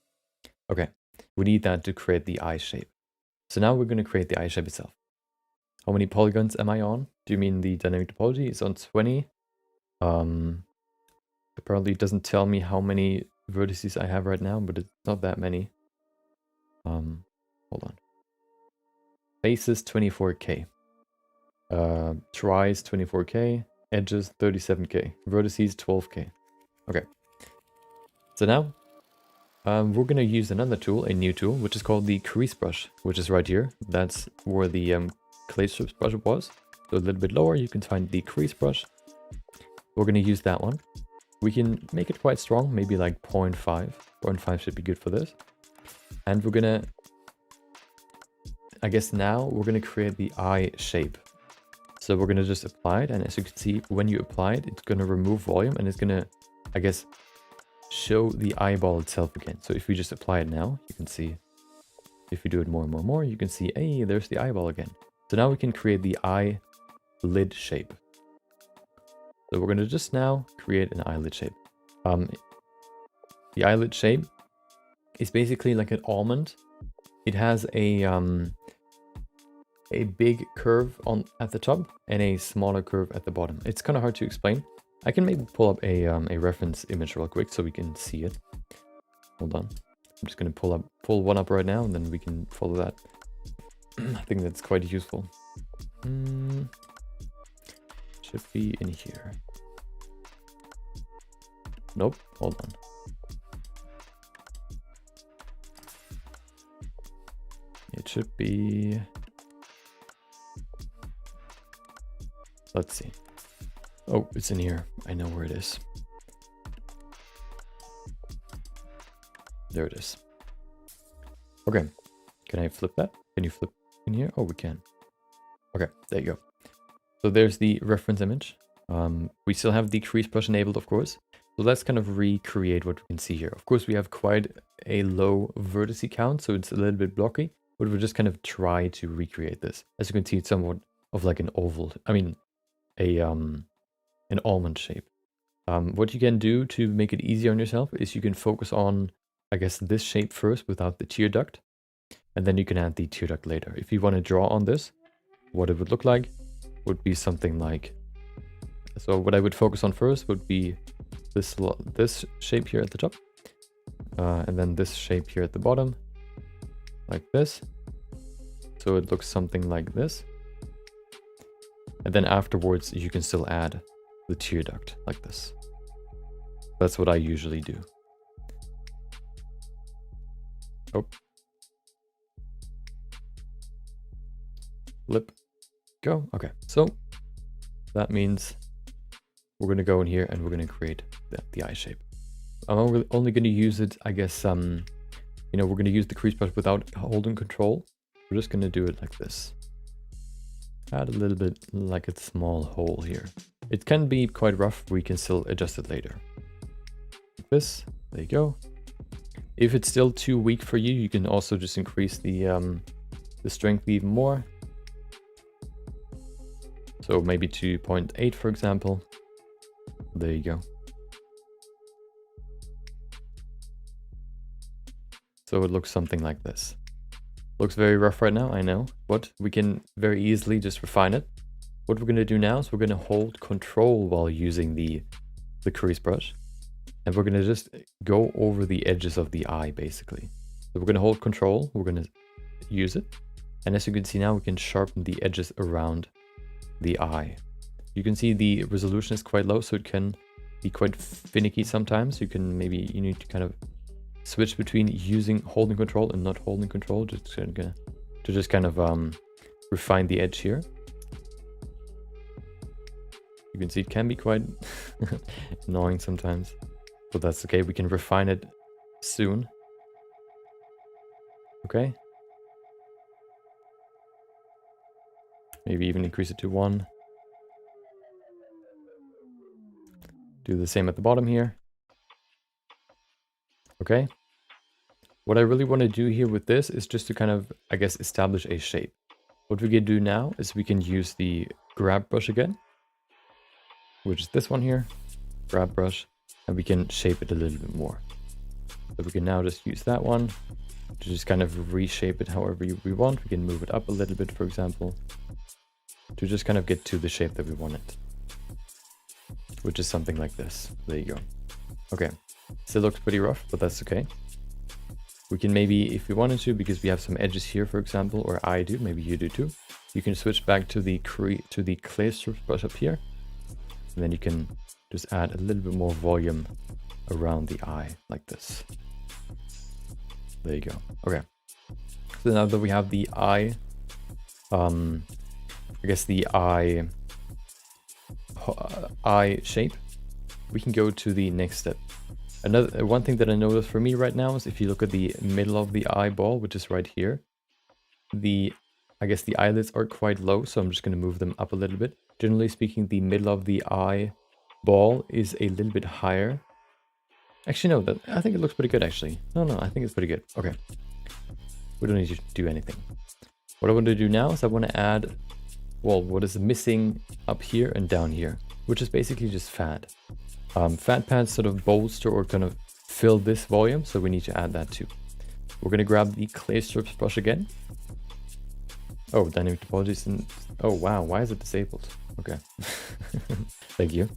Okay, we need that to create the eye shape. So now we're going to create the eye shape itself. How many polygons am I on? Do you mean the dynamic topology? It's on 20. Apparently it doesn't tell me how many vertices I have right now, but it's not that many. Hold on. Faces 24k. Tries 24k. Edges 37k. Vertices 12k. Okay. So now we're going to use another tool, a new tool, which is called the crease brush, which is right here. That's where the clay strips brush was. So a little bit lower, you can find the crease brush. We're going to use that one. We can make it quite strong, maybe like 0.5. 0.5 should be good for this. And we're going to, I guess now we're going to create the eye shape. So we're going to just apply it. And as you can see, when you apply it, it's going to remove volume and it's going to, I guess, show the eyeball itself again. So if we just apply it now, you can see, if we do it more and more and more, you can see, hey, there's the eyeball again. So now we can create the eyelid shape. So we're going to just now create an eyelid shape. The eyelid shape is basically like an almond. It has a big curve at the top and a smaller curve at the bottom. It's kind of hard to explain. I can maybe pull up a reference image real quick so we can see it. Hold on. I'm just going to pull one up right now and then we can follow that. I think that's quite useful. Should be in here. Nope. Hold on. It should be... Let's see. Oh, it's in here. I know where it is. There it is. Okay. Can I flip that? Can you flip in here? Oh, we can. Okay, there you go. So there's the reference image. We still have the crease brush enabled, of course. So let's kind of recreate what we can see here. Of course, we have quite a low vertice count, so it's a little bit blocky, but we'll just kind of try to recreate this. As you can see, it's somewhat of like an oval. I mean, an almond shape. What you can do to make it easier on yourself is you can focus on, I guess, this shape first without the tear duct, and then you can add the tear duct later. If you want to draw on this, what it would look like would be something like, so what I would focus on first would be this shape here at the top, and then this shape here at the bottom, like this. So it looks something like this. And then afterwards, you can still add the tear duct like this. That's what I usually do. Oh. Flip. Go. Okay. So that means we're going to go in here and we're going to create the eye shape. I'm only going to use it, I guess, we're going to use the crease brush without holding control. We're just going to do it like this. Add a little bit like a small hole here. It can be quite rough. We can still adjust it later. Like this. There you go. If it's still too weak for you, you can also just increase the strength even more. So maybe to 0.8, for example. There you go. So it looks something like this. Looks very rough right now, I know, but we can very easily just refine it. What we're going to do now is we're going to hold control while using the crease brush. And we're going to just go over the edges of the eye, basically. So we're going to hold control, we're going to use it. And as you can see now, we can sharpen the edges around the eye. You can see the resolution is quite low, so it can be quite finicky sometimes. You need to kind of switch between holding control and not holding control, to just kind of refine the edge here. You can see it can be quite annoying sometimes, but that's okay. We can refine it soon. Okay. Maybe even increase it to 1. Do the same at the bottom here. Okay. What I really want to do here with this is just to kind of, I guess, establish a shape. What we can do now is we can use the grab brush again, which is this one here, grab brush, and we can shape it a little bit more. So we can now just use that one to just kind of reshape it however we want. We can move it up a little bit, for example, to just kind of get to the shape that we want it, which is something like this. There you go. Okay, still looks pretty rough, but that's okay. We can maybe, if we wanted to, because we have some edges here, for example, or I do, maybe you do too, you can switch back to the clay strip brush up here, and then you can just add a little bit more volume around the eye like this. There you go. Okay, so now that we have the eye, I guess the eye shape, we can go to the next step. Another one thing that I noticed for me right now is if you look at the middle of the eyeball, which is right here, I guess the eyelids are quite low, so I'm just going to move them up a little bit. Generally speaking, the middle of the eyeball is a little bit higher. Actually, no, I think it looks pretty good, actually. No, I think it's pretty good. Okay. We don't need to do anything. What I want to do now is I want to add, well, what is missing up here and down here, which is basically just fat. Fat pads sort of bolster or kind of fill this volume, so we need to add that too. We're going to grab the clay strips brush again. Oh, dynamic topologies. Oh, wow. Why is it disabled? Okay. Thank you.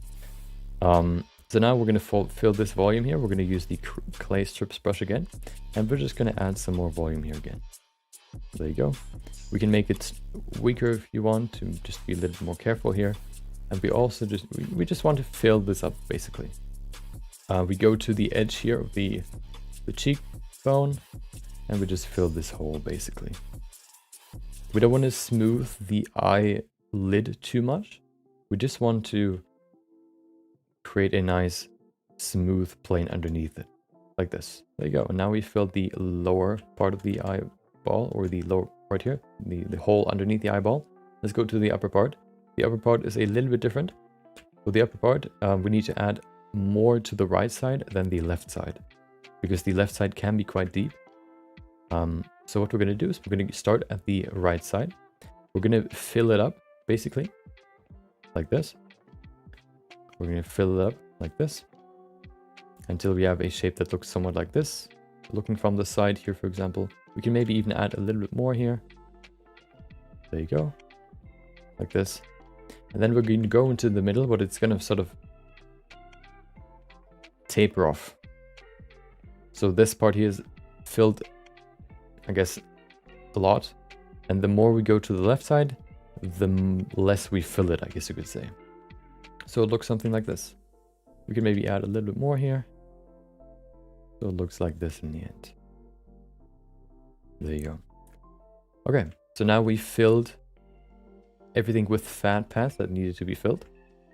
So now we're going to fill this volume here. We're going to use the clay strips brush again. And we're just going to add some more volume here again. There you go. We can make it weaker if you want to just be a little bit more careful here. And we also we just want to fill this up, basically. We go to the edge here of the cheekbone, and we just fill this hole, basically. We don't want to smooth the eyelid too much. We just want to create a nice smooth plane underneath it, like this. There you go. And now we filled the lower part of the eyeball, or the lower part here, the hole underneath the eyeball. Let's go to the upper part. The upper part is a little bit different. For the upper part, we need to add more to the right side than the left side, because the left side can be quite deep. So what we're going to do is we're going to start at the right side. We're going to fill it up, basically, like this. We're going to fill it up like this until we have a shape that looks somewhat like this. Looking from the side here, for example, we can maybe even add a little bit more here. There you go, like this. And then we're going to go into the middle, but it's going to sort of taper off. So this part here is filled, I guess, a lot. And the more we go to the left side, the less we fill it, I guess you could say. So it looks something like this. We can maybe add a little bit more here. So it looks like this in the end. There you go. Okay, so now we filled everything with fat pads that needed to be filled.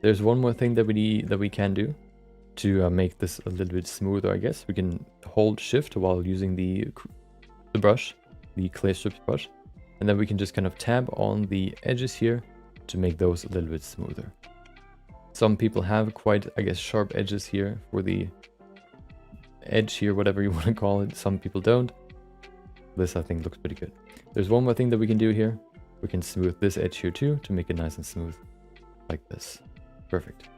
There's one more thing that we can do to make this a little bit smoother, I guess. We can hold shift while using the brush, the clay strips brush, and then we can just kind of tab on the edges here to make those a little bit smoother. Some people have quite, I guess, sharp edges here for the edge here, whatever you want to call it. Some people don't. This I think looks pretty good. There's one more thing that we can do here. We can smooth this edge here too to make it nice and smooth like this. Perfect.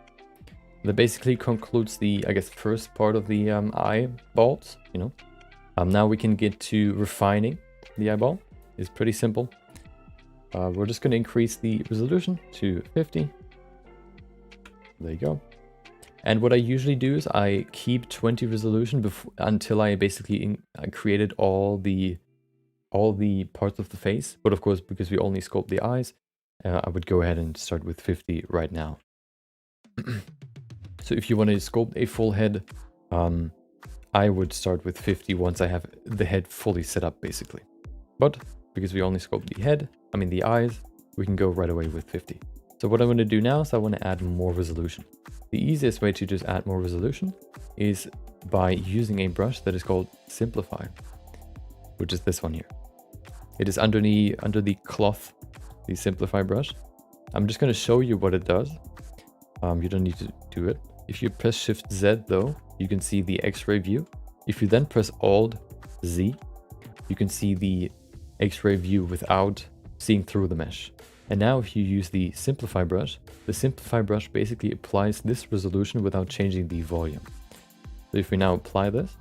That basically concludes the, I guess, first part of the eyeballs, you know. Now we can get to refining the eyeball. It's pretty simple. We're just going to increase the resolution to 50. There you go. And what I usually do is I keep 20 resolution until I basically created all the parts of the face. But of course, because we only sculpt the eyes, I would go ahead and start with 50 right now. So if you want to sculpt a full head, I would start with 50 once I have the head fully set up, basically. But because we only sculpt the eyes, we can go right away with 50. So what I'm going to do now is I want to add more resolution. The easiest way to just add more resolution is by using a brush that is called Simplify, which is this one here. It is under the cloth, the Simplify brush. I'm just going to show you what it does. You don't need to do it. If you press Shift Z though, you can see the X-ray view. If you then press Alt Z, you can see the X-ray view without seeing through the mesh. And now if you use the Simplify brush, the Simplify brush basically applies this resolution without changing the volume. So if we now apply this,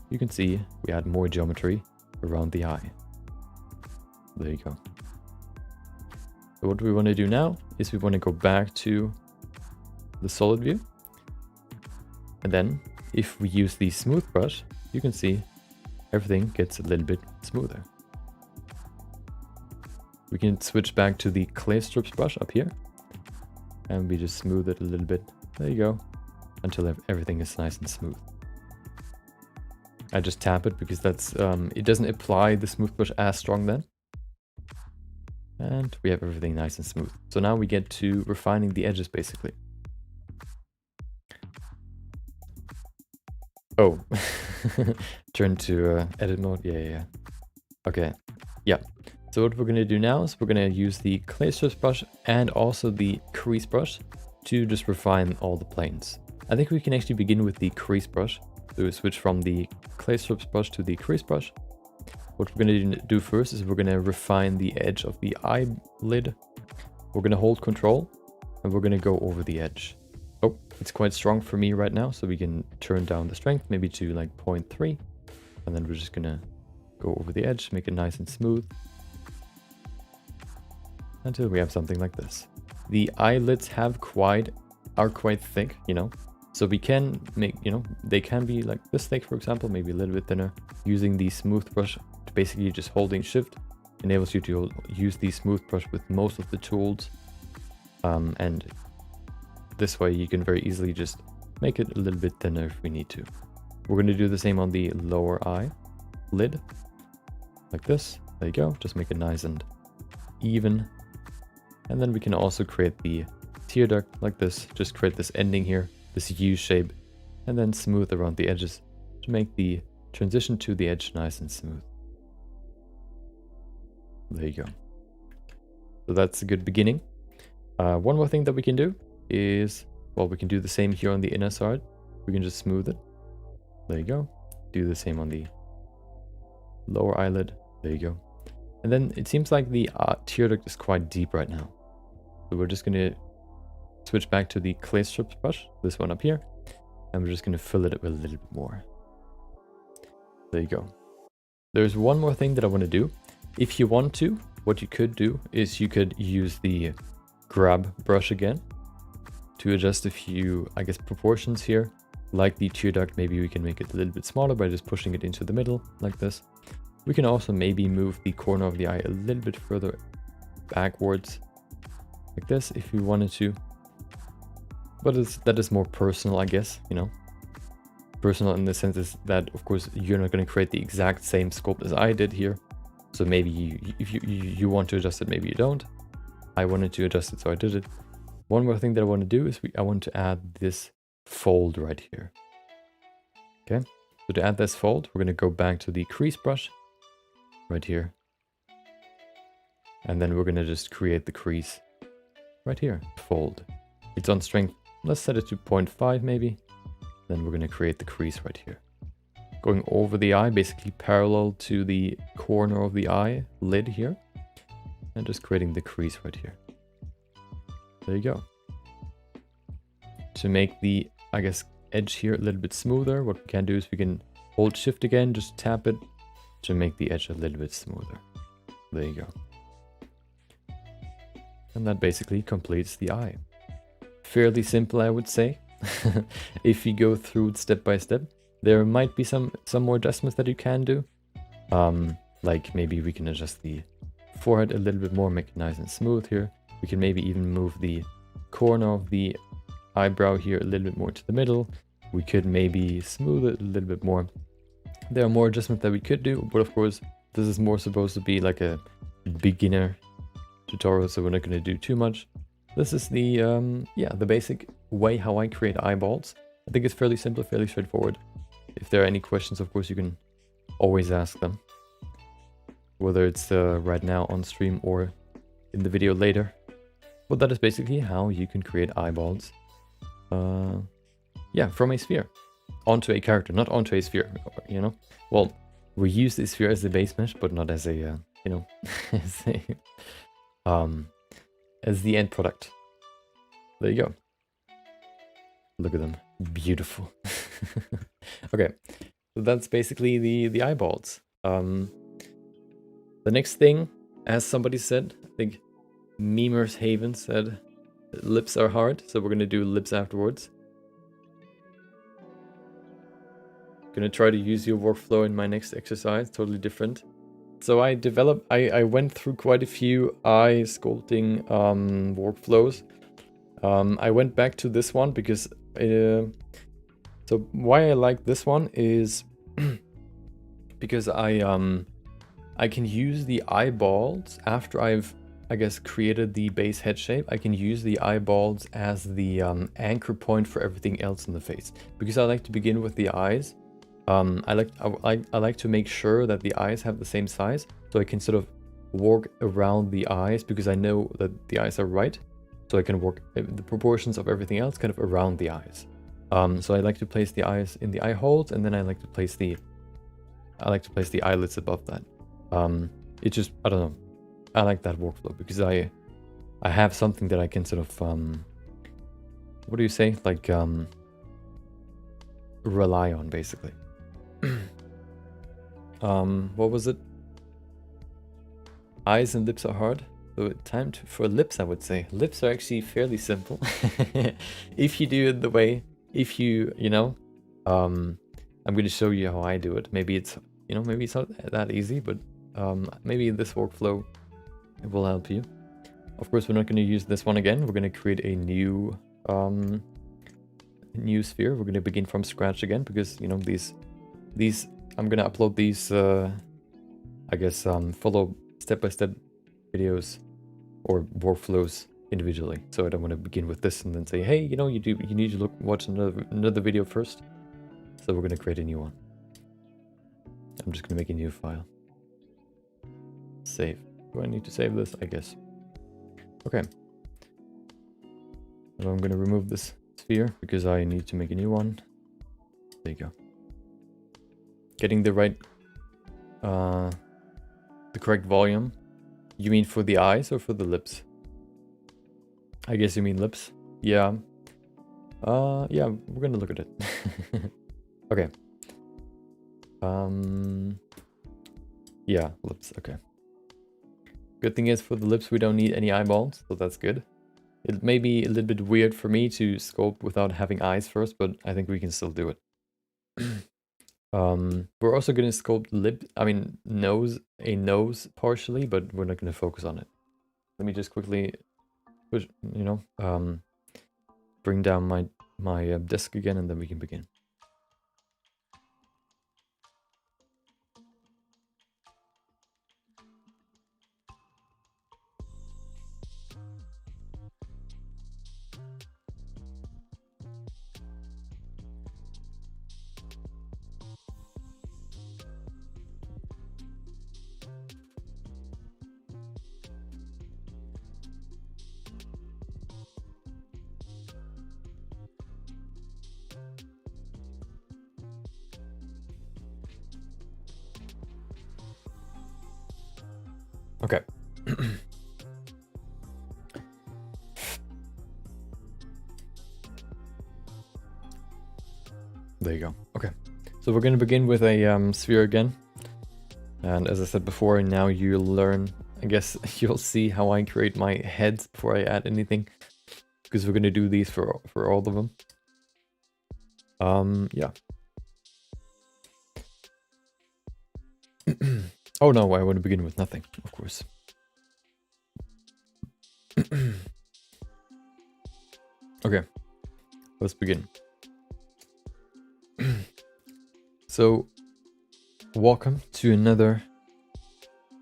you can see we add more geometry around the eye. There you go. So what we want to do now is we want to go back to the solid view. And then if we use the smooth brush, you can see everything gets a little bit smoother. We can switch back to the clay strips brush up here. And we just smooth it a little bit. There you go. Until everything is nice and smooth. I just tap it because that's it doesn't apply the smooth brush as strong then. And we have everything nice and smooth. So now we get to refining the edges basically. Oh, turn to edit mode. Yeah. Okay, yeah. So what we're going to do now is we're going to use the clay strips brush and also the crease brush to just refine all the planes. I think we can actually begin with the crease brush. So we switch from the clay strips brush to the crease brush. What we're going to do first is we're going to refine the edge of the eyelid. We're going to hold Control and we're going to go over the edge. Oh, it's quite strong for me right now, so we can turn down the strength maybe to like 0.3. And then we're just going to go over the edge, make it nice and smooth. Until we have something like this. The eyelids are quite thick, you know. So we can make, you know, they can be like this thick, for example, maybe a little bit thinner. Using the smooth brush, basically just holding Shift enables you to use the smooth brush with most of the tools. And this way you can very easily just make it a little bit thinner if we need to. We're going to do the same on the lower eye lid. Like this. There you go. Just make it nice and even. And then we can also create the tear duct like this. Just create this ending here, this U shape, and then smooth around the edges to make the transition to the edge nice and smooth. There you go. So that's a good beginning. One more thing that we can do is, well, we can do the same here on the inner side. We can just smooth it. There you go. Do the same on the lower eyelid. There you go. And then it seems like the tear duct is quite deep right now. So we're just going to switch back to the clay strips brush, this one up here. And we're just going to fill it up a little bit more. There you go. There's one more thing that I want to do. If you want to, what you could do is you could use the grab brush again to adjust a few, I guess, proportions here. Like the tear duct, maybe we can make it a little bit smaller by just pushing it into the middle like this. We can also maybe move the corner of the eye a little bit further backwards like this if we wanted to. But that is more personal, I guess, you know. Personal in the sense is that, of course, you're not going to create the exact same sculpt as I did here. So maybe if you want to adjust it, maybe you don't. I wanted to adjust it, so I did it. One more thing that I want to do is I want to add this fold right here. Okay, so to add this fold, we're going to go back to the crease brush right here. And then we're going to just create the crease right here, fold. It's on strength. Let's set it to 0.5 maybe. Then we're going to create the crease right here. Going over the eye, basically parallel to the corner of the eye lid here. And just creating the crease right here. There you go. To make the, I guess, edge here a little bit smoother, what we can do is we can hold shift again, just tap it to make the edge a little bit smoother. There you go. And that basically completes the eye. Fairly simple, I would say. If you go through it step by step, there might be some more adjustments that you can do. Like maybe we can adjust the forehead a little bit more, make it nice and smooth here. We can maybe even move the corner of the eyebrow here a little bit more to the middle. We could maybe smooth it a little bit more. There are more adjustments that we could do, but of course this is more supposed to be like a beginner tutorial, so we're not going to do too much. This is the the basic way how I create eyeballs. I think it's fairly simple, fairly straightforward. If there are any questions, of course you can always ask them, whether it's right now on stream or in the video later. But that is basically how you can create eyeballs. Yeah, from a sphere onto a character, not onto a sphere, you know. Well, we use the sphere as the base mesh, but not as a you know, as the end product. There you go. Look at them, beautiful. Okay, so that's basically the eyeballs. The next thing, as somebody said, I think Memers Haven said, lips are hard, so we're gonna do lips afterwards. Gonna try to use your workflow in my next exercise, totally different. So I went through quite a few eye sculpting workflows. I went back to this one because so why I like this one is because I can use the eyeballs after I've, I guess, created the base head shape. I can use the eyeballs as the anchor point for everything else in the face, because I like to begin with the eyes. I like to make sure that the eyes have the same size, so I can sort of work around the eyes, because I know that the eyes are right, so I can work the proportions of everything else kind of around the eyes. So I like to place the eyes in the eye holes, and then I like to place the eyelids above that. It just, I don't know, I like that workflow because I have something that I can sort of what do you say, like rely on, basically. What was it? Eyes and lips are hard. So time for lips, I would say. Lips are actually fairly simple. If you do it the way, if you know, I'm going to show you how I do it. Maybe it's, you know, maybe it's not that easy, but maybe this workflow will help you. Of course, we're not going to use this one again. We're going to create a new sphere. We're going to begin from scratch again, because, you know, these I'm going to upload these I guess follow step-by-step videos or workflows individually. So I don't want to begin with this and then say, hey, you know, you need to watch another video first. So we're going to create a new one. I'm just going to make a new file. Save. Do I need to save this? I guess. Okay. So I'm going to remove this sphere because I need to make a new one. There you go. Getting the right, the correct volume. You mean for the eyes or for the lips? I guess you mean lips. Yeah. Yeah, we're gonna look at it. Okay. Yeah, lips, okay. Good thing is, for the lips we don't need any eyeballs, so that's good. It may be a little bit weird for me to sculpt without having eyes first, but I think we can still do it. We're also gonna sculpt a nose partially, but we're not gonna focus on it. Let me just quickly push, you know, bring down my desk again, and then we can begin. There you go. Okay, so we're going to begin with a sphere again. And as I said before, now you'll learn, I guess you'll see how I create my heads before I add anything. Because we're going to do these for all of them. Yeah. Oh no, I want to begin with nothing, of course. Okay, let's begin. So, welcome to another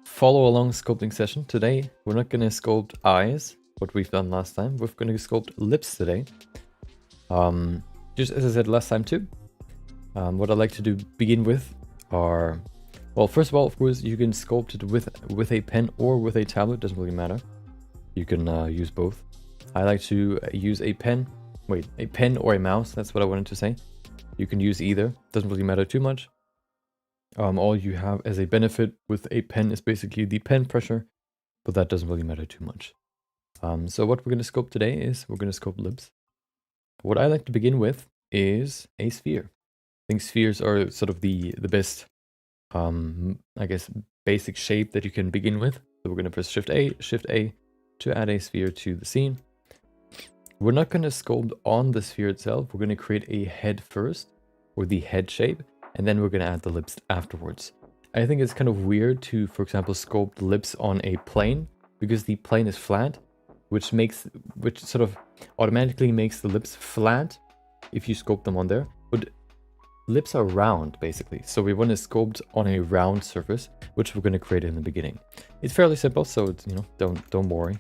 follow along sculpting session. Today, we're not going to sculpt eyes, what we've done last time. We're going to sculpt lips today. Just as I said last time too. What I like to do begin with are, well, first of all, of course, you can sculpt it with a pen or with a tablet, doesn't really matter. You can use both. I like to use a pen or a mouse, that's what I wanted to say. You can use either, doesn't really matter too much. All you have as a benefit with a pen is basically the pen pressure, but that doesn't really matter too much. So what we're going to sculpt today is we're going to sculpt lips. What I like to begin with is a sphere. I think spheres are sort of the best, I guess, basic shape that you can begin with. So we're going to press Shift A to add a sphere to the scene. We're not going to sculpt on the sphere itself. We're going to create a head first, or the head shape, and then we're going to add the lips afterwards. I think it's kind of weird to, for example, sculpt lips on a plane, because the plane is flat, which sort of automatically makes the lips flat if you sculpt them on there. But lips are round, basically, so we want to sculpt on a round surface, which we're going to create in the beginning. It's fairly simple, so it's, don't worry.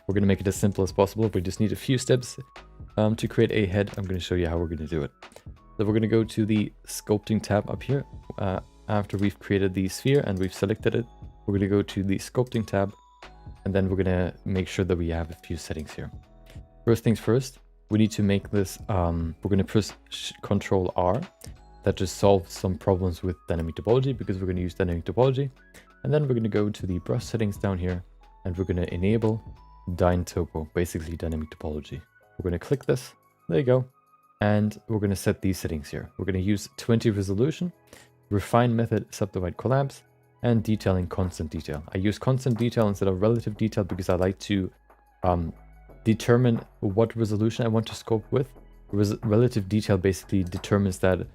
We're going to make it as simple as possible. We just need a few steps to create a head. I'm going to show you how we're going to do it. So we're going to go to the Sculpting tab up here. After we've created the sphere and we've selected it, we're going to go to the Sculpting tab, and then we're going to make sure that we have a few settings here. First things first, we need to make this, we're going to press Ctrl R. That just solves some problems with dynamic topology, because we're going to use dynamic topology. And then we're going to go to the brush settings down here, and we're going to enable DynTopo, basically dynamic topology. We're going to click this, there you go. And we're going to set these settings here. We're going to use 20 resolution, refine method, subdivide collapse, and detailing constant detail. I use constant detail instead of relative detail because I like to determine what resolution I want to sculpt with. Relative detail basically determines that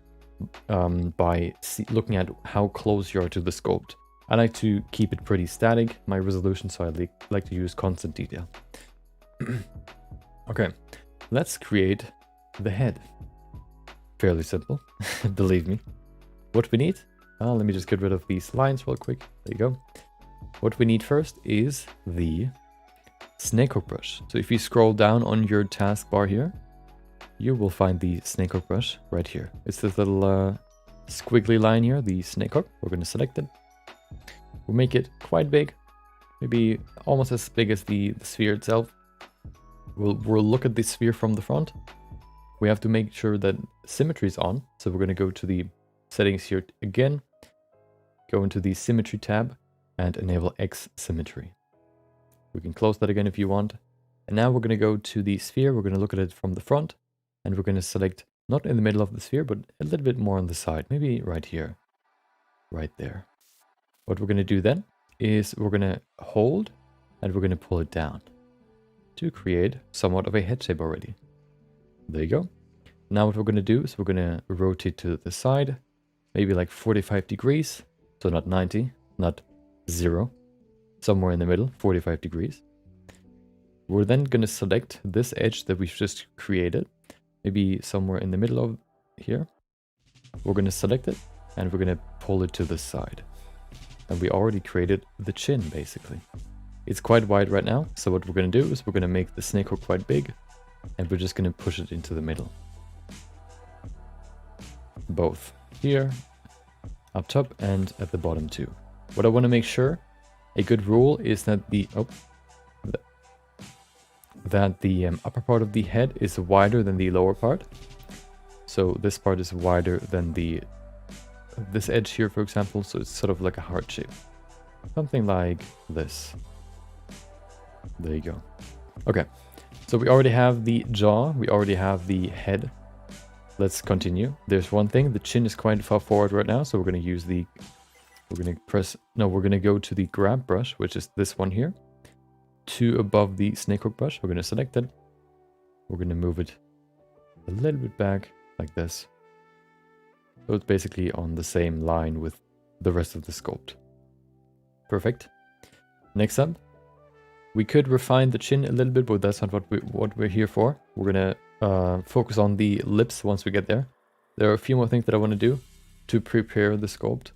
by looking at how close you are to the sculpt. I like to keep it pretty static, my resolution, so I like to use constant detail. Okay, let's create the head. Fairly simple, believe me. What we need, let me just get rid of these lines real quick. There you go. What we need first is the snakehook brush. So if you scroll down on your taskbar here, you will find the snakehook brush right here. It's this little squiggly line here, the snakehook. We're going to select it. We'll make it quite big, maybe almost as big as the sphere itself. We'll look at the sphere from the front. We have to make sure that symmetry is on. So we're going to go to the settings here again, go into the symmetry tab and enable X symmetry. We can close that again if you want. And now we're going to go to the sphere. We're going to look at it from the front, and we're going to select not in the middle of the sphere, but a little bit more on the side, maybe right here, right there. What we're going to do then is we're going to hold and we're going to pull it down to create somewhat of a head shape already. There you go. Now what we're going to do is we're going to rotate to the side, maybe like 45 degrees. So not 90, not 0, somewhere in the middle, 45 degrees. We're then going to select this edge that we've just created, maybe somewhere in the middle of here. We're going to select it and we're going to pull it to the side. And we already created the chin, basically. It's quite wide right now, so what we're going to do is we're going to make the snakehook quite big, and we're just going to push it into the middle. Both here, up top, and at the bottom too. What I want to make sure, a good rule is that the upper part of the head is wider than the lower part. So this part is wider than this edge here, for example, so it's sort of like a heart shape. Something like this. There you go. Okay, so we already have the jaw, we already have the head. Let's continue. There's one thing, the chin is quite far forward right now, so we're going to use the, we're going to go to the grab brush, which is this one here, to above the snake hook brush. We're going to select it. We're going to move it a little bit back like this. So it's basically on the same line with the rest of the sculpt. Perfect. Next up, we could refine the chin a little bit, but that's not what we're here for. We're going to focus on the lips once we get there. There are a few more things that I want to do to prepare the sculpt.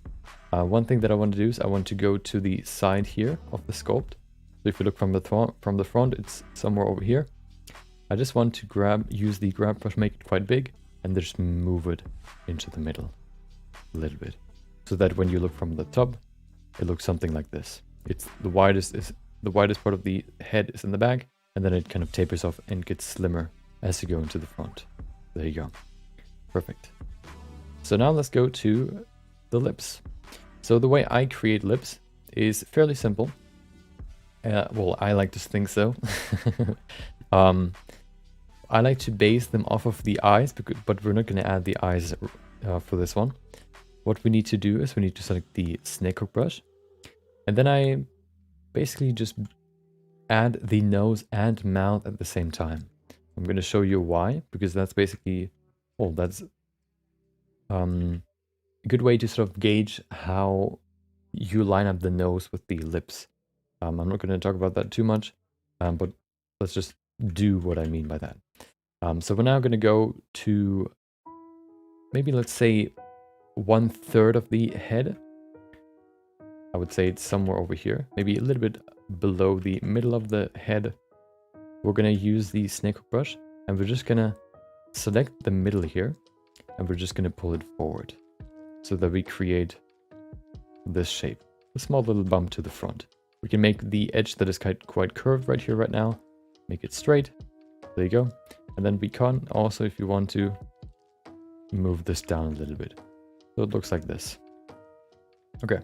One thing that I want to do is I want to go to the side here of the sculpt. So if you look from the front, it's somewhere over here. I just want to use the grab brush, make it quite big, and just move it into the middle a little bit, so that when you look from the top, it looks something like this. It's the widest part of the head is in the back, and then it kind of tapers off and gets slimmer as you go into the front. There you go. Perfect. So now let's go to the lips. So the way I create lips is fairly simple. Well, I like to think so. I like to base them off of the eyes, but we're not going to add the eyes for this one. What we need to do is we need to select the snake hook brush, and then I basically just add the nose and mouth at the same time. I'm going to show you why, because that's basically, well, that's a good way to sort of gauge how you line up the nose with the lips. I'm not going to talk about that too much, but let's just do what I mean by that. So we're now going to go to maybe, let's say, 1/3 of the head. I would say it's somewhere over here, maybe a little bit below the middle of the head. We're going to use the snake hook brush, and we're just going to select the middle here, and we're just going to pull it forward so that we create this shape, a small little bump to the front. We can make the edge that is quite curved right here, right now, make it straight. There you go. And then we can also, if you want to, move this down a little bit. So it looks like this. Okay.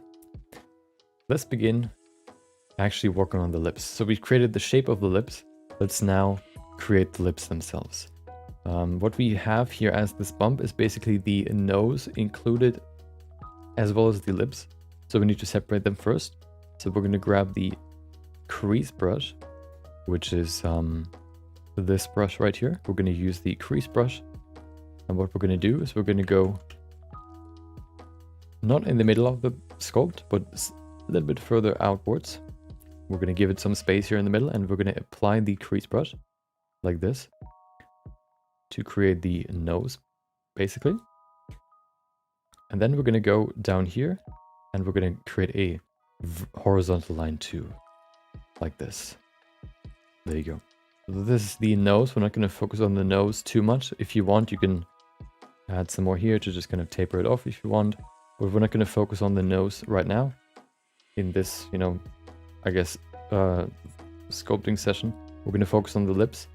Let's begin actually working on the lips. So we've created the shape of the lips. Let's now create the lips themselves. What we have here as this bump is basically the nose included as well as the lips. So we need to separate them first. So we're going to grab the crease brush, which is this brush right here. We're going to use the crease brush. And what we're going to do is we're going to go not in the middle of the sculpt, but a little bit further outwards. We're going to give it some space here in the middle, and we're going to apply the crease brush like this to create the nose, basically. And then we're going to go down here, and we're going to create a horizontal line too, like this. There you go. So this is the nose. We're not going to focus on the nose too much. If you want, you can add some more here to just kind of taper it off if you want. But we're not going to focus on the nose right now in this, you know, I guess, sculpting session. We're going to focus on the lips.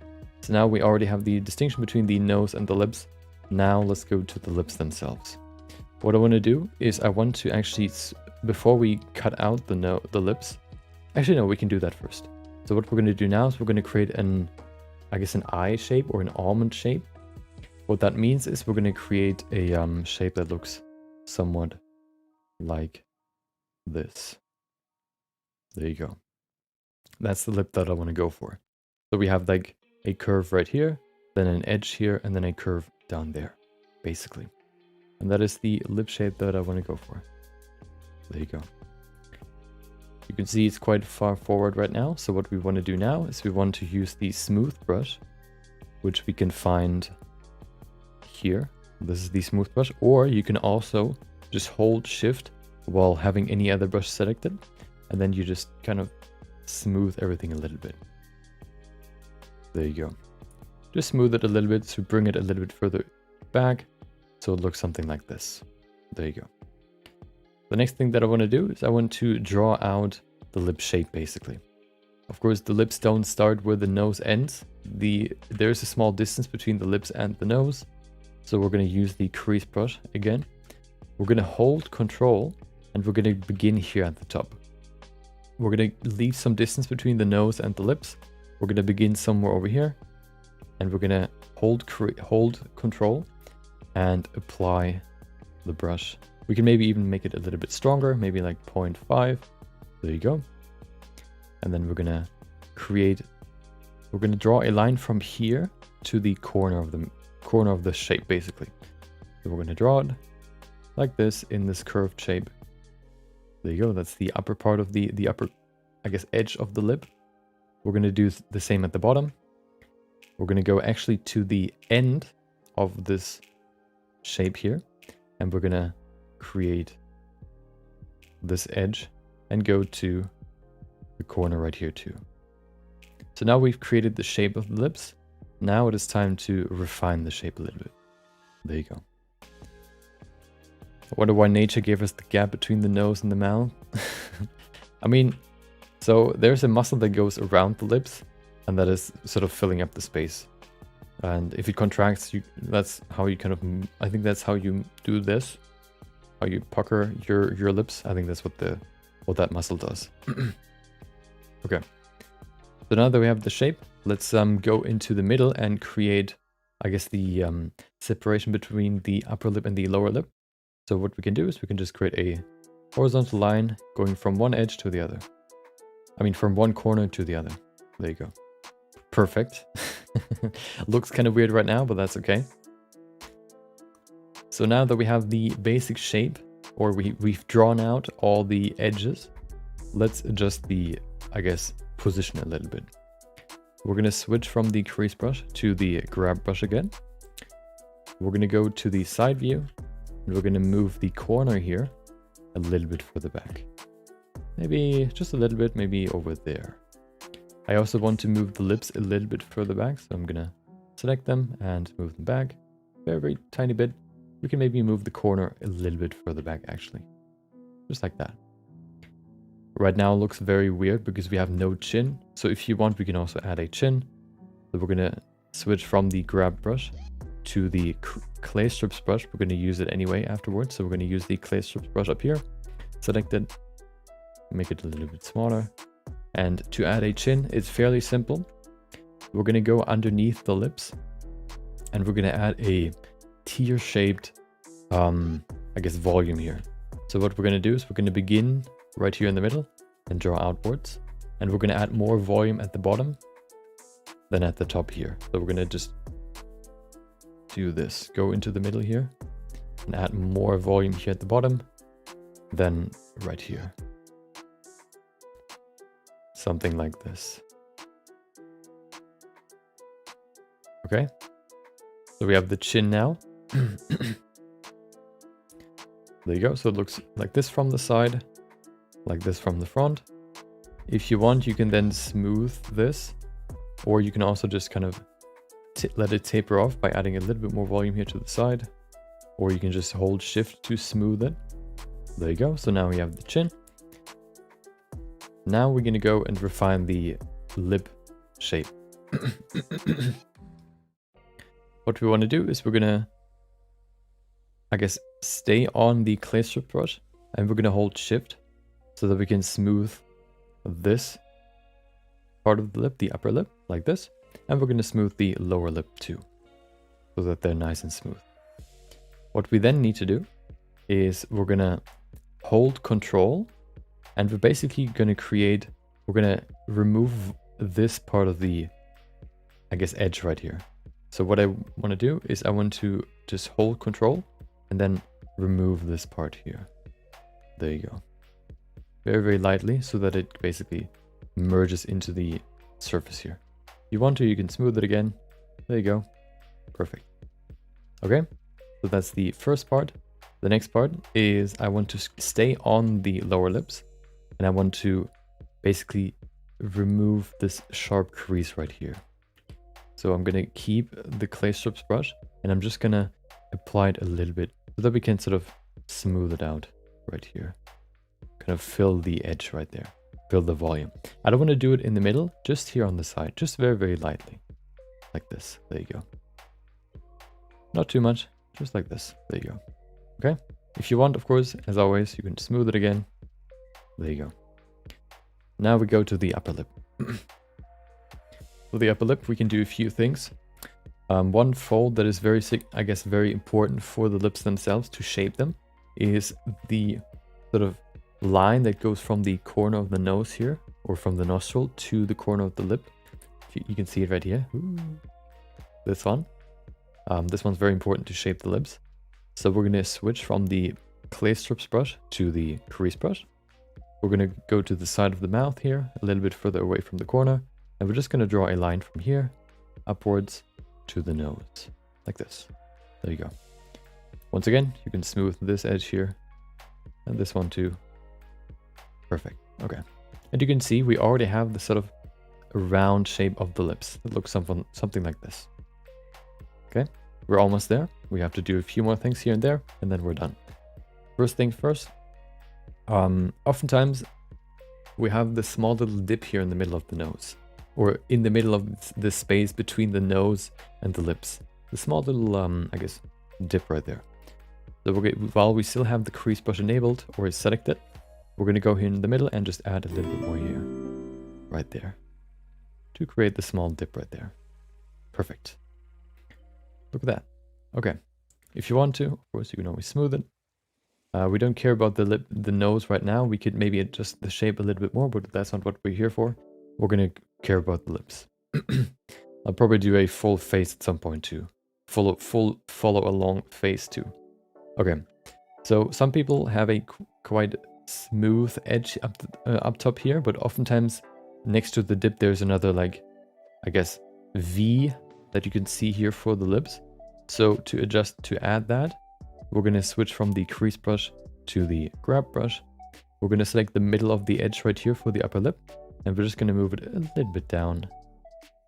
So now we already have the distinction between the nose and the lips. Now let's go to the lips themselves. What I want to do is I want to actually, before we cut out the lips, actually no, we can do that first. So what we're going to do now is we're going to create an eye shape or an almond shape. What that means is we're going to create a shape that looks somewhat like this. There you go. That's the lip that I want to go for. So we have like a curve right here, then an edge here, and then a curve down there, basically. And that is the lip shape that I want to go for. There you go. You can see it's quite far forward right now. So what we want to do now is we want to use the smooth brush, which we can find here. This is the smooth brush, or you can also just hold shift while having any other brush selected, and then you just kind of smooth everything a little bit. There you go. Just smooth it a little bit to bring it a little bit further back, so it looks something like this. There you go. The next thing that I want to do is I want to draw out the lip shape, basically. Of course, the lips don't start where the nose ends. There's a small distance between the lips and the nose. So we're going to use the crease brush again. We're going to hold control, and we're going to begin here at the top. we're going to leave some distance between the nose and the lips. We're going to begin somewhere over here, and we're going to hold control and apply the brush. We can maybe even make it a little bit stronger, maybe like 0.5. There you go. And then we're going to draw a line from here to the corner of the shape, basically. So we're going to draw it like this in this curved shape. There you go. That's the upper part of the upper, I guess, edge of the lip. We're going to do the same at the bottom. We're going to go actually to the end of this shape here, and we're going to create this edge and go to the corner right here too. So now we've created the shape of the lips. Now it is time to refine the shape a little bit. There you go. I wonder why nature gave us the gap between the nose and the mouth. I mean, so there's a muscle that goes around the lips, and that is sort of filling up the space. And if it contracts, that's how you kind of, I think that's how you do this. How you pucker your lips. I think that's what that muscle does. Okay. So now that we have the shape, let's go into the middle and create, I guess, the separation between the upper lip and the lower lip. So what we can do is we can just create a horizontal line going from one edge to the other. I mean, from one corner to the other. There you go. Perfect. Looks kind of weird right now, but that's okay. So now that we have the basic shape, or we've drawn out all the edges, let's adjust the, I guess, position a little bit. We're going to switch from the crease brush to the grab brush again. We're going to go to the side view, and we're going to move the corner here a little bit further back. Maybe just a little bit, maybe over there. I also want to move the lips a little bit further back, so I'm going to select them and move them back. Very, very tiny bit. We can maybe move the corner a little bit further back, actually. Just like that. Right now it looks very weird because we have no chin. So if you want, we can also add a chin. So we're going to switch from the grab brush to the clay strips brush. We're going to use it anyway afterwards. So we're going to use the clay strips brush up here. Select it. Make it a little bit smaller. And to add a chin, it's fairly simple. We're going to go underneath the lips. And we're going to add a tear-shaped, I guess, volume here. So what we're going to do is we're going to begin right here in the middle and draw outwards. And we're going to add more volume at the bottom than at the top here. So we're going to just do this. Go into the middle here and add more volume here at the bottom than right here. Something like this. Okay. So we have the chin now. There you go. So it looks like this from the side, like this from the front. If you want, you can then smooth this, or you can also just kind of let it taper off by adding a little bit more volume here to the side, or you can just hold shift to smooth it. There you go. So now we have the chin. Now we're going to go and refine the lip shape. What we want to do is we're going to, I guess, stay on the clay strip brush, and we're going to hold shift so that we can smooth this part of the lip, the upper lip, like this. And we're going to smooth the lower lip too, so that they're nice and smooth. What we then need to do is we're going to hold control, and we're basically going to we're going to remove this part of the, I guess, edge right here. So what I want to do is I want to just hold control and then remove this part here. There you go. Very, very lightly, so that it basically merges into the surface here. If you want to, you can smooth it again. There you go. Perfect. Okay, so that's the first part. The next part is I want to stay on the lower lips, and I want to basically remove this sharp crease right here. So I'm going to keep the clay strips brush, and I'm just going to apply it a little bit so that we can sort of smooth it out right here. Kind of fill the edge right there. Fill the volume. I don't want to do it in the middle, just here on the side. Just very, very lightly. Like this. There you go. Not too much. Just like this. There you go. Okay. If you want, of course, as always, you can smooth it again. There you go. Now we go to the upper lip. For the upper lip, we can do a few things. One fold that is very, I guess, very important for the lips themselves to shape them is the sort of line that goes from the corner of the nose here, or from the nostril to the corner of the lip. You can see it right here. Ooh. This one. This one's very important to shape the lips. So we're going to switch from the clay strips brush to the crease brush. We're going to go to the side of the mouth here, a little bit further away from the corner. And we're just going to draw a line from here upwards to the nose, like this. There you go. Once again, you can smooth this edge here and this one too. Perfect. Okay. And you can see we already have the sort of round shape of the lips. It looks something like this. Okay. We're almost there. We have to do a few more things here and there, and then we're done. First thing first. Oftentimes we have this small little dip here in the middle of the nose, or in the middle of the space between the nose and the lips. The small little, I guess, dip right there. So while we still have the crease brush enabled or selected, we're going to go here in the middle and just add a little bit more here, right there, to create the small dip right there. Perfect. Look at that. Okay. If you want to, of course, you can always smooth it. We don't care about the nose right now. We could maybe adjust the shape a little bit more, but that's not what we're here for. We're going to care about the lips. I'll probably do a full face at some point too. Follow along face too. Okay. So some people have a quite smooth edge up top here, but oftentimes next to the dip there's another, like, I guess, V that you can see here for the lips. So to add that, we're going to switch from the crease brush to the grab brush. We're going to select the middle of the edge right here for the upper lip, and we're just going to move it a little bit down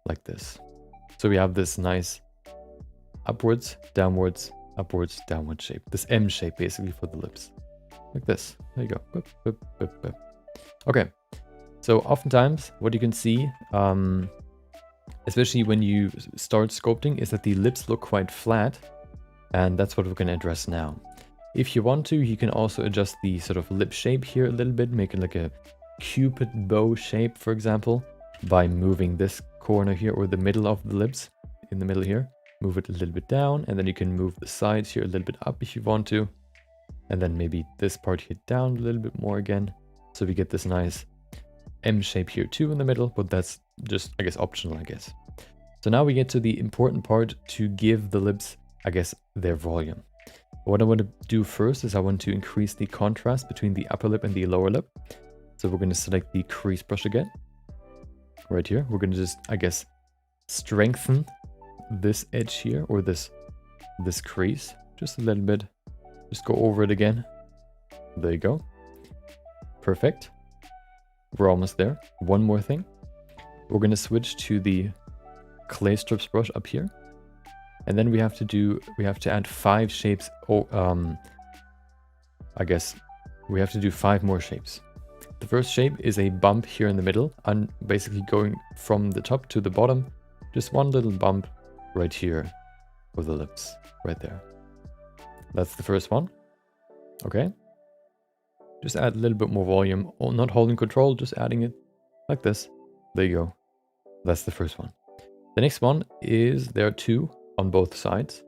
like this. So we have this nice upwards, downwards, upwards, downward shape. This M shape basically for the lips. Like this. There you go. Boop, boop, boop, boop. Okay. So oftentimes what you can see, especially when you start sculpting, is that the lips look quite flat. And that's what we're going to address now. If you want to, you can also adjust the sort of lip shape here a little bit, make it like a cupid bow shape, for example, by moving this corner here, or the middle of the lips in the middle here. Move it a little bit down, and then you can move the sides here a little bit up if you want to. And then maybe this part here down a little bit more again. So we get this nice M shape here too in the middle, but that's just, I guess, optional, I guess. So now we get to the important part to give the lips, I guess, their volume. What I want to do first is I want to increase the contrast between the upper lip and the lower lip. So we're going to select the crease brush again. Right here. We're going to just, I guess, strengthen this edge here, or this crease just a little bit. Just go over it again. There you go. Perfect. We're almost there. One more thing. We're going to switch to the clay strips brush up here. And then we have to add 5 shapes. I guess we have to do 5 more shapes. The first shape is a bump here in the middle, and basically going from the top to the bottom. Just one little bump right here for the lips, right there. That's the first one. Okay. Just add a little bit more volume, not holding control, just adding it like this. There you go. That's the first one. The next one is, there are 2 on both sides.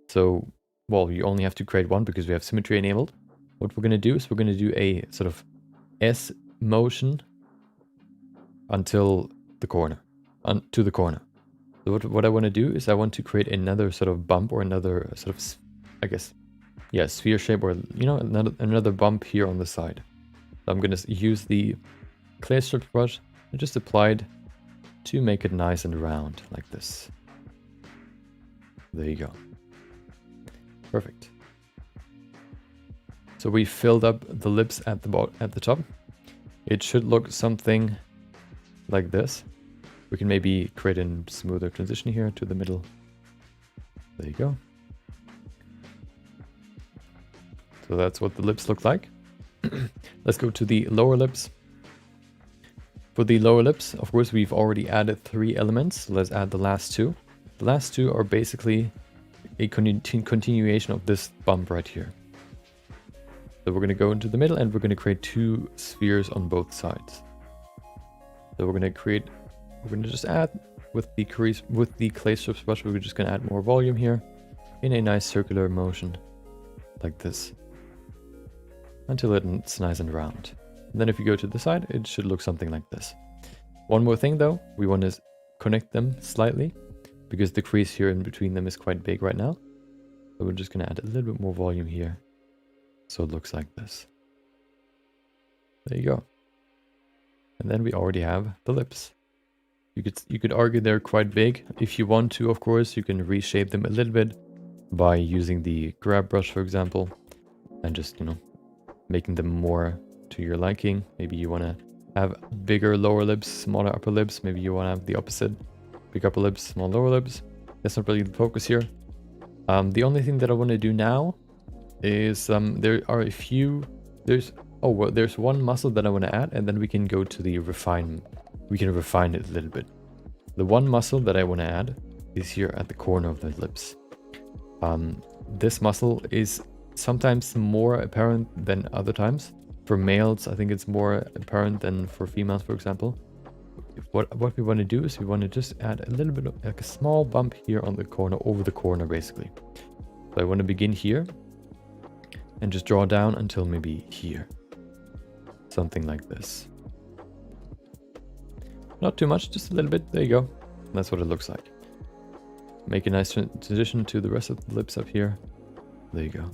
So, well, you only have to create one because we have symmetry enabled. What we're going to do is we're going to do a sort of S motion until the corner, to the corner. So what I want to do is I want to create another sort of bump, or another sort of, I guess, yeah, sphere shape, or, you know, another bump here on the side. So I'm going to use the clay strip brush and just apply it to make it nice and round like this. There you go. Perfect. So we filled up the lips at the top. It should look something like this. We can maybe create a smoother transition here to the middle. There you go. So that's what the lips look like. Let's go to the lower lips. For the lower lips, of course, we've already added 3 elements. So let's add the last 2. The last 2 are basically a continuation of this bump right here. So we're going to go into the middle, and we're going to create 2 spheres on both sides. So we're gonna just add with the clay strips brush, we're just gonna add more volume here in a nice circular motion like this until it's nice and round. And then if you go to the side, it should look something like this. One more thing though, we want to connect them slightly because the crease here in between them is quite big right now. So we're just gonna add a little bit more volume here so it looks like this. There you go. And then we already have the lips. You could argue they're quite big. If you want to, of course, you can reshape them a little bit by using the grab brush, for example, and just, you know, making them more to your liking. Maybe you want to have bigger lower lips, smaller upper lips. Maybe you want to have the opposite, big upper lips, small lower lips. That's not really the focus here. The only thing that I want to do now is there are a few. There's one muscle that I want to add, and then we can go to the refine. We can refine it a little bit. The one muscle that I want to add is here at the corner of the lips. This muscle is sometimes more apparent than other times. For males, I think it's more apparent than for females, for example. What we want to do is we want to just add a little bit of like a small bump here on the corner, over the corner basically. So I want to begin here and just draw down until maybe here. Something like this. Not too much, just a little bit. There you go. That's what it looks like. Make a nice transition to the rest of the lips up here. There you go.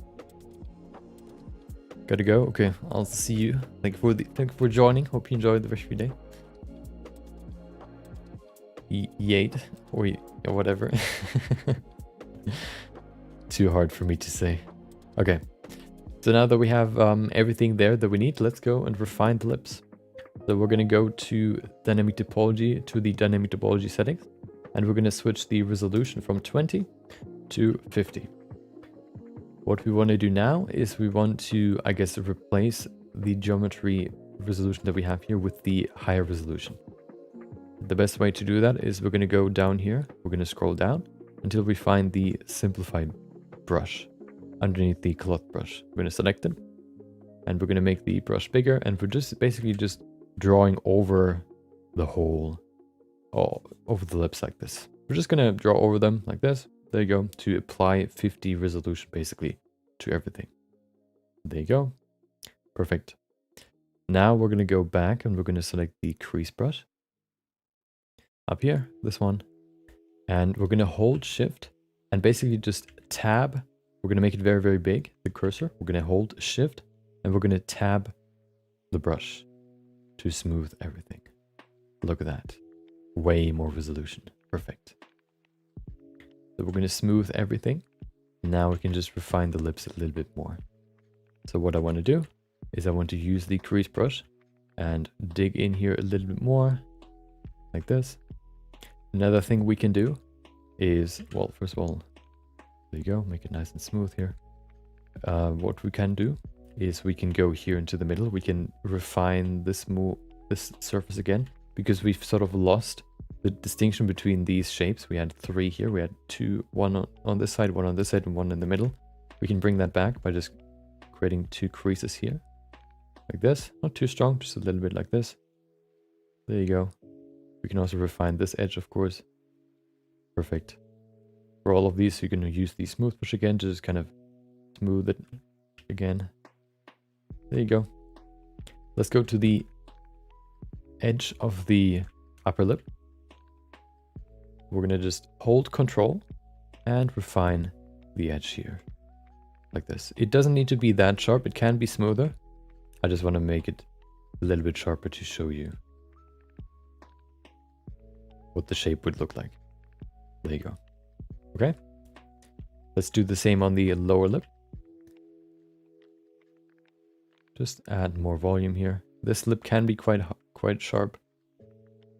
Gotta go. Okay, I'll see you. Thank you for joining. Hope you enjoyed the rest of your day. Yeet or whatever. Too hard for me to say. Okay. So now that we have everything there that we need, let's go and refine the lips. So we're going to go to dynamic topology, to the dynamic topology settings, and we're going to switch the resolution from 20 to 50. What we want to do now is we want to, I guess, replace the geometry resolution that we have here with the higher resolution. The best way to do that is we're going to go down here. We're going to scroll down until we find the simplified brush underneath the cloth brush. We're going to select it and we're going to make the brush bigger, and we're just basically just drawing over the whole, over the lips like this. We're just going to draw over them like this. There you go, to apply 50 resolution basically to everything. There you go. Perfect. Now we're going to go back and we're going to select the crease brush up here, this one, and we're going to hold shift and basically just tab. We're going to make it very, very big, the cursor. We're going to hold shift and we're going to tab the brush to smooth everything. Look at that. Way more resolution. Perfect. So we're going to smooth everything. Now we can just refine the lips a little bit more. So what I want to do is I want to use the crease brush and dig in here a little bit more like this. Another thing we can do is, well, first of all, there you go, make it nice and smooth here. What we can do is we can go here into the middle. We can refine this surface again, because we've sort of lost the distinction between these shapes. We had 3 here. We had 2, one on this side, one on this side, and one in the middle. We can bring that back by just creating 2 creases here, like this. Not too strong, just a little bit like this. There you go. We can also refine this edge, of course. Perfect. For all of these, you're going to use the smooth brush again to just kind of smooth it again. There you go. Let's go to the edge of the upper lip. We're going to just hold control and refine the edge here. Like this. It doesn't need to be that sharp. It can be smoother. I just want to make it a little bit sharper to show you what the shape would look like. There you go. Okay. Let's do the same on the lower lip. Just add more volume here. This lip can be quite sharp.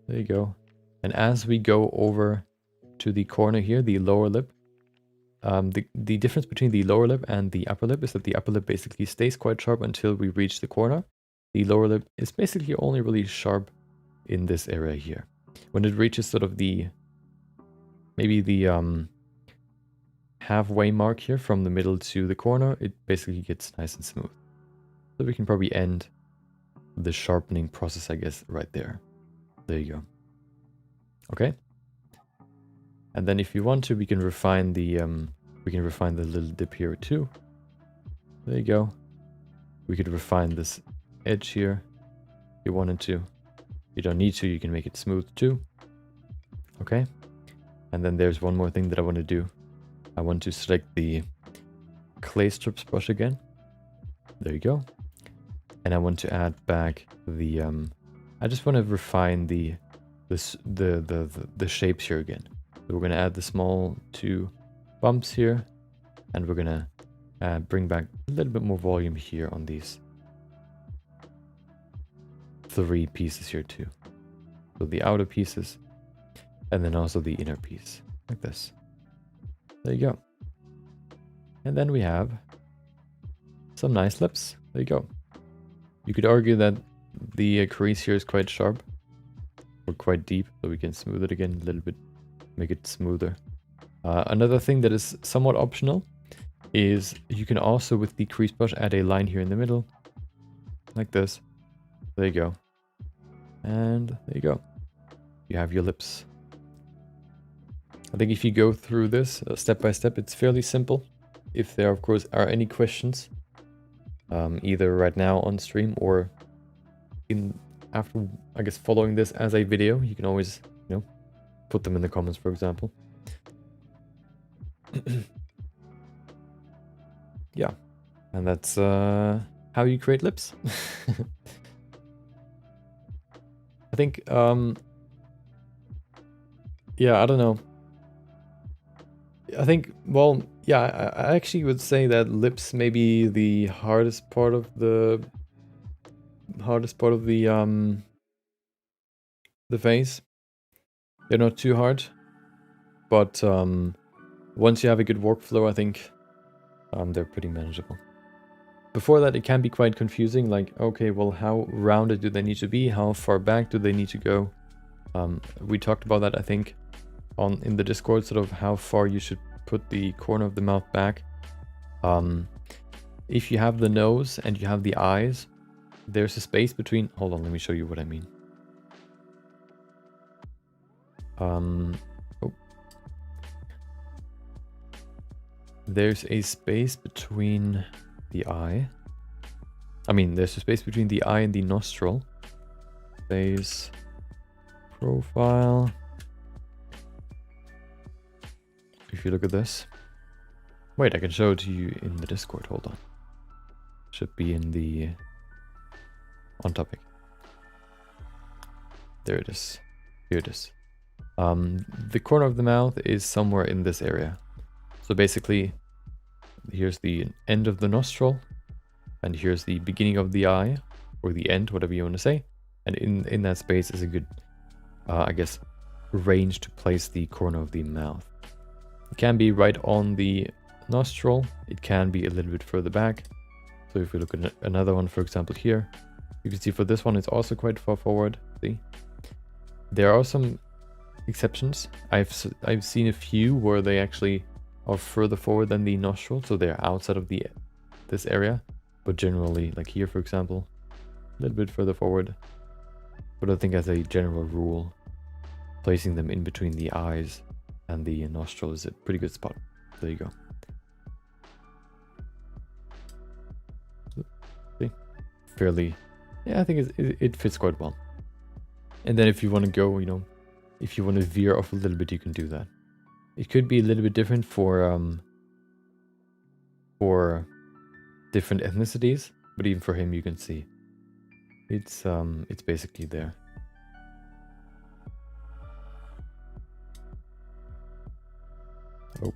There you go. And as we go over to the corner here, the lower lip, the difference between the lower lip and the upper lip is that the upper lip basically stays quite sharp until we reach the corner. The lower lip is basically only really sharp in this area here. When it reaches sort of maybe the halfway mark here from the middle to the corner, it basically gets nice and smooth. So we can probably end the sharpening process, I guess, right there. There you go. Okay. And then if you want to, we can refine the little dip here too. There you go. We could refine this edge here if you wanted to. You don't need to, you can make it smooth too. Okay. And then there's one more thing that I want to do. I want to select the clay strips brush again. There you go. And I want to add back the I just want to refine the shapes here again. So we're going to add the small 2 bumps here, and we're going to bring back a little bit more volume here on these 3 pieces here too. So the outer pieces, and then also the inner piece, like this. There you go. And then we have some nice lips. There you go. You could argue that the crease here is quite sharp, or quite deep, so we can smooth it again a little bit, make it smoother. Another thing that is somewhat optional is you can also, with the crease brush, add a line here in the middle, like this. There you go. And there you go. You have your lips. I think if you go through this step by step, it's fairly simple. If there, of course, are any questions, either right now on stream or after, I guess, following this as a video, you can always, put them in the comments, for example. Yeah, and that's how you create lips. I think, yeah, I don't know. I think, well, yeah, I actually would say that lips may be the hardest part of the face. They're not too hard, but once you have a good workflow, I think they're pretty manageable. Before that, it can be quite confusing, like, okay, well, how rounded do they need to be? How far back do they need to go? We talked about that, I think, in the Discord, sort of how far you should put the corner of the mouth back. If you have the nose and you have the eyes, there's a space between... Hold on, let me show you what I mean. Oh. There's a space between the eye. I mean, there's a space between the eye and the nostril. Face, profile. If you look at this. Wait, I can show it to you in the Discord. Hold on. Should be in the... on topic. There it is. Here it is. The corner of the mouth is somewhere in this area. So basically, here's the end of the nostril, and here's the beginning of the eye, or the end, whatever you want to say. And in that space is a good, I guess, range to place the corner of the mouth. It can be right on the nostril. It can be a little bit further back. So if we look at another one, for example, here, you can see for this one, it's also quite far forward. See, there are some exceptions. I've seen a few where they actually are further forward than the nostril, so they're outside of this area. But generally, like here, for example, a little bit further forward. But I think as a general rule, placing them in between the eyes and the nostril is a pretty good spot. There you go. See? Fairly, yeah, I think it fits quite well. And then if you want to go, if you want to veer off a little bit, you can do that. It could be a little bit different for different ethnicities, but even for him, you can see it's basically there. Oh,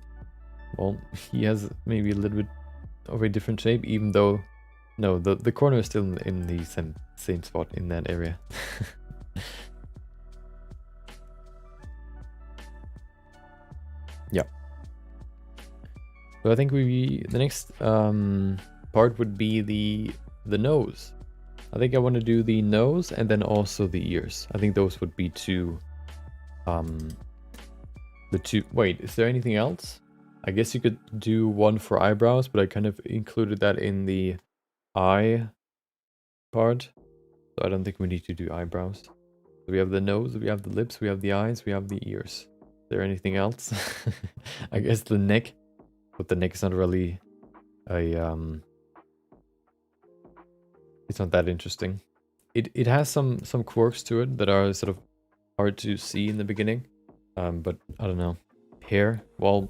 well, he has maybe a little bit of a different shape, even though no, the corner is still in the same spot in that area. Yeah. So I think the next part would be the nose. I think I want to do the nose and then also the ears. I think those would be wait, is there anything else? I guess you could do one for eyebrows, but I kind of included that in the eye part. So I don't think we need to do eyebrows. So we have the nose, we have the lips, we have the eyes, we have the ears. Is there anything else? I guess the neck, but the neck is not really a it's not that interesting. It has some quirks to it that are sort of hard to see in the beginning. But I don't know. Hair, well,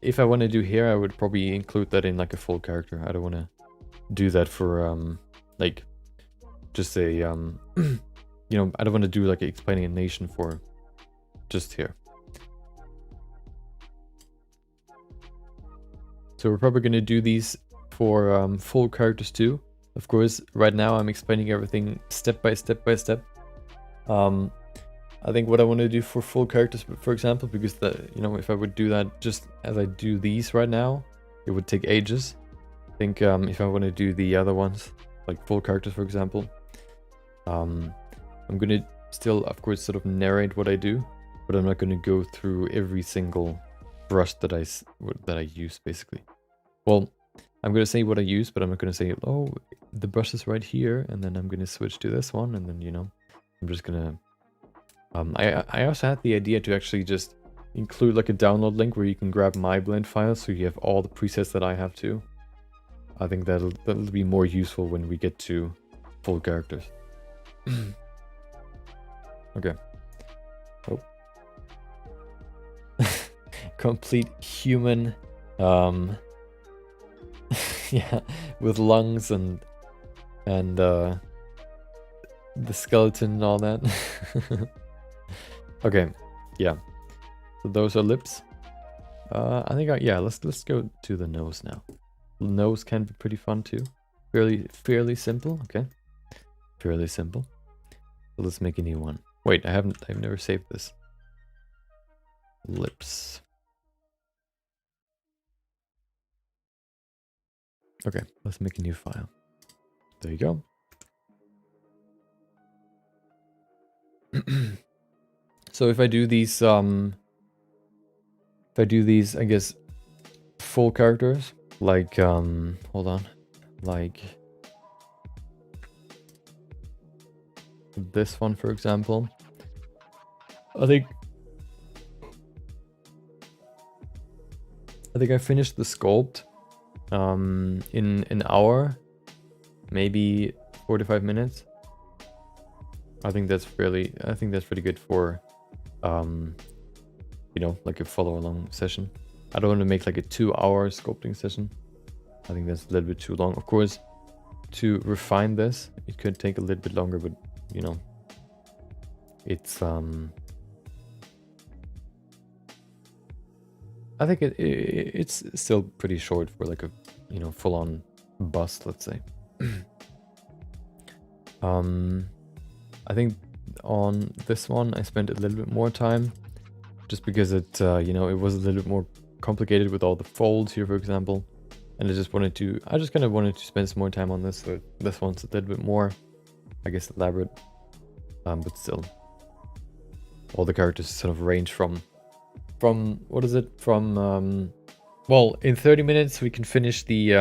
if I want to do hair, I would probably include that in like a full character. I don't want to do that for like just a you know, I don't want to do like explaining a nation for just hair. So we're probably going to do these for full characters too. Of course, right now I'm explaining everything step by step by step. I think what I want to do for full characters, for example, because you know, if I would do that just as I do these right now, it would take ages. I think if I want to do the other ones, like full characters, for example, I'm going to still, of course, sort of narrate what I do, but I'm not going to go through every single brush that I use, basically. Well, I'm going to say what I use, but I'm not going to say, oh, the brush is right here, and then I'm going to switch to this one, and then, you know, I'm just going to... I also had the idea to actually just include like a download link where you can grab my blend file, so you have all the presets that I have too. I think that'll be more useful when we get to full characters. Okay. Oh. Complete human, yeah, with lungs and the skeleton and all that. Okay, yeah. So those are lips. I think yeah, let's go to the nose now. The nose can be pretty fun too. Fairly simple. Okay, fairly simple. So let's make a new one. Wait, I've never saved this. Lips. Okay, let's make a new file. There you go. So if I do these, I guess, full characters, like, hold on, like this one, for example, I think I finished the sculpt in an hour, maybe 45 minutes. I think that's pretty good for you know, like a follow along session. I don't want to make like a 2-hour sculpting session. I think that's a little bit too long. Of course, to refine this, it could take a little bit longer, but you know, it's I think it's still pretty short for like a, you know, full on bust, let's say. I think on this one I spent a little bit more time, just because it you know, it was a little bit more complicated with all the folds here, for example, and I just kind of wanted to spend some more time on this. So this one's a little bit more, I guess, elaborate, but still, all the characters sort of range from what is it, from well, in 30 minutes we can finish the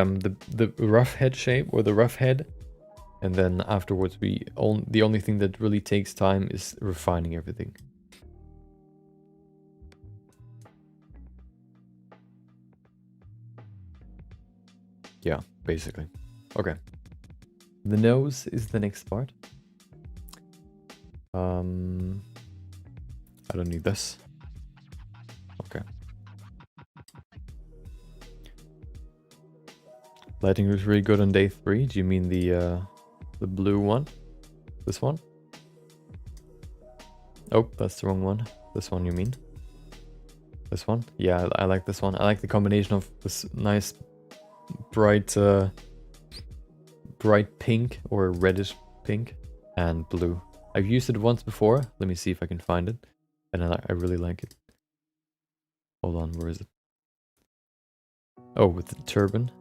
rough head shape, or the rough head. And then afterwards, the only thing that really takes time is refining everything. Yeah, basically. Okay. The nose is the next part. I don't need this. Okay. Lighting was really good on day 3. Do you mean the blue one? This one? Oh, that's the wrong one. This one, you mean? This one? Yeah, I like this one. I like the combination of this nice bright pink, or reddish pink, and blue. I've used it once before. Let me see if I can find it. And I really like it. Hold on, where is it? Oh, with the turban,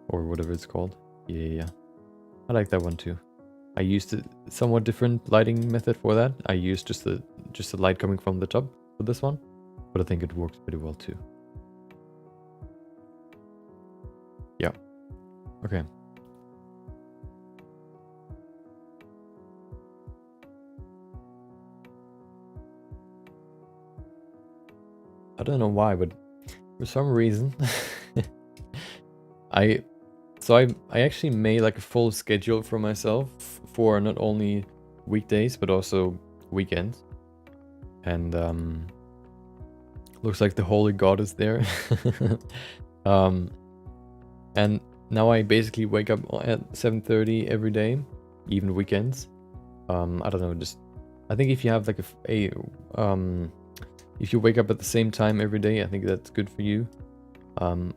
or whatever it's called. Yeah. I like that one too. I used a somewhat different lighting method for that. I used just the light coming from the top for this one, but I think it works pretty well too. Yeah. Okay. I don't know why, but for some reason, I actually made like a full schedule for myself for not only weekdays but also weekends, and looks like the holy god is there. And now I basically wake up at 7:30 every day, even weekends. I don't know, just I think if you have like if you wake up at the same time every day, I think that's good for you. And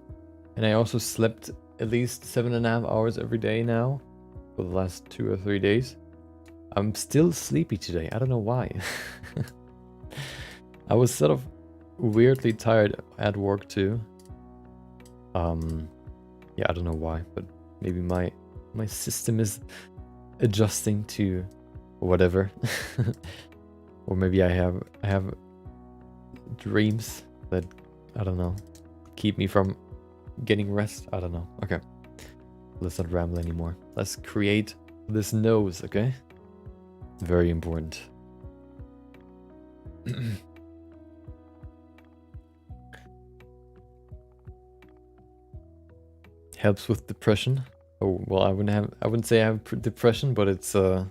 I also slept at least 7.5 hours every day now for the last 2 or 3 days. I'm still sleepy today. I don't know why. I was sort of weirdly tired at work too. Yeah, I don't know why, but maybe my system is adjusting to whatever. Or maybe I have dreams that, I don't know, keep me from getting rest. I don't know. Okay, let's not ramble anymore. Let's create this nose, okay? It's very important. Helps with depression. Oh, well, I wouldn't say I have depression, but it's I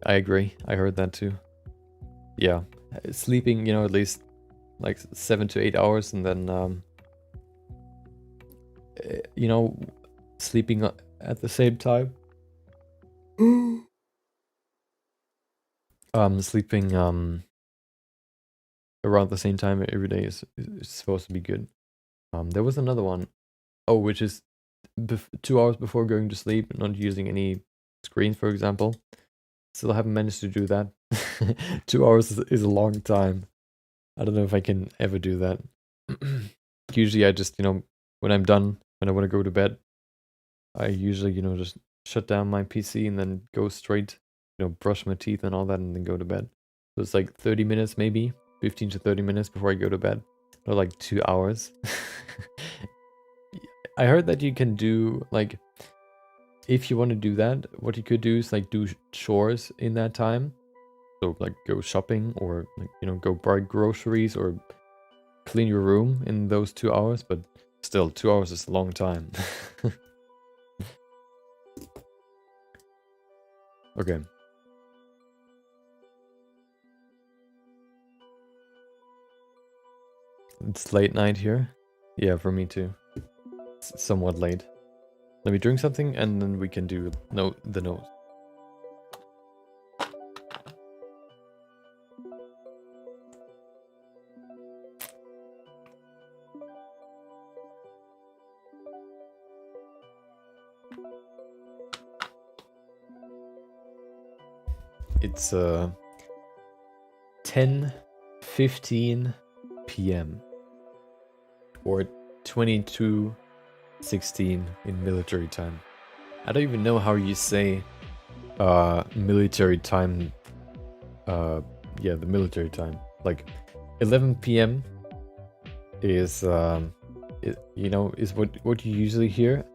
agree. I heard that too. Yeah, sleeping, you know, at least like 7 to 8 hours, and then you know, sleeping at the same time. Sleeping around the same time every day is supposed to be good. There was another one. Oh, which is 2 hours before going to sleep, not using any screen, for example. Still haven't managed to do that. 2 hours is a long time. I don't know if I can ever do that. Usually I just, you know, when I'm done, when I want to go to bed, I usually, you know, just shut down my PC and then go straight, you know, brush my teeth and all that and then go to bed. So it's like 30 minutes maybe, 15 to 30 minutes before I go to bed. Or like 2 hours. I heard that you can do, like, if you want to do that, what you could do is like do chores in that time. So like go shopping or like, you know, go buy groceries or clean your room in those 2 hours, but still 2 hours is a long time. Okay. It's late night here. Yeah, for me too. It's somewhat late. Let me drink something and then we can do the nose. It's 10:15 p.m. or 22:16 in military time. I don't even know how you say military time. Yeah, the military time. Like 11 p.m. is you know, is what you usually hear.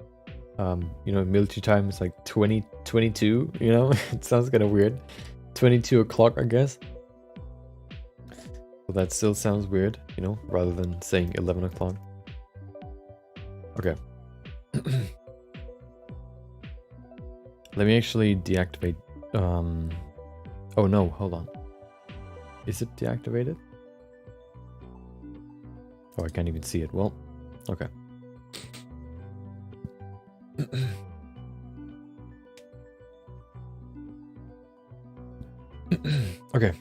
You know, military time is like 22, you know? It sounds kind of weird. 22 o'clock, I guess. Well, that still sounds weird, you know, rather than saying 11 o'clock. Okay. Let me actually deactivate. Oh no, hold on. Is it deactivated? Oh, I can't even see it. Well, okay. Okay.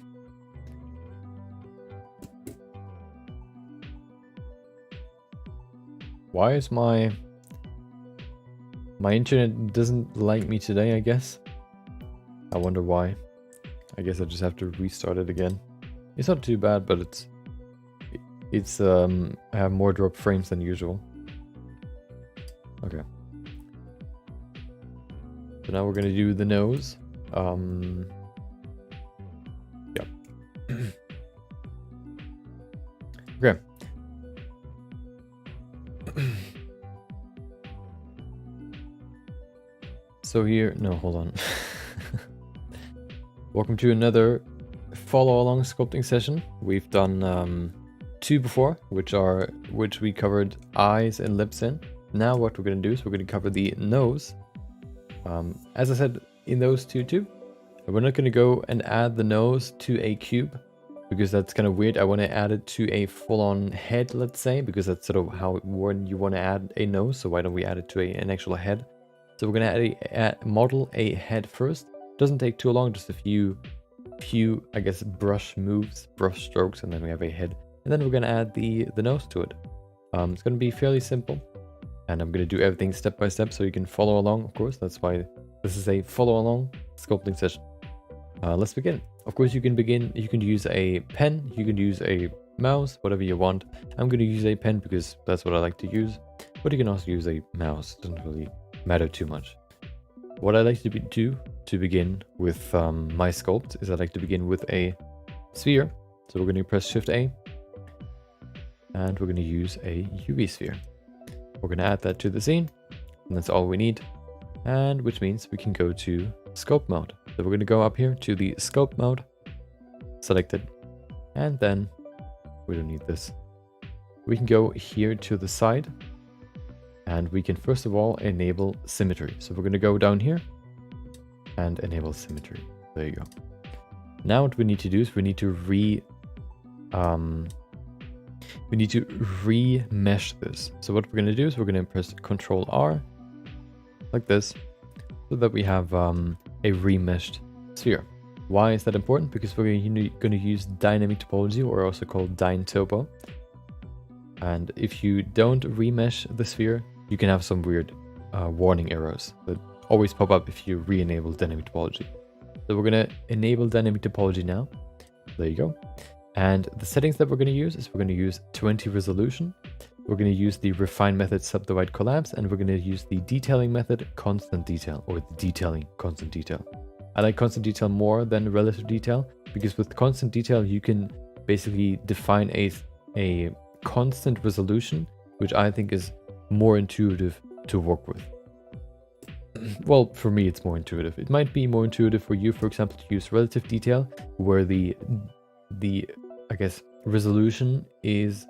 Why is my internet doesn't like me today, I guess? I wonder why. I guess I just have to restart it again. It's not too bad, but it's I have more drop frames than usual. Okay. So now we're gonna do the nose. Yep. Okay. So here, no, hold on. Welcome to another follow along sculpting session. We've done two before, which we covered eyes and lips in. Now what we're going to do is we're going to cover the nose. As I said, in those two too. We're not going to go and add the nose to a cube, because that's kind of weird. I want to add it to a full-on head, let's say, because that's sort of how when you want to add a nose. So why don't we add it to an actual head? So we're going to model a head first. Doesn't take too long, just a few, I guess, brush moves, brush strokes, and then we have a head. And then we're going to add the nose to it. It's going to be fairly simple, and I'm going to do everything step by step so you can follow along, of course. That's why this is a follow along sculpting session. Let's begin. Of course, you can use a pen, you can use a mouse, whatever you want. I'm going to use a pen because that's what I like to use, but you can also use a mouse. It doesn't really matter too much. What I like to do to begin with my sculpt is I like to begin with a sphere. So we're going to press Shift A, and we're going to use a UV sphere. We're going to add that to the scene, and that's all we need. And which means we can go to sculpt mode. So we're going to go up here to the sculpt mode, select it, and then we don't need this. We can go here to the side, and we can first of all enable symmetry. So we're going to go down here and enable symmetry. There you go. Now what we need to do is we need to remesh this. So what we're going to do is we're going to press Ctrl R like this, so that we have a remeshed sphere. Why is that important? Because we're going to use dynamic topology, or also called dyne topo. And if you don't remesh the sphere, you can have some weird warning errors that always pop up if you re-enable dynamic topology. So we're going to enable dynamic topology now. There you go. And the settings that we're going to use is we're going to use 20 resolution. We're going to use the refine method subdivide collapse, and we're going to use the detailing method constant detail, or the detailing constant detail. I like constant detail more than relative detail, because with constant detail you can basically define a constant resolution, which I think is more intuitive to work with. Well, for me it's more intuitive. It might be more intuitive for you, for example, to use relative detail, where the I guess resolution is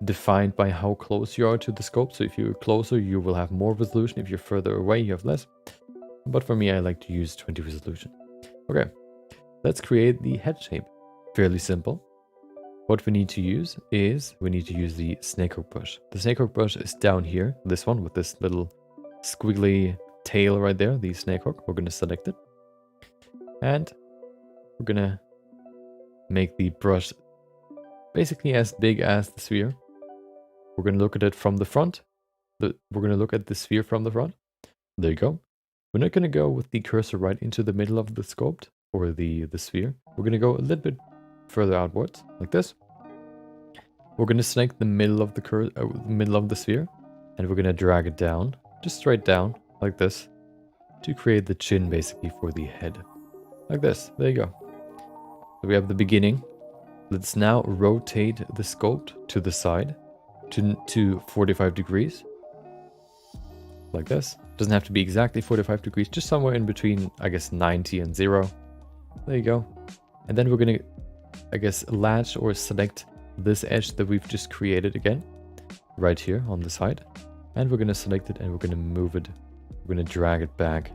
defined by how close you are to the scope. So if you're closer, you will have more resolution. If you're further away, you have less. But for me, I like to use 20 resolution. Okay, let's create the head shape. Fairly simple. What we need to use is we need to use the snakehook brush. The snakehook brush is down here, this one with this little squiggly tail right there, the snakehook. We're going to select it, and we're going to make the brush basically as big as the sphere. We're going to look at it from the front. We're going to look at the sphere from the front. There you go. We're not going to go with the cursor right into the middle of the sculpt, or the sphere. We're going to go a little bit further outwards, like this. We're going to select the middle of the sphere, and we're going to drag it down, just straight down, like this, to create the chin basically for the head. Like this. There you go. So we have the beginning. Let's now rotate the sculpt to the side to 45 degrees. Like this. Doesn't have to be exactly 45 degrees, just somewhere in between, I guess, 90 and 0. There you go. And then we're going to, I guess, latch or select this edge that we've just created again, right here on the side. And we're going to select it, and we're going to move it. We're going to drag it back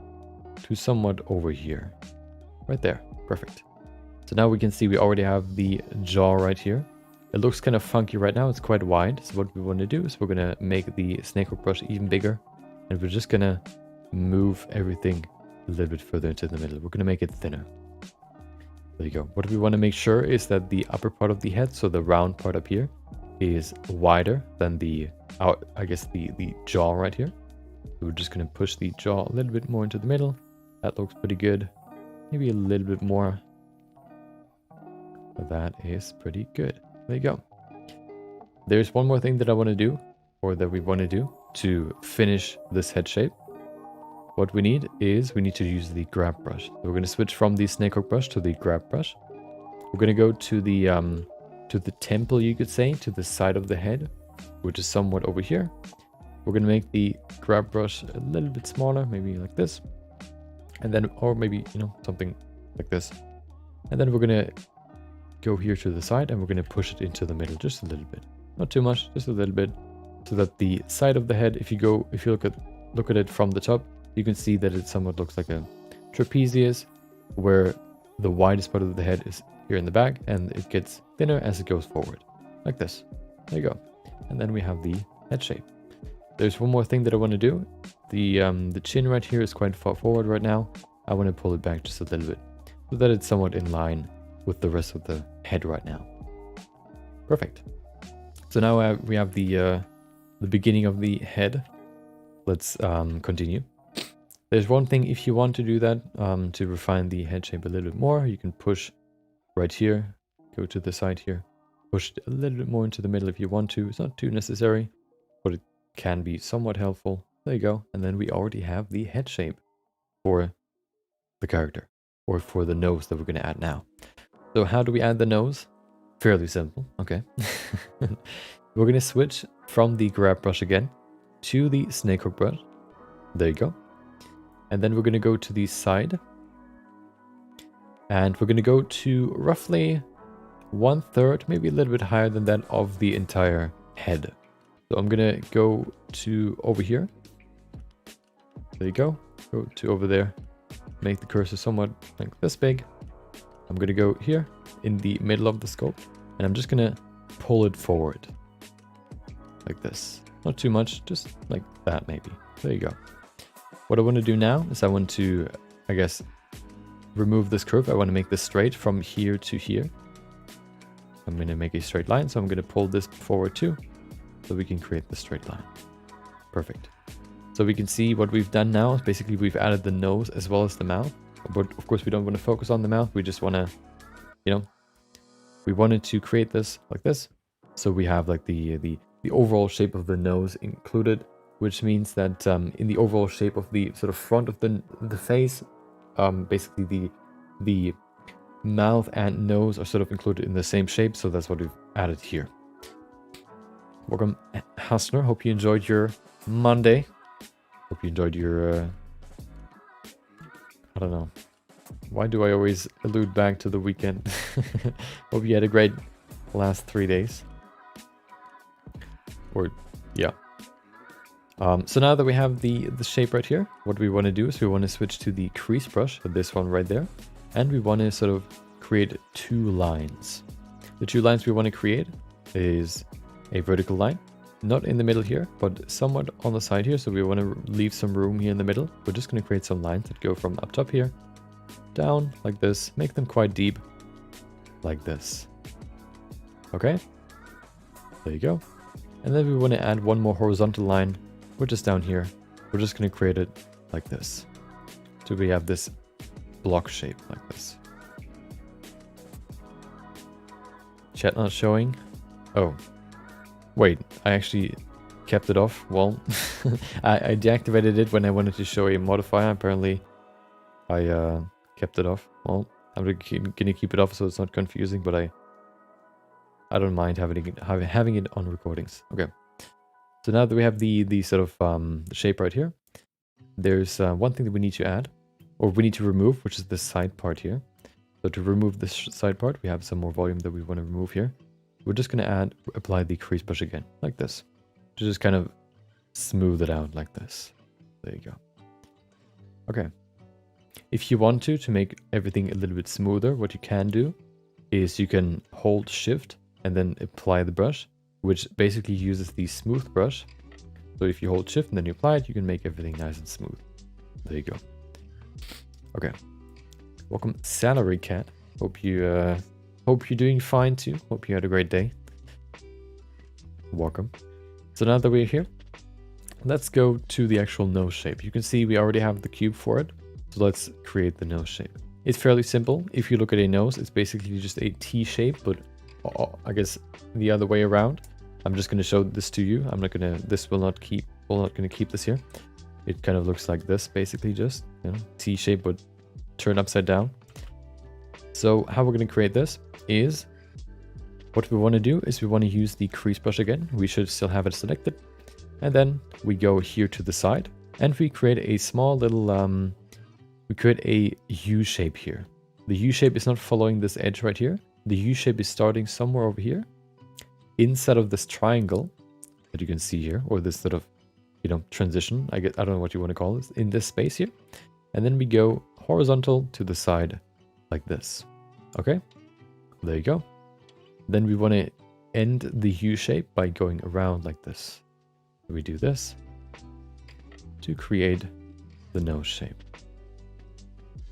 to somewhat over here. Right there. Perfect. So now we can see we already have the jaw right here. It looks kind of funky right now. It's quite wide. So what we want to do is we're going to make the snakehook brush even bigger. And we're just going to move everything a little bit further into the middle. We're going to make it thinner. There you go. What we want to make sure is that the upper part of the head, so the round part up here, is wider than the jaw right here. So we're just going to push the jaw a little bit more into the middle. That looks pretty good. Maybe a little bit more. That is pretty good. There you go. There's one more thing that I want to do, or that we want to do, to finish this head shape. What we need is we need to use the grab brush. So we're going to switch from the snakehook brush to the grab brush. We're going to go to the temple, you could say, to the side of the head, which is somewhat over here. We're going to make the grab brush a little bit smaller, maybe like this. And then, or maybe, something like this. And then we're going to go here to the side and we're going to push it into the middle just a little bit. Not too much, just a little bit, so that the side of the head, if you look at it from the top, you can see that it somewhat looks like a trapezius, where the widest part of the head is here in the back and it gets thinner as it goes forward, like this. There you go. And then we have the head shape. There's one more thing that I want to do. The chin right here is quite far forward right now. I want to pull it back just a little bit so that it's somewhat in line with the rest of the head right now. Perfect. So now we have the beginning of the head. Let's continue. There's one thing, if you want to do that, to refine the head shape a little bit more, you can push right here, go to the side here, push it a little bit more into the middle if you want to. It's not too necessary, but it can be somewhat helpful. There you go. And then we already have the head shape for the character, or for the nose that we're going to add now. So how do we add the nose? Fairly simple. Okay. We're going to switch from the grab brush again to the snake hook brush. There you go. And then we're going to go to the side. And we're going to go to roughly 1/3, maybe a little bit higher than that, of the entire head. So I'm going to go to over here. There you go. Go to over there. Make the cursor somewhat like this big. I'm going to go here in the middle of the sculpt. And I'm just going to pull it forward. Like this. Not too much, just like that maybe. There you go. What I want to do now is I want to, I guess, remove this curve. I want to make this straight from here to here. I'm going to make a straight line, so I'm going to pull this forward too, so we can create the straight line. Perfect. So we can see what we've done now is basically we've added the nose as well as the mouth. But of course we don't want to focus on the mouth. We just want to, you know, we wanted to create this like this. So we have like the overall shape of the nose included, which means that in the overall shape of the sort of front of the face, basically the mouth and nose are sort of included in the same shape. So that's what we've added here. Welcome, Hustler. Hope you enjoyed your Monday. Hope you enjoyed your, I don't know. Why do I always allude back to the weekend? Hope you had a great last 3 days. Or, yeah. So now that we have the shape right here, what we want to do is we want to switch to the crease brush, this one right there. And we want to sort of create 2 lines. The 2 lines we want to create is a vertical line. Not in the middle here, but somewhat on the side here. So we want to leave some room here in the middle. We're just going to create some lines that go from up top here, down like this, make them quite deep, like this. Okay, there you go. And then we want to add one more horizontal line, which is down here. We're just going to create it like this. So we have this block shape like this. Chat not showing. Oh. Wait, I actually kept it off. Well, I deactivated it when I wanted to show a modifier. Apparently, I kept it off. Well, I'm gonna keep it off so it's not confusing, but I don't mind having it on recordings. Okay. So now that we have the sort of shape right here, there's one thing that we need to add, or we need to remove, which is the side part here. So to remove this side part, we have some more volume that we want to remove here. We're just going to apply the crease brush again, like this. To just kind of smooth it out like this. There you go. Okay. If you want to make everything a little bit smoother, what you can do is you can hold shift and then apply the brush, which basically uses the smooth brush. So if you hold shift and then you apply it, you can make everything nice and smooth. There you go. Okay. Welcome, Salary Cat. Hope you're doing fine too. Hope you had a great day. Welcome. So now that we're here, let's go to the actual nose shape. You can see we already have the cube for it. So let's create the nose shape. It's fairly simple. If you look at a nose, it's basically just a T shape, but I guess the other way around. I'm just going to show this to you. I'm not going to, this will not keep, we're not going to keep this here. It kind of looks like this, basically just, you know, T shape, but turn upside down. So how we're going to create this is, what we want to do is we want to use the crease brush again. We should still have it selected. And then we go here to the side and we create a small little, we create a U shape here. The U shape is not following this edge right here. the U shape is starting somewhere over here, inside of this triangle that you can see here, or this sort of, you know, transition, I don't know what you want to call this, in this space here. And then we go horizontal to the side like this. Okay, there you go. Then we want to end the U shape by going around like this. We do this to create the nose shape.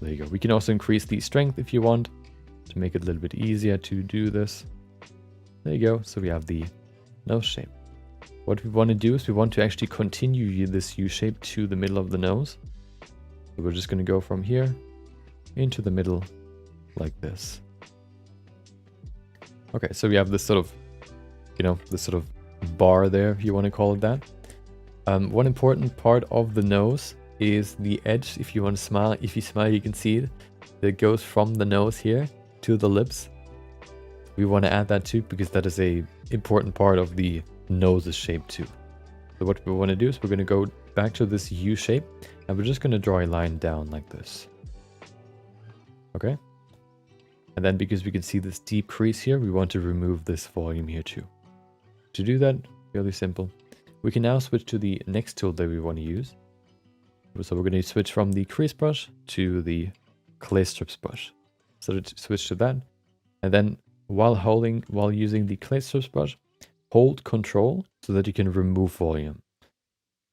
There you go. We can also increase the strength if you want to make it a little bit easier to do this. There you go. So we have the nose shape. What we want to do is we want to actually continue this U shape to the middle of the nose. So we're just going to go from here into the middle like this. Okay, so we have this sort of, you know, this sort of bar there, if you want to call it that. One important part of the nose is the edge. If you want to smile, if you smile, you can see it. That goes from the nose here to the lips. We want to add that too, because that is a important part of the nose's shape too. So what we want to do is we're going to go back to this U shape, and we're just going to draw a line down like this. Okay. And then because we can see this deep crease here, we want to remove this volume here too. To do that, fairly simple. We can now switch to the next tool that we want to use. So we're going to switch from the crease brush to the clay strips brush. So to switch to that, and then while using the clay strips brush, hold Control so that you can remove volume.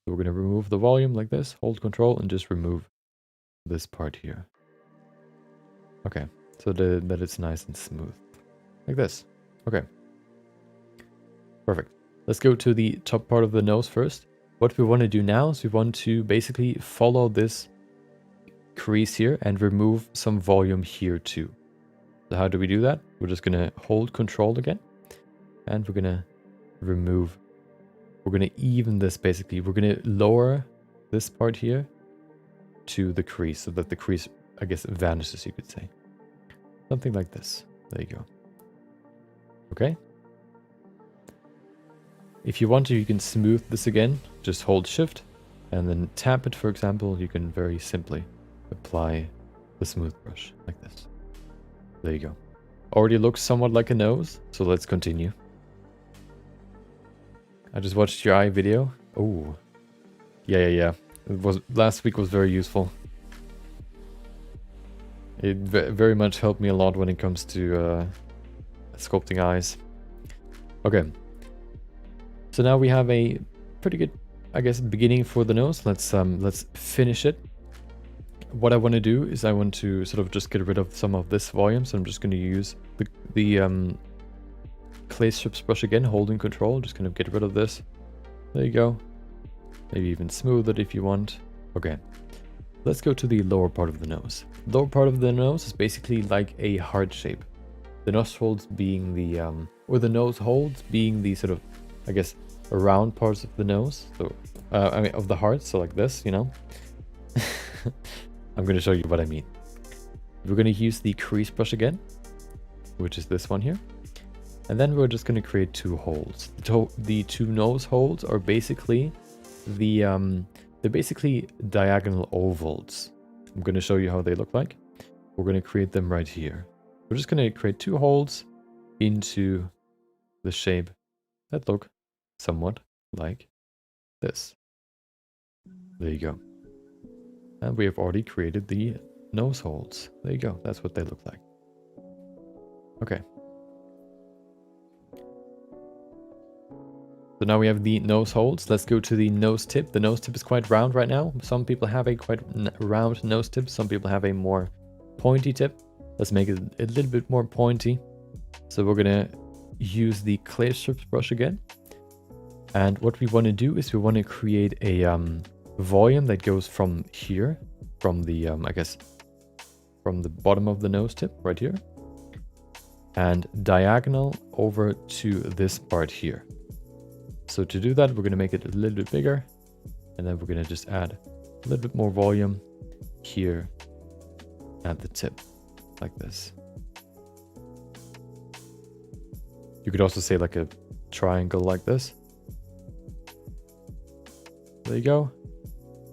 So we're going to remove the volume like this, hold Control, and just remove this part here. Okay, so that it's nice and smooth, like this. Okay, perfect. Let's go to the top part of the nose first. What we want to do now is we want to basically follow this crease here and remove some volume here too. So how do we do that? We're just going to hold Control again, and we're going to remove, we're going to even this basically. We're going to lower this part here to the crease so that the crease, I guess, vanishes, you could say. Something like this. There you go. Okay. If you want to, you can smooth this again. Just hold Shift and then tap it, for example. You can very simply apply the smooth brush like this. There you go. Already looks somewhat like a nose, so let's continue. I just watched your eye video. Oh, yeah. Last week was very useful. It very much helped me a lot when it comes to sculpting eyes. Okay. So now we have a pretty good, I guess, beginning for the nose. Let's finish it. What I want to do is I want to sort of just get rid of some of this volume. So I'm just going to use the clay strips brush again, holding Control. Just kind of get rid of this. There you go. Maybe even smooth it if you want. Okay. Let's go to the lower part of the nose. The lower part of the nose is basically like a heart shape. The nostrils being the, or the nose holds being the sort of, I guess, around parts of the nose. So, I mean, of the heart. So like this, you know. I'm going to show you what I mean. We're going to use the crease brush again, which is this one here. And then we're just going to create two holes. The two nose holes are basically they're basically diagonal ovals. I'm going to show you how they look like. We're going to create them right here. We're just going to create two holes into the shape that look somewhat like this. There you go. And we have already created the nose holes. There you go. That's what they look like. Okay. So now we have the nose holes. Let's go to the nose tip. The nose tip is quite round right now. Some people have a quite round nose tip. Some people have a more pointy tip. Let's make it a little bit more pointy. So we're going to use the clay strips brush again. And what we want to do is we want to create a volume that goes from here, from the, I guess, from the bottom of the nose tip right here, and diagonal over to this part here. So to do that, we're going to make it a little bit bigger, and then we're going to just add a little bit more volume here at the tip, like this. You could also say like a triangle like this. There you go.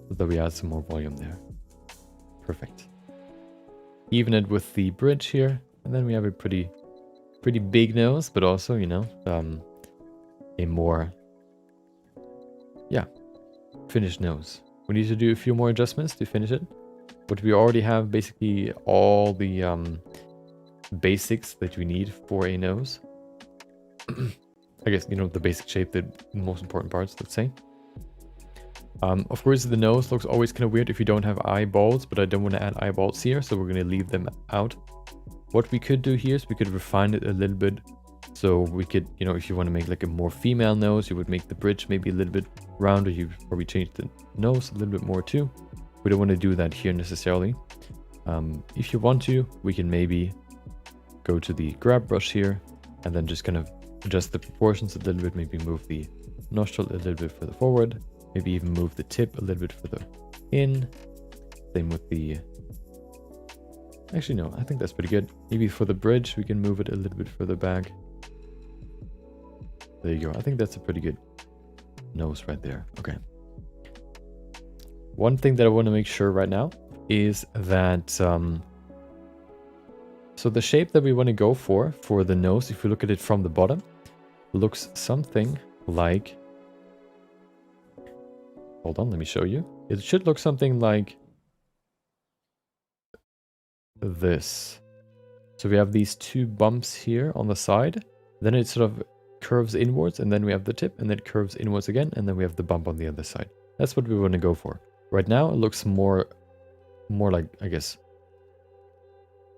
So that we add some more volume there. Perfect. Even it with the bridge here, and then we have a pretty pretty big nose, but also, you know, a more, yeah, finished nose. We need to do a few more adjustments to finish it, but we already have basically all the basics that we need for a nose. I guess, you know, the basic shape, the most important parts, let's say. Of course, the nose looks always kind of weird if you don't have eyeballs, but I don't want to add eyeballs here, so we're going to leave them out. What we could do here is we could refine it a little bit. So we could, you know, if you want to make like a more female nose, you would make the bridge maybe a little bit rounder. You probably change the nose a little bit more too. We don't want to do that here necessarily. If you want to, we can maybe go to the grab brush here and then just kind of adjust the proportions a little bit. Maybe move the nostril a little bit further forward. Maybe even move the tip a little bit further in. Same with the... Actually, no, I think that's pretty good. Maybe for the bridge, we can move it a little bit further back. There you go. I think that's a pretty good nose right there. Okay. One thing that I want to make sure right now is that... so the shape that we want to go for the nose, if you look at it from the bottom, looks something like... Hold on, let me show you. It should look something like this. So we have these two bumps here on the side. Then it sort of curves inwards, and then we have the tip, and then it curves inwards again, and then we have the bump on the other side. That's what we want to go for. Right now, it looks more like, I guess,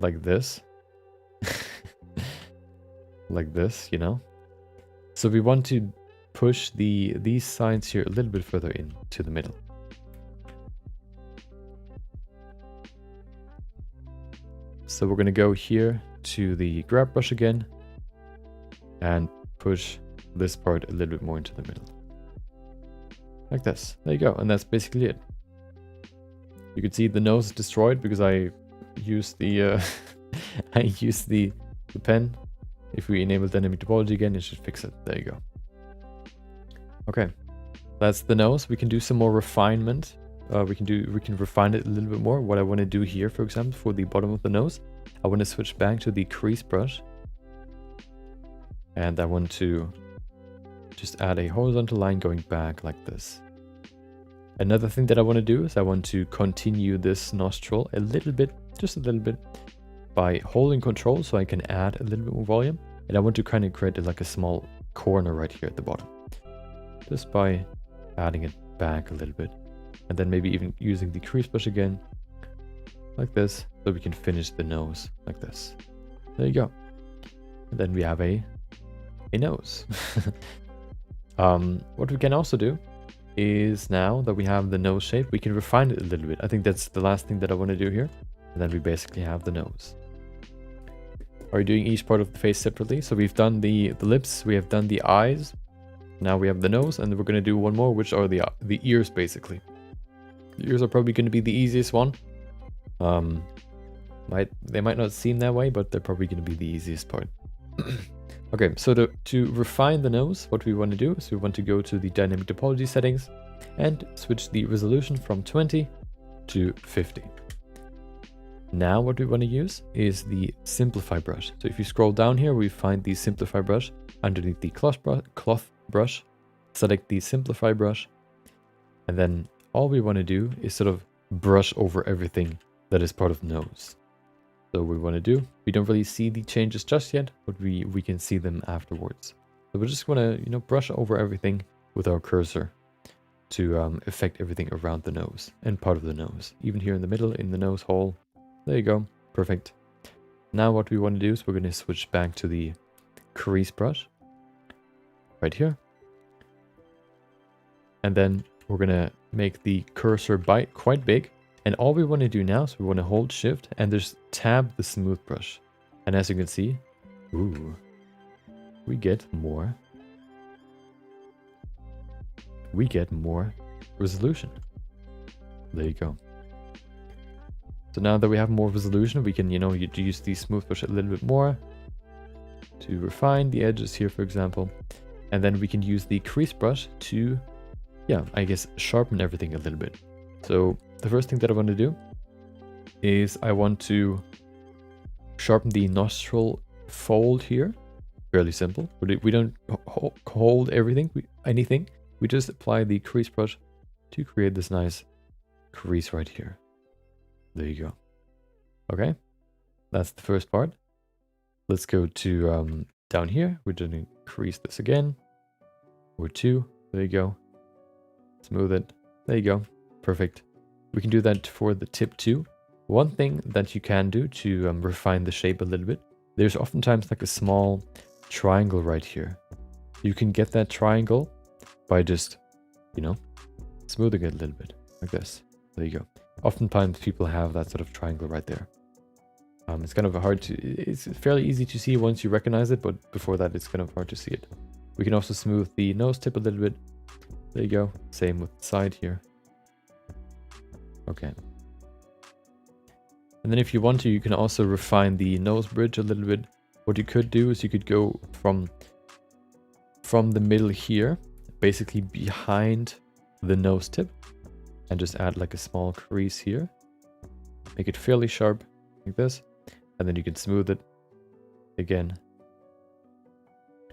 like this. Like this, you know? So we want to push these sides here a little bit further in to the middle. So we're going to go here to the grab brush again and push this part a little bit more into the middle. Like this. There you go. And that's basically it. You can see the nose is destroyed because I used the I used the pen. If we enable dynamic topology again, it should fix it. There you go. Okay, that's the nose. We can do some more refinement. We can refine it a little bit more. What I want to do here, for example, for the bottom of the nose, I want to switch back to the crease brush, and I want to just add a horizontal line going back like this. Another thing that I want to do is I want to continue this nostril a little bit, just a little bit, by holding control so I can add a little bit more volume, and I want to kind of create like a small corner right here at the bottom. Just by adding it back a little bit. And then maybe even using the crease brush again, like this, so we can finish the nose like this. There you go. And then we have a nose. What we can also do is, now that we have the nose shape, we can refine it a little bit. I think that's the last thing that I want to do here. And then we basically have the nose. Are we doing each part of the face separately? So we've done the lips, we have done the eyes. Now we have the nose, and we're going to do one more, which are the ears, basically. The ears are probably going to be the easiest one. They might not seem that way, but they're probably going to be the easiest part. Okay, so to refine the nose, what we want to do is we want to go to the dynamic topology settings and switch the resolution from 20 to 50. Now what we want to use is the simplify brush. So if you scroll down here, we find the simplify brush underneath the cloth brush. Select the simplify brush, and then all we want to do is sort of brush over everything that is part of the nose. So what we want to do, we don't really see the changes just yet, but we can see them afterwards. So we're just going to, you know, brush over everything with our cursor to affect everything around the nose and part of the nose, even here in the middle, in the nose hole. There you go. Perfect. Now what we want to do is we're going to switch back to the crease brush right here. And then we're going to make the cursor bite quite big. And all we want to do now is we want to hold shift and just tab the smooth brush. And as you can see, ooh, we get more resolution. There you go. So now that we have more resolution, we can, you know, use the smooth brush a little bit more to refine the edges here, for example. And then we can use the crease brush to, yeah, I guess, sharpen everything a little bit. So the first thing that I want to do is I want to sharpen the nostril fold here. Fairly simple. We don't hold anything. We just apply the crease brush to create this nice crease right here. There you go. Okay, that's the first part. Let's go to down here. We're going to increase this again. Or 2. There you go. Smooth it. There you go. Perfect. We can do that for the tip too. One thing that you can do to refine the shape a little bit, there's oftentimes like a small triangle right here. You can get that triangle by just, you know, smoothing it a little bit like this. There you go. Oftentimes people have that sort of triangle right there. It's kind of hard to, it's fairly easy to see once you recognize it, but before that it's kind of hard to see it. We can also smooth the nose tip a little bit. There you go. Same with the side here. Okay. And then if you want to, you can also refine the nose bridge a little bit. What you could do is you could go from the middle here, basically behind the nose tip, and just add like a small crease here. Make it fairly sharp, like this. And then you can smooth it again.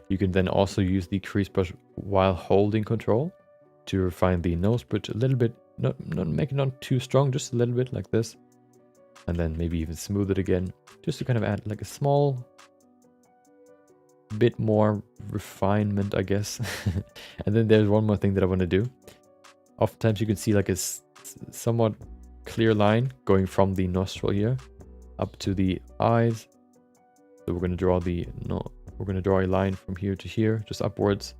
You can then also use the crease brush while holding control to refine the nose bridge a little bit. Not make it not too strong, just a little bit like this. And then maybe even smooth it again, just to kind of add like a small bit more refinement, I guess. And then there's one more thing that I want to do. Oftentimes you can see like a somewhat clear line going from the nostril here up to the eyes. So we're going to draw we're going to draw a line from here to here, just upwards,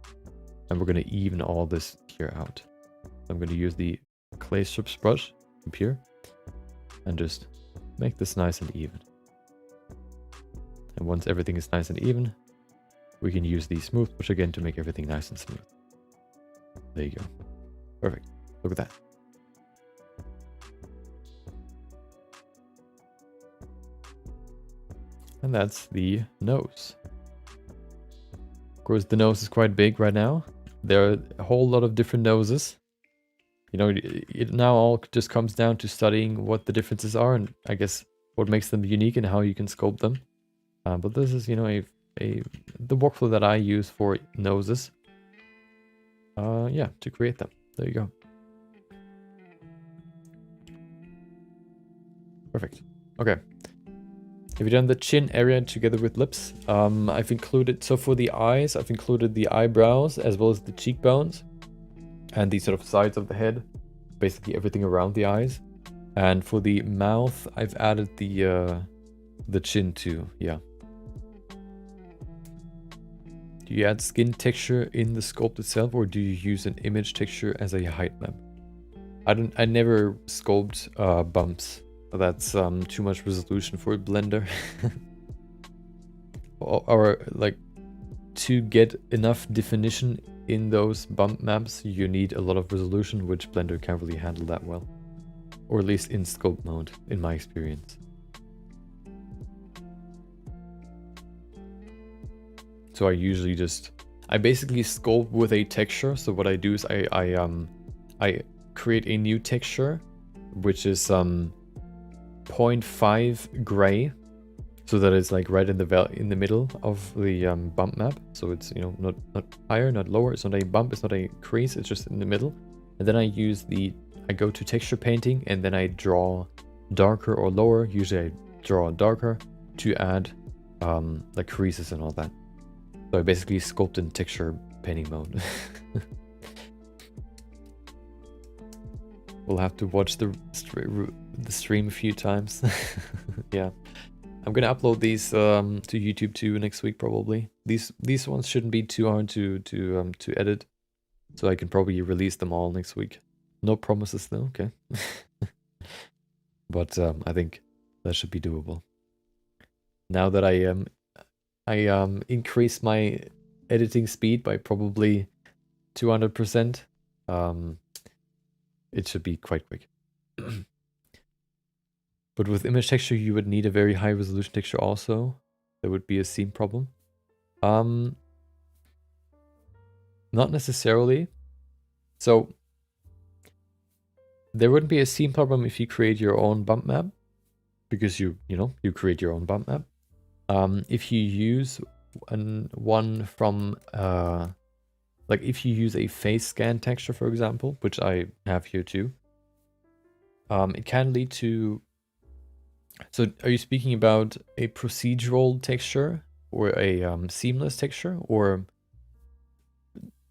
and we're going to even all this here out. So I'm going to use the clay strips brush up here and just make this nice and even. And once everything is nice and even, we can use the smooth brush again to make everything nice and smooth. There you go. Perfect. Look at that. And that's the nose. Of course, the nose is quite big right now. There are a whole lot of different noses. You know, it now all just comes down to studying what the differences are and I guess what makes them unique and how you can sculpt them. But this is, you know, the workflow that I use for noses. Yeah, to create them. There you go. Perfect. Okay. Have you done the chin area together with lips? I've included, so for the eyes, I've included the eyebrows as well as the cheekbones and the sort of sides of the head, basically everything around the eyes. And for the mouth, I've added the chin too, yeah. Do you add skin texture in the sculpt itself, or do you use an image texture as a height map? I never sculpt bumps. That's too much resolution for a blender. or like to get enough definition in those bump maps, you need a lot of resolution, which Blender can't really handle that well. Or at least in sculpt mode, in my experience. So I usually I basically sculpt with a texture. So what I do is I create a new texture, which is 0.5 gray, so that it's like right in the middle of the bump map. So it's, you know, not higher, not lower. It's not a bump, it's not a crease, it's just in the middle. And then I go to texture painting and then I draw darker or lower. Usually I draw darker to add like creases and all that. So I basically sculpt in texture painting mode. We'll have to watch the stream a few times. Yeah, I'm gonna upload these to YouTube too next week probably. These ones shouldn't be too hard to edit, so I can probably release them all next week. No promises though. Okay. But I think that should be doable. Now that I increased my editing speed by probably 200%. It should be quite quick. But with image texture, you would need a very high resolution texture also. There would be a seam problem. Not necessarily. So there wouldn't be a seam problem if you create your own bump map, because you create your own bump map. If you use one from like if you use a face scan texture, for example, which I have here too, it can lead to. So, are you speaking about a procedural texture or a seamless texture, or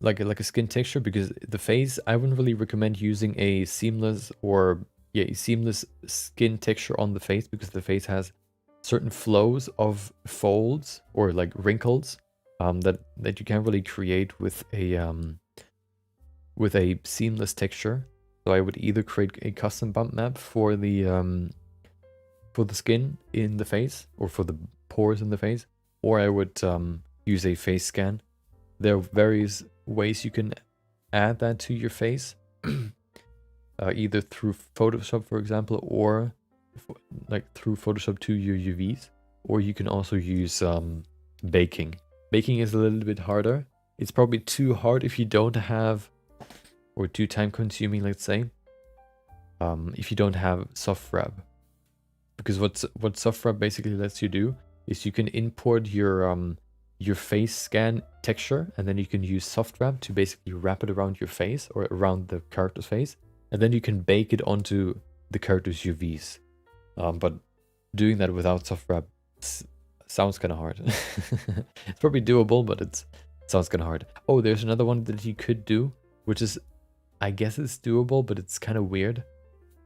like a skin texture? Because the face, I wouldn't really recommend using a seamless or a seamless skin texture on the face, because the face has certain flows of folds or like wrinkles that you can't really create with a seamless texture. So I would either create a custom bump map for the skin in the face, or for the pores in the face, or I would use a face scan. There are various ways you can add that to your face, either through Photoshop, for example, or like through Photoshop to your UVs, or you can also use baking. Baking is a little bit harder. It's probably too hard if you don't have, or too time consuming, let's say, if you don't have soft wrap. Because what soft wrap basically lets you do is you can import your face scan texture, and then you can use soft wrap to basically wrap it around your face or around the character's face, and then you can bake it onto the character's UVs. But doing that without soft wrap sounds kind of hard. It's probably doable, but it sounds kind of hard. Oh, there's another one that you could do, which is, I guess it's doable, but it's kind of weird.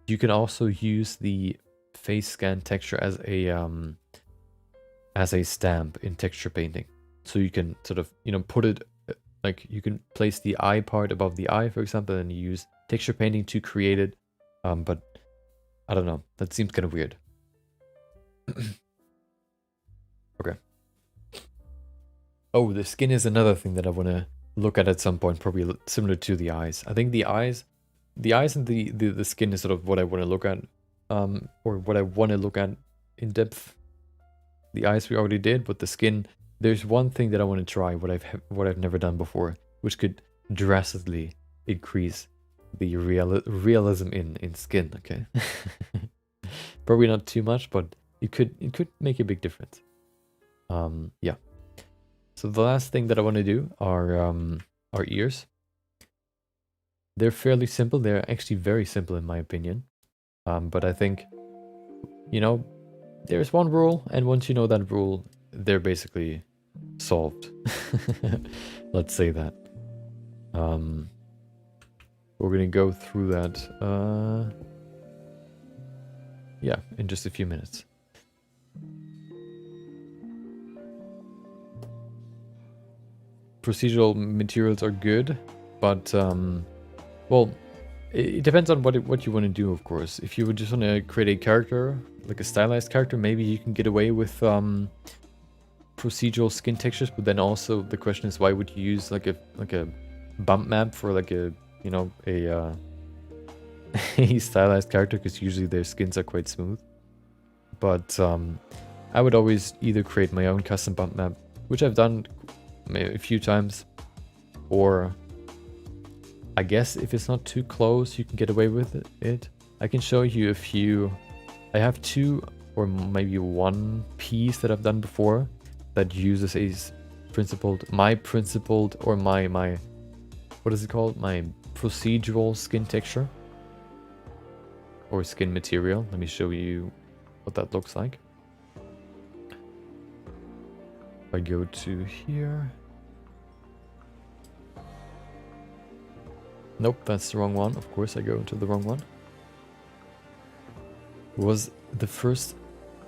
You can also use the face scan texture as a stamp in texture painting. So you can sort of, put it, like you can place the eye part above the eye, for example, and you use texture painting to create it. But I don't know, that seems kind of weird. Okay. Oh, the skin is another thing that I want to look at some point, probably similar to the eyes. I think the eyes and the skin is sort of what I want to look at, or what I want to look at in depth. The eyes we already did, but the skin, there's one thing that I want to try, what I've never done before, which could drastically increase the realism in skin. Okay. Probably not too much, but it could make a big difference. Yeah. So the last thing that I want to do are ears. They're fairly simple. They're actually very simple in my opinion. But I think, there's one rule, and once you know that rule, they're basically solved. Let's say that. We're gonna go through that, yeah, in just a few minutes. Procedural materials are good, but well, it depends on what you want to do, of course. If you would just want to create a character, like a stylized character, maybe you can get away with procedural skin textures. But then also the question is, why would you use like a bump map for like a a stylized character? Because usually their skins are quite smooth. But I would always either create my own custom bump map, which I've done maybe a few times, or I guess if it's not too close, you can get away with it. I can show you a few. I have two or maybe one piece that I've done before that uses a principled, or my what is it called? My procedural skin texture or skin material. Let me show you what that looks like. If I go to here. Nope, that's the wrong one. Of course, I go into the wrong one. It was the first...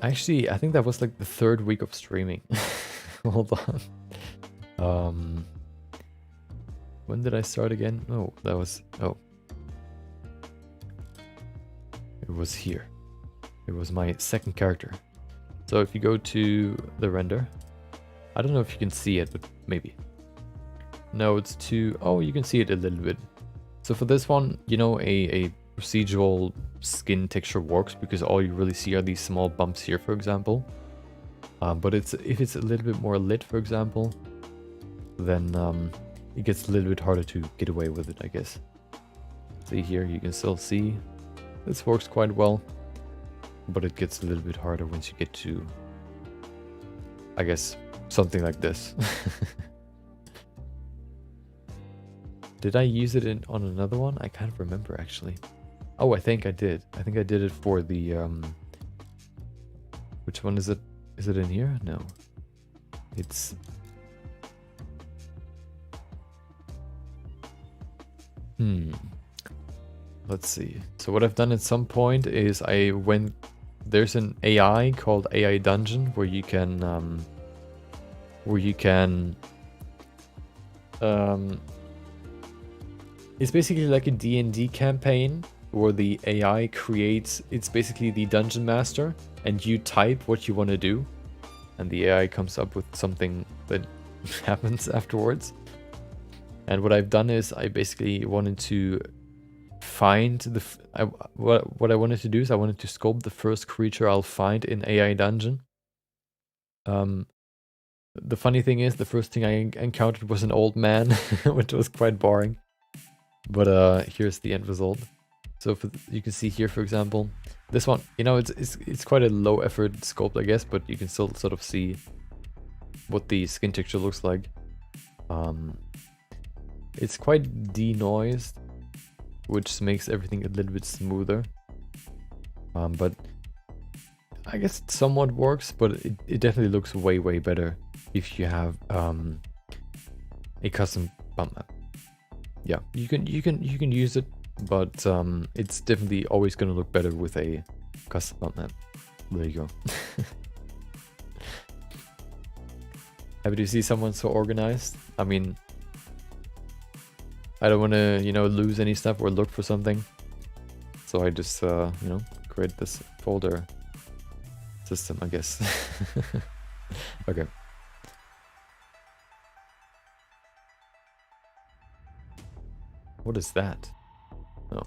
Actually, I think that was like the third week of streaming. Hold on. When did I start again? Oh, that was... Oh. It was here. It was my second character. So if you go to the render... I don't know if you can see it, but maybe. No, it's too... Oh, you can see it a little bit. So for this one, a procedural skin texture works because all you really see are these small bumps here, for example. But if it's a little bit more lit, for example, then it gets a little bit harder to get away with it, I guess. See here, you can still see this works quite well, but it gets a little bit harder once you get to I guess something like this. Did I use it on another one? I can't remember actually. Oh, I think I did. I think I did it for the which one is it? Is it in here? No. It's let's see. So what I've done at some point is there's an AI called AI Dungeon where you can it's basically like a D&D campaign where the AI creates, it's basically the dungeon master, and you type what you want to do, and the AI comes up with something that happens afterwards. And what I've done is I basically wanted to find what I wanted to do is I wanted to sculpt the first creature I'll find in AI Dungeon. The funny thing is, the first thing I encountered was an old man, which was quite boring. But here's the end result. So you can see here, for example, this one, you know, it's quite a low effort sculpt, I guess, but you can still sort of see what the skin texture looks like. It's quite denoised, which makes everything a little bit smoother. But I guess it somewhat works, but it definitely looks way better if you have a custom bump map. Yeah, you can use it, but it's definitely always going to look better with a custom bump map. There you go. Happy to see someone so organized. I mean, I don't want to, you know, lose any stuff or look for something. So I just, you know, create this folder system, I guess. Okay. What is that? Oh.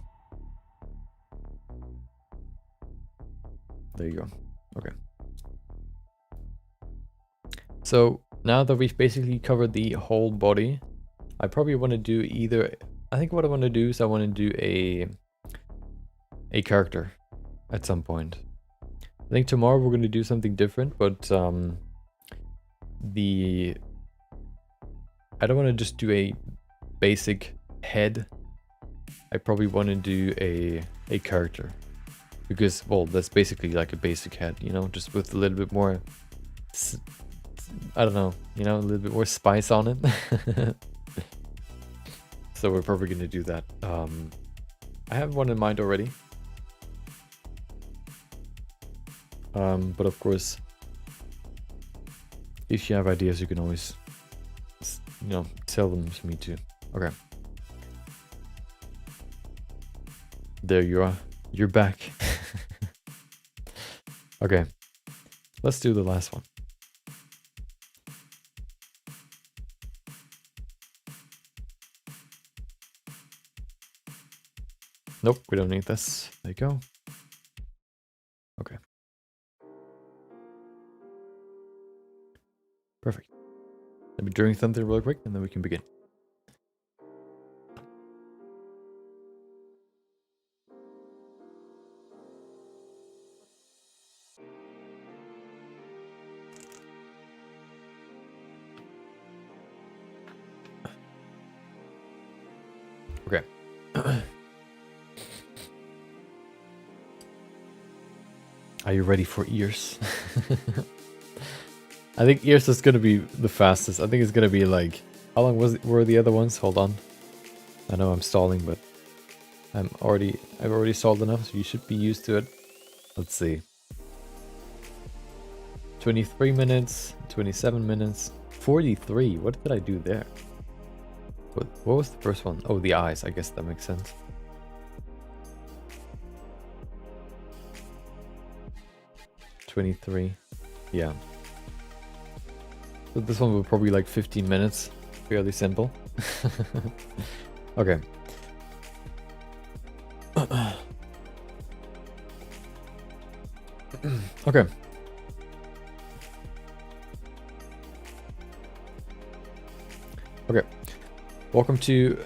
There you go. Okay. So now that we've basically covered the whole body, I probably want to do I think what I want to do is I want to do a character at some point. I think tomorrow we're going to do something different, but I don't want to just do a basic head. I probably want to do a character, because, well, that's basically like a basic head, you know, just with a little bit more, I don't know, you know, a little bit more spice on it. So we're probably going to do that. I have one in mind already. But of course, if you have ideas, you can always, you know, tell them to me too. Okay. There you are. You're back. Okay. Let's do the last one. Nope, we don't need this. There you go. Okay. Perfect. Let me drink something real quick and then we can begin. Okay. Are you ready for ears? I think ears is gonna be the fastest. I think it's gonna be like, how long were the other ones? Hold on. I know I'm stalling, but I've already stalled enough, so you should be used to it. Let's see. 23 minutes, 27 minutes, 43. What did I do there? What was the first one? Oh, the eyes. I guess that makes sense. $23. Yeah. So this one will probably like 15 minutes. Fairly simple. Okay. Okay. Okay. Welcome to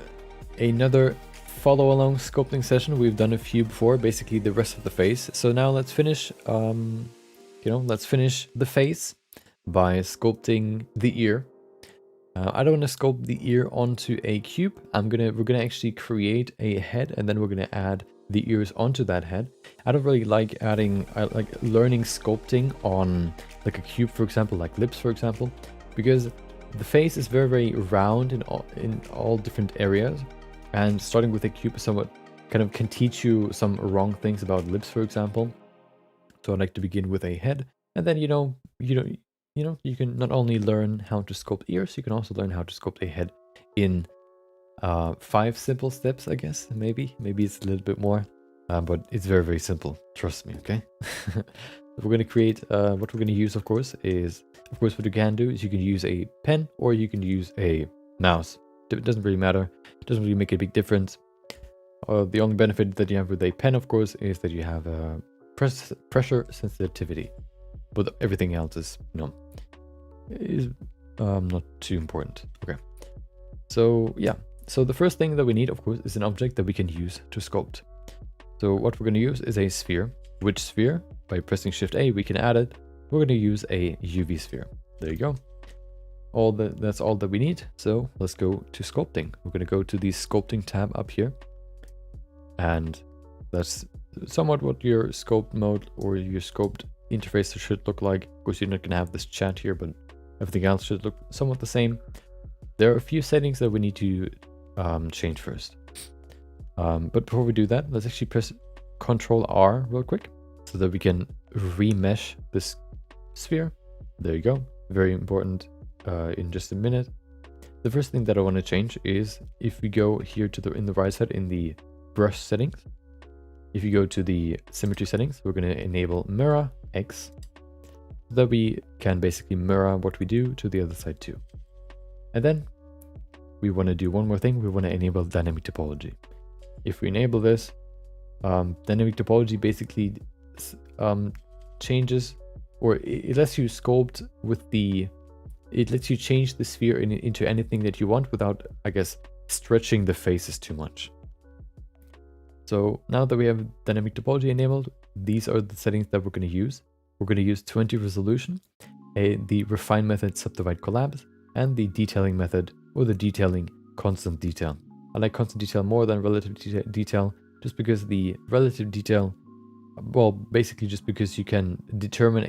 another follow along sculpting session. We've done a few before, basically the rest of the face. So now let's finish let's finish the face by sculpting the ear. I don't want to sculpt the ear onto a cube. We're gonna actually create a head, and then we're gonna add the ears onto that head. I don't really like learning sculpting on like a cube, for example, like lips, for example, because the face is very, very round in all different areas, and starting with a cube somewhat kind of can teach you some wrong things about lips, for example. So I'd like to begin with a head, and then you can not only learn how to sculpt ears, you can also learn how to sculpt a head in 5 simple steps, I guess. Maybe it's a little bit more, but it's very, very simple. Trust me, okay? We're going to create, what we're going to use, of course, what you can do is you can use a pen or you can use a mouse. It doesn't really matter. It doesn't really make a big difference. The only benefit that you have with a pen, of course, is that you have pressure sensitivity. But everything else is, is not too important. Okay. So yeah. So the first thing that we need, of course, is an object that we can use to sculpt. So what we're going to use is a sphere. Which sphere? By pressing Shift A, we can add it. We're going to use a UV sphere. There you go. That's all that we need. So let's go to sculpting. We're going to go to the sculpting tab up here. And that's somewhat what your sculpt mode or your sculpt interface should look like. Of course, you're not going to have this chat here, but everything else should look somewhat the same. There are a few settings that we need to change first. But before we do that, let's actually press Ctrl R real quick so that we can remesh this sphere. There you go. Very important in just a minute. The first thing that I want to change is if we go here to in the right side in the brush settings. If you go to the symmetry settings, we're going to enable mirror X so that we can basically mirror what we do to the other side too. And then we want to do one more thing. We want to enable dynamic topology. If we enable this, dynamic topology basically changes, or it lets you sculpt with it lets you change the sphere into anything that you want without, I guess, stretching the faces too much. So now that we have dynamic topology enabled, these are the settings that we're going to use. We're going to use 20 resolution, the refine method subdivide collapse, and the detailing method or the detailing constant detail. I like constant detail more than relative detail just because the relative detail, well, basically just because you can determine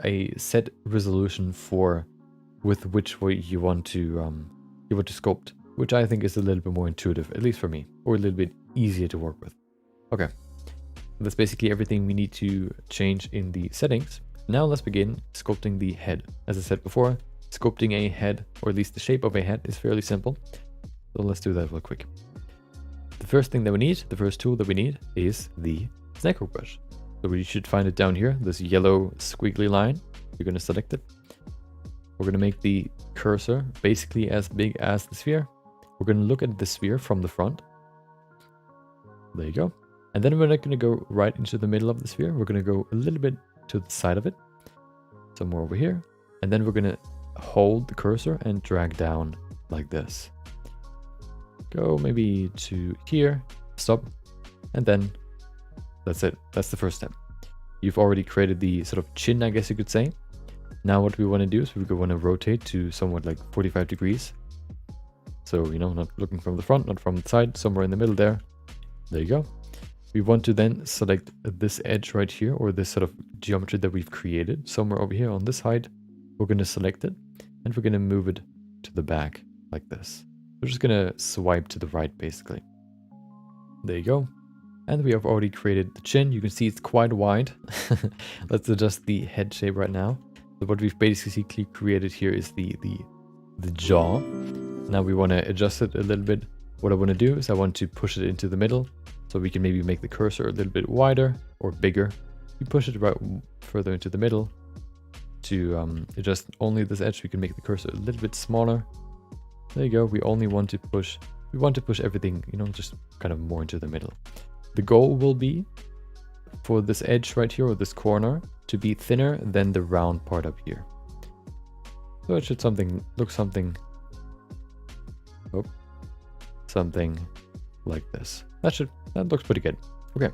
a set resolution with which way you want to sculpt, which I think is a little bit more intuitive, at least for me, or a little bit easier to work with. Okay, that's basically everything we need to change in the settings. Now let's begin sculpting the head. As I said before, sculpting a head, or at least the shape of a head, is fairly simple. So let's do that real quick. The first thing that we need, the first tool that we need, is the snaggle brush. So we should find it down here, this yellow squiggly line. You're going to select it. We're going to make the cursor basically as big as the sphere. We're going to look at the sphere from the front. There you go. And then we're not going to go right into the middle of the sphere. We're going to go a little bit to the side of it. Somewhere over here. And then we're going to hold the cursor and drag down like this. Go maybe to here. Stop. And then that's it. That's the first step. You've already created the sort of chin, I guess you could say. Now what we want to do is we want to rotate to somewhat like 45 degrees. So, not looking from the front, not from the side, somewhere in the middle there. There you go. We want to then select this edge right here, or this sort of geometry that we've created somewhere over here on this side. We're going to select it and we're going to move it to the back like this. We're just going to swipe to the right basically. There you go. And we have already created the chin. You can see it's quite wide. Let's adjust the head shape right now. So what we've basically created here is the jaw. Now we want to adjust it a little bit. What I want to do is I want to push it into the middle. So we can maybe make the cursor a little bit wider or bigger. We push it right further into the middle. To adjust only this edge, we can make the cursor a little bit smaller. There you go. We want to push everything, just kind of more into the middle. The goal will be for this edge right here, or this corner, to be thinner than the round part up here. So it should look something like this. That looks pretty good. Okay.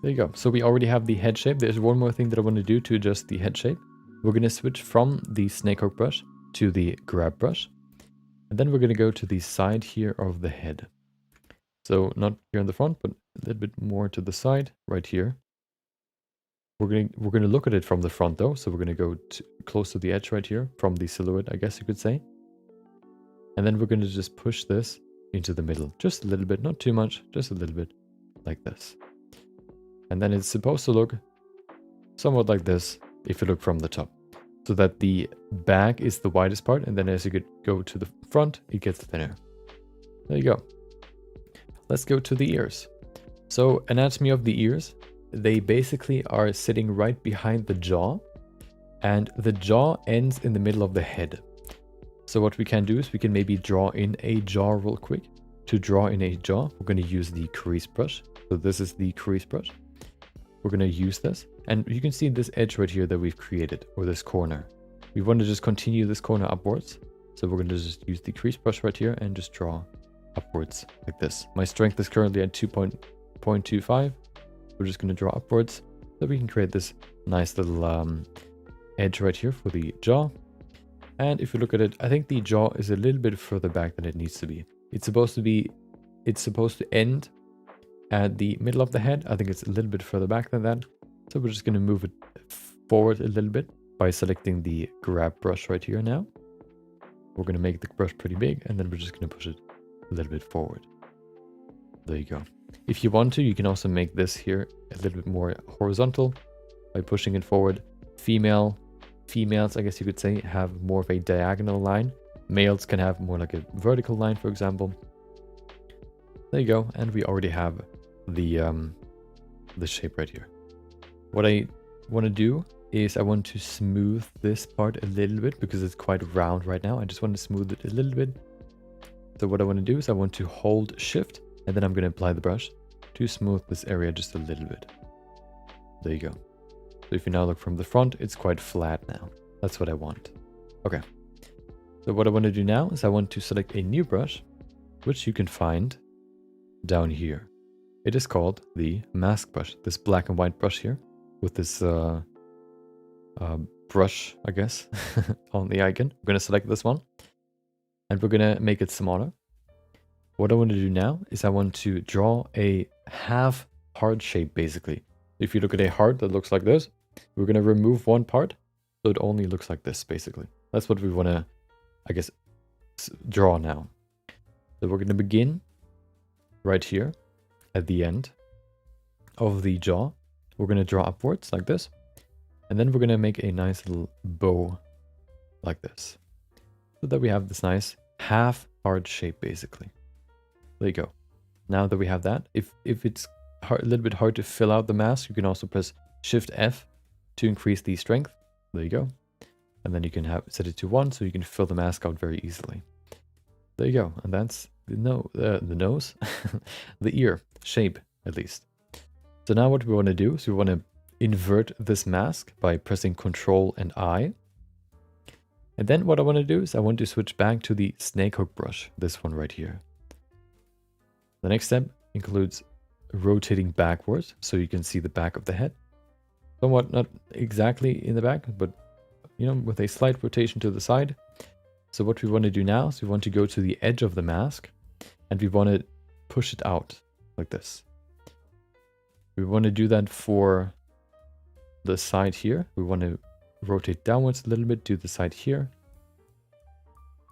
There you go. So we already have the head shape. There's one more thing that I want to do to adjust the head shape. we're going to switch from the snakehook brush to the grab brush. And then we're going to go to the side here of the head. So not here in the front, but a little bit more to the side, right here. We're going to look at it from the front though. So we're going to go close to the edge right here from the silhouette, I guess you could say. And then we're going to just push this into the middle, just a little bit, not too much, just a little bit like this. And then it's supposed to look somewhat like this if you look from the top, so that the back is the widest part, and then as you go to the front, it gets thinner. There you go. Let's go to the ears. So anatomy of the ears, they basically are sitting right behind the jaw, and the jaw ends in the middle of the head. So what we can do is we can maybe draw in a jaw real quick. To draw in a jaw, we're going to use the crease brush. So this is the crease brush. We're going to use this, and you can see this edge right here that we've created, or this corner. We want to just continue this corner upwards. So we're going to just use the crease brush right here and just draw upwards like this. My strength is currently at 2.25. We're just going to draw upwards so we can create this nice little edge right here for the jaw. And if you look at it, I think the jaw is a little bit further back than it needs to be. It's supposed to end at the middle of the head. I think it's a little bit further back than that. So we're just going to move it forward a little bit by selecting the grab brush right here now. We're going to make the brush pretty big, and then we're just going to push it a little bit forward. There you go. If you want to, you can also make this here a little bit more horizontal by pushing it forward. Females, I guess you could say, have more of a diagonal line. Males can have more like a vertical line, for example. There you go, and we already have the shape right here. What I want to do is I want to smooth this part a little bit because it's quite round right now. I just want to smooth it a little bit. So what I want to do is I want to hold shift, and then I'm going to apply the brush to smooth this area just a little bit. There you go. So if you now look from the front, it's quite flat now. That's what I want. Okay. So what I want to do now is I want to select a new brush, which you can find down here. It is called the mask brush, this black and white brush here with this brush, I guess, on the icon. We're going to select this one and we're going to make it smaller. What I want to do now is I want to draw a half heart shape, basically. If you look at a heart that looks like this, we're going to remove one part so it only looks like this, basically. That's what we want to, I guess, draw now. So we're going to begin right here at the end of the jaw. We're going to draw upwards like this. And then we're going to make a nice little bow like this. So that we have this nice half heart shape, basically. There you go. Now that we have that, if it's a little bit hard to fill out the mask, you can also press Shift F to increase the strength. There you go. And then you can set it to 1 so you can fill the mask out very easily. There you go. And that's the nose, the ear shape at least. So now what we want to do is we want to invert this mask by pressing Ctrl and I. And then what I want to do is I want to switch back to the snakehook brush, this one right here. The next step includes rotating backwards so you can see the back of the head. Somewhat not exactly in the back, but you know, with a slight rotation to the side. So what we want to do now is we want to go to the edge of the mask and we want to push it out like this. We want to do that for the side here. We want to rotate downwards a little bit, do the side here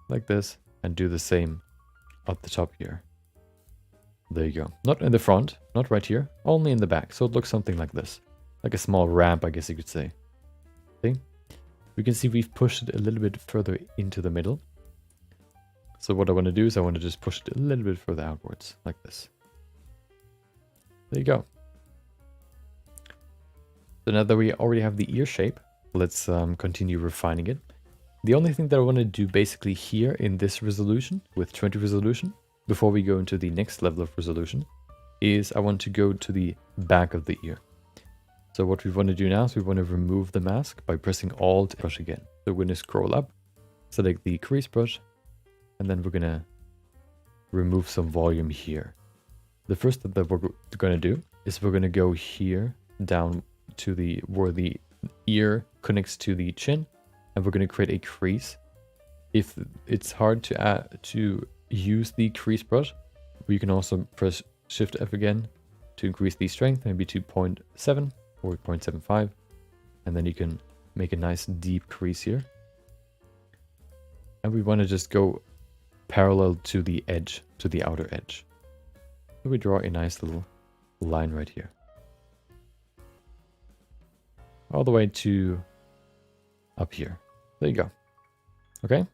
like this, and do the same at the top here. There you go. Not in the front, not right here, only in the back. So it looks something like this. Like a small ramp, I guess you could say. See? We can see we've pushed it a little bit further into the middle. So what I want to do is I want to just push it a little bit further outwards, like this. There you go. So now that we already have the ear shape, let's continue refining it. The only thing that I want to do basically here in this resolution, with 20 resolution, before we go into the next level of resolution, is I want to go to the back of the ear. So what we want to do now is we want to remove the mask by pressing Alt brush again. So we're going to scroll up, select the crease brush, and then we're going to remove some volume here. The first step that we're going to do is we're going to go here down to where the ear connects to the chin, and we're going to create a crease. If it's hard to use the crease brush, we can also press Shift F again to increase the strength, maybe to 0.7 or 0.75, and then you can make a nice deep crease here. And we want to just go parallel to the edge, to the outer edge. So we draw a nice little line right here, all the way to up here. There you go. Okay.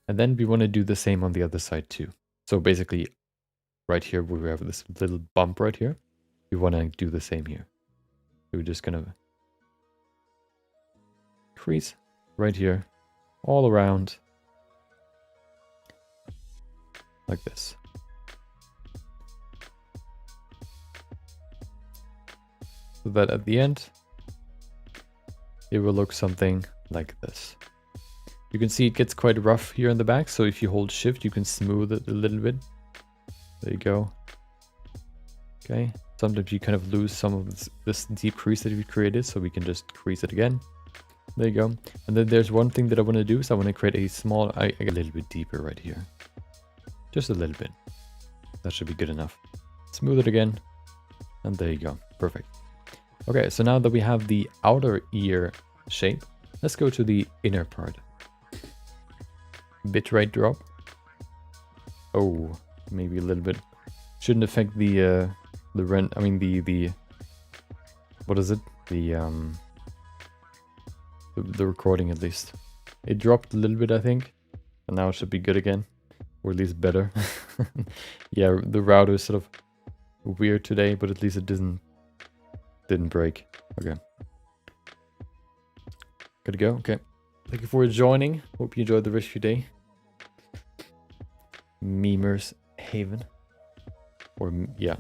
And then we want to do the same on the other side too. So basically right here where we have this little bump right here, we want to do the same here. So we're just going to crease right here, all around, like this. So that at the end, it will look something like this. You can see it gets quite rough here in the back, so if you hold Shift, you can smooth it a little bit. There you go. Okay, sometimes you kind of lose some of this deep crease that we created, so we can just crease it again. There you go. And then there's one thing that I want to do, so I want to create a small, a little bit deeper right here. Just a little bit. That should be good enough. Smooth it again, and there you go. Perfect. Okay, so now that we have the outer ear shape, let's go to the inner part. Bitrate drop. Oh, maybe a little bit. Shouldn't affect the rent. I mean the what is it? The recording at least. It dropped a little bit, I think, and now it should be good again, or at least better. Yeah, the router is sort of weird today, but at least it didn't break. Okay. Good to go. Okay. Thank you for joining. Hope you enjoyed the rest of your day. Memers Haven. Or, yeah.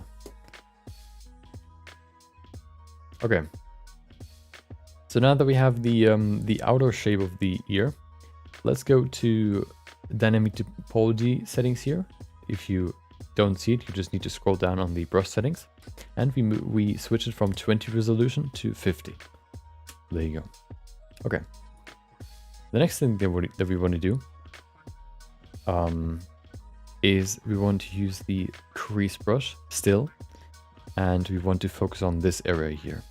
Okay. So now that we have the outer shape of the ear, let's go to dynamic topology settings here. If you don't see it, you just need to scroll down on the brush settings, and we switch it from 20 resolution to 50. There you go. Okay. The next thing that we want to do is we want to use the crease brush still, and we want to focus on this area here.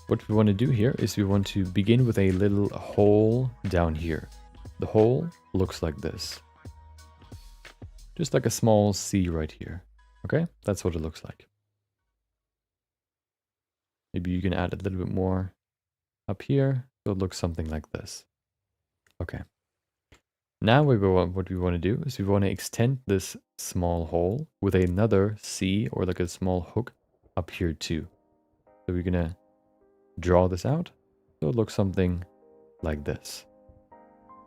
What we want to do here is we want to begin with a little hole down here. The hole looks like this. Just like a small C right here. Okay, that's what it looks like. Maybe you can add a little bit more up here, so it looks something like this. Okay. Now what we want to do is we want to extend this small hole with another C, or like a small hook up here too. So we're gonna draw this out, so it looks something like this.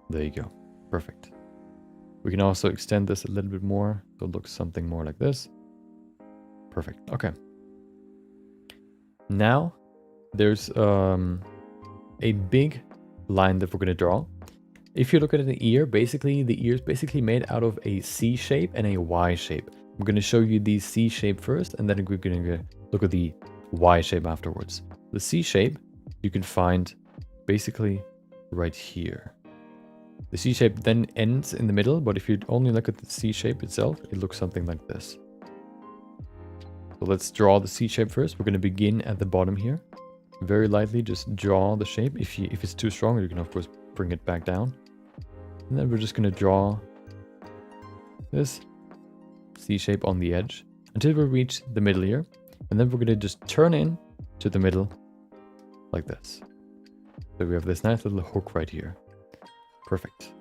There you go. Perfect. We can also extend this a little bit more, so it looks something more like this. Perfect. Okay. Now there's a big line that we're going to draw. If you look at the ear, basically the ear is basically made out of a C shape and a Y shape. I'm going to show you the C shape first, and then we're going to look at the Y shape afterwards. The C shape you can find basically right here. The C shape then ends in the middle, but if you only look at the C shape itself, it looks something like this. So let's draw the C shape first. We're going to begin at the bottom here. Very lightly, just draw the shape. If it's too strong, you can of course bring it back down. And then we're just going to draw this C shape on the edge until we reach the middle here. And then we're going to just turn in to the middle like this. So we have this nice little hook right here. Perfect.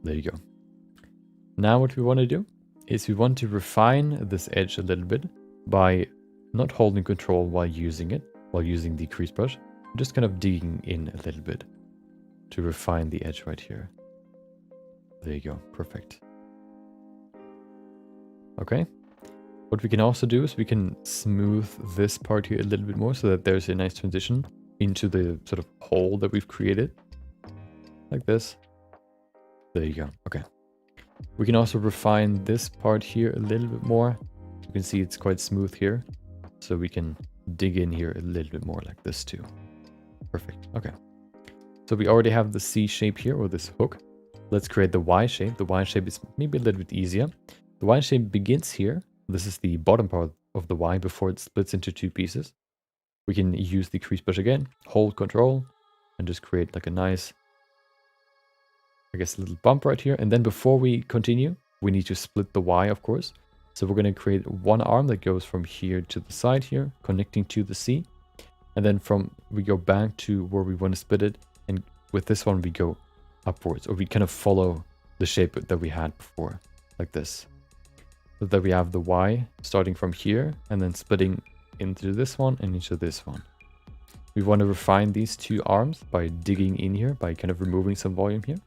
There you go. Now what we want to do is we want to refine this edge a little bit by not holding control while using the crease brush. Just kind of digging in a little bit to refine the edge right here. There you go. Perfect. Okay. What we can also do is we can smooth this part here a little bit more so that there's a nice transition into the sort of hole that we've created. Like this. There you go. Okay. We can also refine this part here a little bit more. You can see it's quite smooth here. So we can dig in here a little bit more like this too. Perfect. Okay. So we already have the C shape here, or this hook. Let's create the Y shape. The Y shape is maybe a little bit easier. The Y shape begins here. This is the bottom part of the Y before it splits into two pieces. We can use the crease brush again, hold Control, and just create like a nice, I guess, little bump right here. And then before we continue, we need to split the Y, of course. So we're going to create one arm that goes from here to the side here, connecting to the C. And then we go back to where we want to split it. And with this one, we go upwards, or we kind of follow the shape that we had before, like this. So that we have the Y starting from here and then splitting into this one and into this one. We want to refine these two arms by digging in here, by kind of removing some volume here.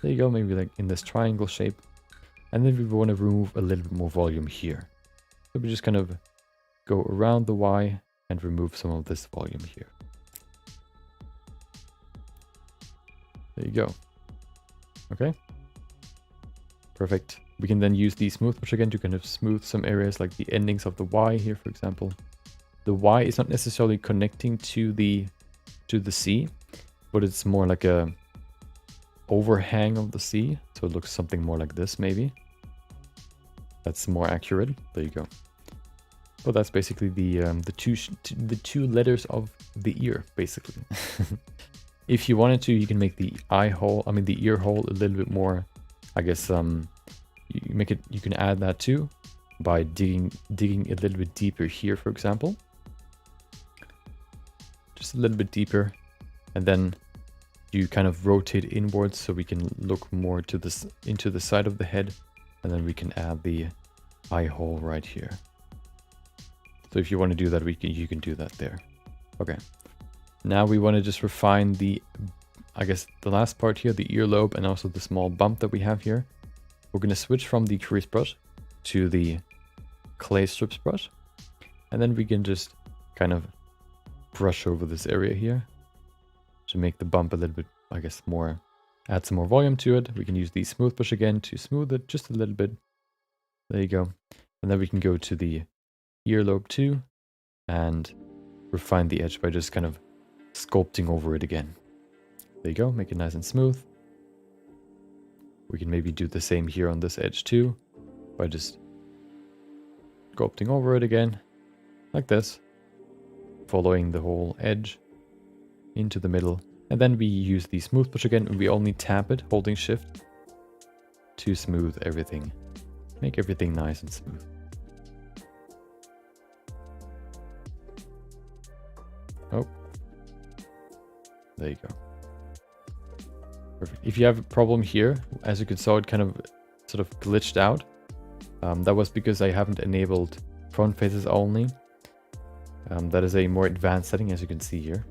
There you go, maybe like in this triangle shape. And then we want to remove a little bit more volume here. So we just kind of go around the Y and remove some of this volume here. There you go. Okay. Perfect. We can then use the smooth brush again to kind of smooth some areas like the endings of the Y here, for example. The Y is not necessarily connecting to the C, but it's more like a overhang of the C. So it looks something more like this, maybe. That's more accurate. There you go. But that's basically the two letters of the ear, basically. If you wanted to, you can make the the ear hole a little bit more, I guess, you can add that too by digging a little bit deeper here, for example. Just a little bit deeper, and then you kind of rotate inwards so we can look more to this into the side of the head, and then we can add the eye hole right here. So if you want to do that, you can do that there. Okay. Now we want to just refine the last part here, the earlobe, and also the small bump that we have here. We're going to switch from the crease brush to the clay strips brush. And then we can just kind of brush over this area here to make the bump a little bit, I guess, add some more volume to it. We can use the smooth brush again to smooth it just a little bit. There you go. And then we can go to the earlobe too and refine the edge by just kind of sculpting over it again. There you go, make it nice and smooth. We can maybe do the same here on this edge too, by just sculpting over it again, like this, following the whole edge into the middle. And then we use the smooth brush again, and we only tap it, holding shift, to smooth everything. Make everything nice and smooth. Oh. There you go. Perfect. If you have a problem here, as you can see, it kind of sort of glitched out. That was because I haven't enabled front faces only. That is a more advanced setting, as you can see here.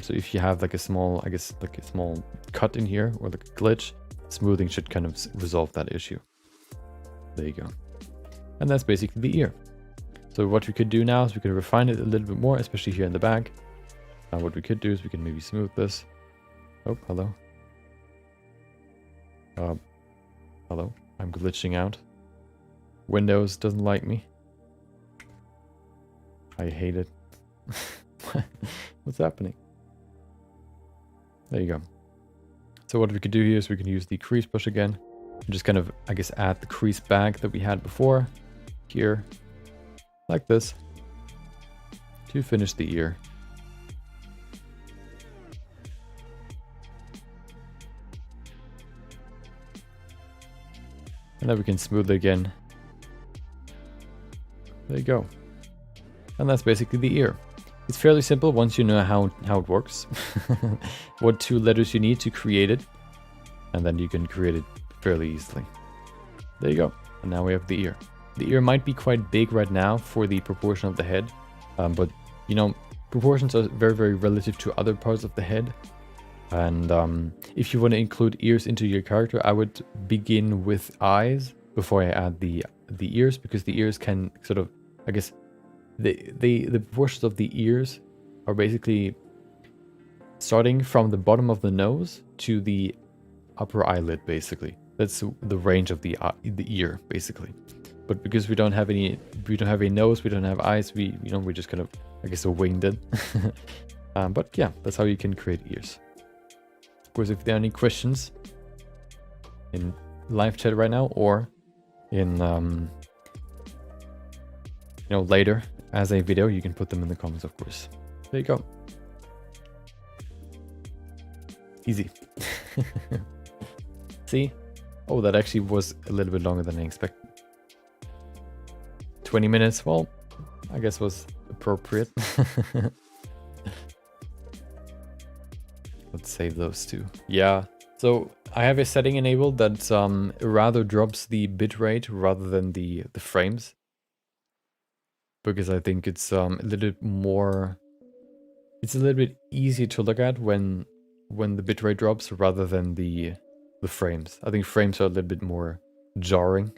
So if you have like a small, like a small cut in here or like a glitch, smoothing should kind of resolve that issue. There you go. And that's basically the ear. So what we could do now is we could refine it a little bit more, especially here in the back. What we could do is we can maybe smooth this. Oh, hello. Hello. I'm glitching out. Windows doesn't like me. I hate it. What's happening? There you go. So what we could do here is we can use the crease brush again. And just kind of, I guess, add the crease back that we had before. Here. Like this. To finish the ear. And then we can smooth it again. There you go. And that's basically the ear. It's fairly simple once you know how it works. What two letters you need to create it. And then you can create it fairly easily. There you go. And now we have the ear. The ear might be quite big right now for the proportion of the head. But, you know, proportions are very, very relative to other parts of the head. And if you want to include ears into your character, I would begin with eyes before I add the ears, because the ears can sort of, I guess, the proportions of the ears are basically starting from the bottom of the nose to the upper eyelid, basically. That's the range of the ear, basically. But because we don't have a nose, we don't have eyes, we just kind of, I guess, winged it. But yeah, that's how you can create ears. Of course, if there are any questions in live chat right now or in later as a video, you can put them in the comments, of course. There you go. Easy. See? Oh, that actually was a little bit longer than I expected. 20 minutes, well, I guess was appropriate. Let's save those two. Yeah, so I have a setting enabled that rather drops the bitrate rather than the frames. Because I think it's a little bit more... It's a little bit easier to look at when the bitrate drops rather than the frames. I think frames are a little bit more jarring.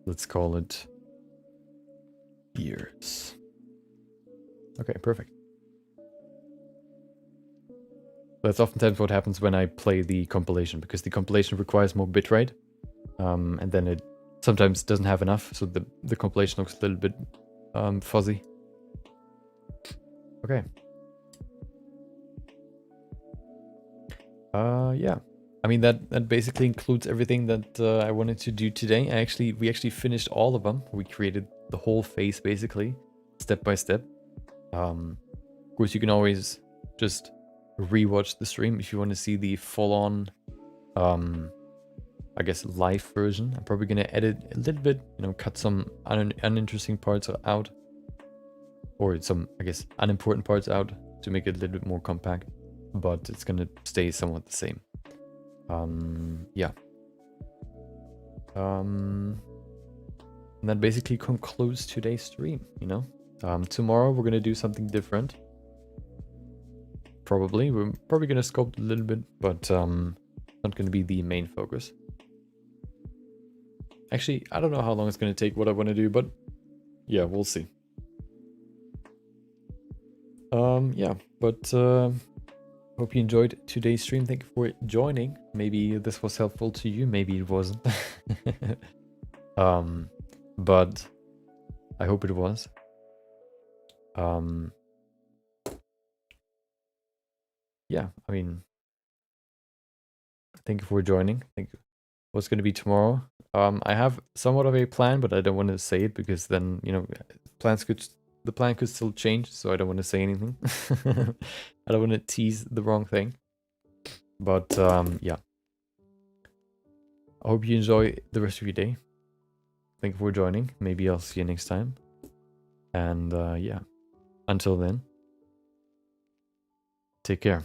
Let's call it ears. Okay, perfect. That's oftentimes what happens when I play the compilation, because the compilation requires more bitrate, and then it sometimes doesn't have enough, so the compilation looks a little bit fuzzy. Okay. Yeah. I mean, that basically includes everything that I wanted to do today. We actually finished all of them. We created the whole face basically, step by step. Of course, you can always just rewatch the stream if you want to see the full-on, I guess, live version. I'm probably gonna edit a little bit, cut some uninteresting parts out, or some, I guess, unimportant parts out to make it a little bit more compact. But it's gonna stay somewhat the same. Yeah. And that basically concludes today's stream, tomorrow we're gonna do something different. Probably. We're probably gonna sculpt a little bit, but not gonna be the main focus. Actually, I don't know how long it's gonna take, what I wanna do, but yeah, we'll see. Yeah, but hope you enjoyed today's stream. Thank you for joining. Maybe this was helpful to you, maybe it wasn't. But I hope it was. Yeah, I mean, thank you for joining. Thank you. What's going to be tomorrow? I have somewhat of a plan, but I don't want to say it because then, the plan could still change, so I don't want to say anything. I don't want to tease the wrong thing. But yeah. I hope you enjoy the rest of your day. Thank you for joining. Maybe I'll see you next time. And yeah, until then, take care.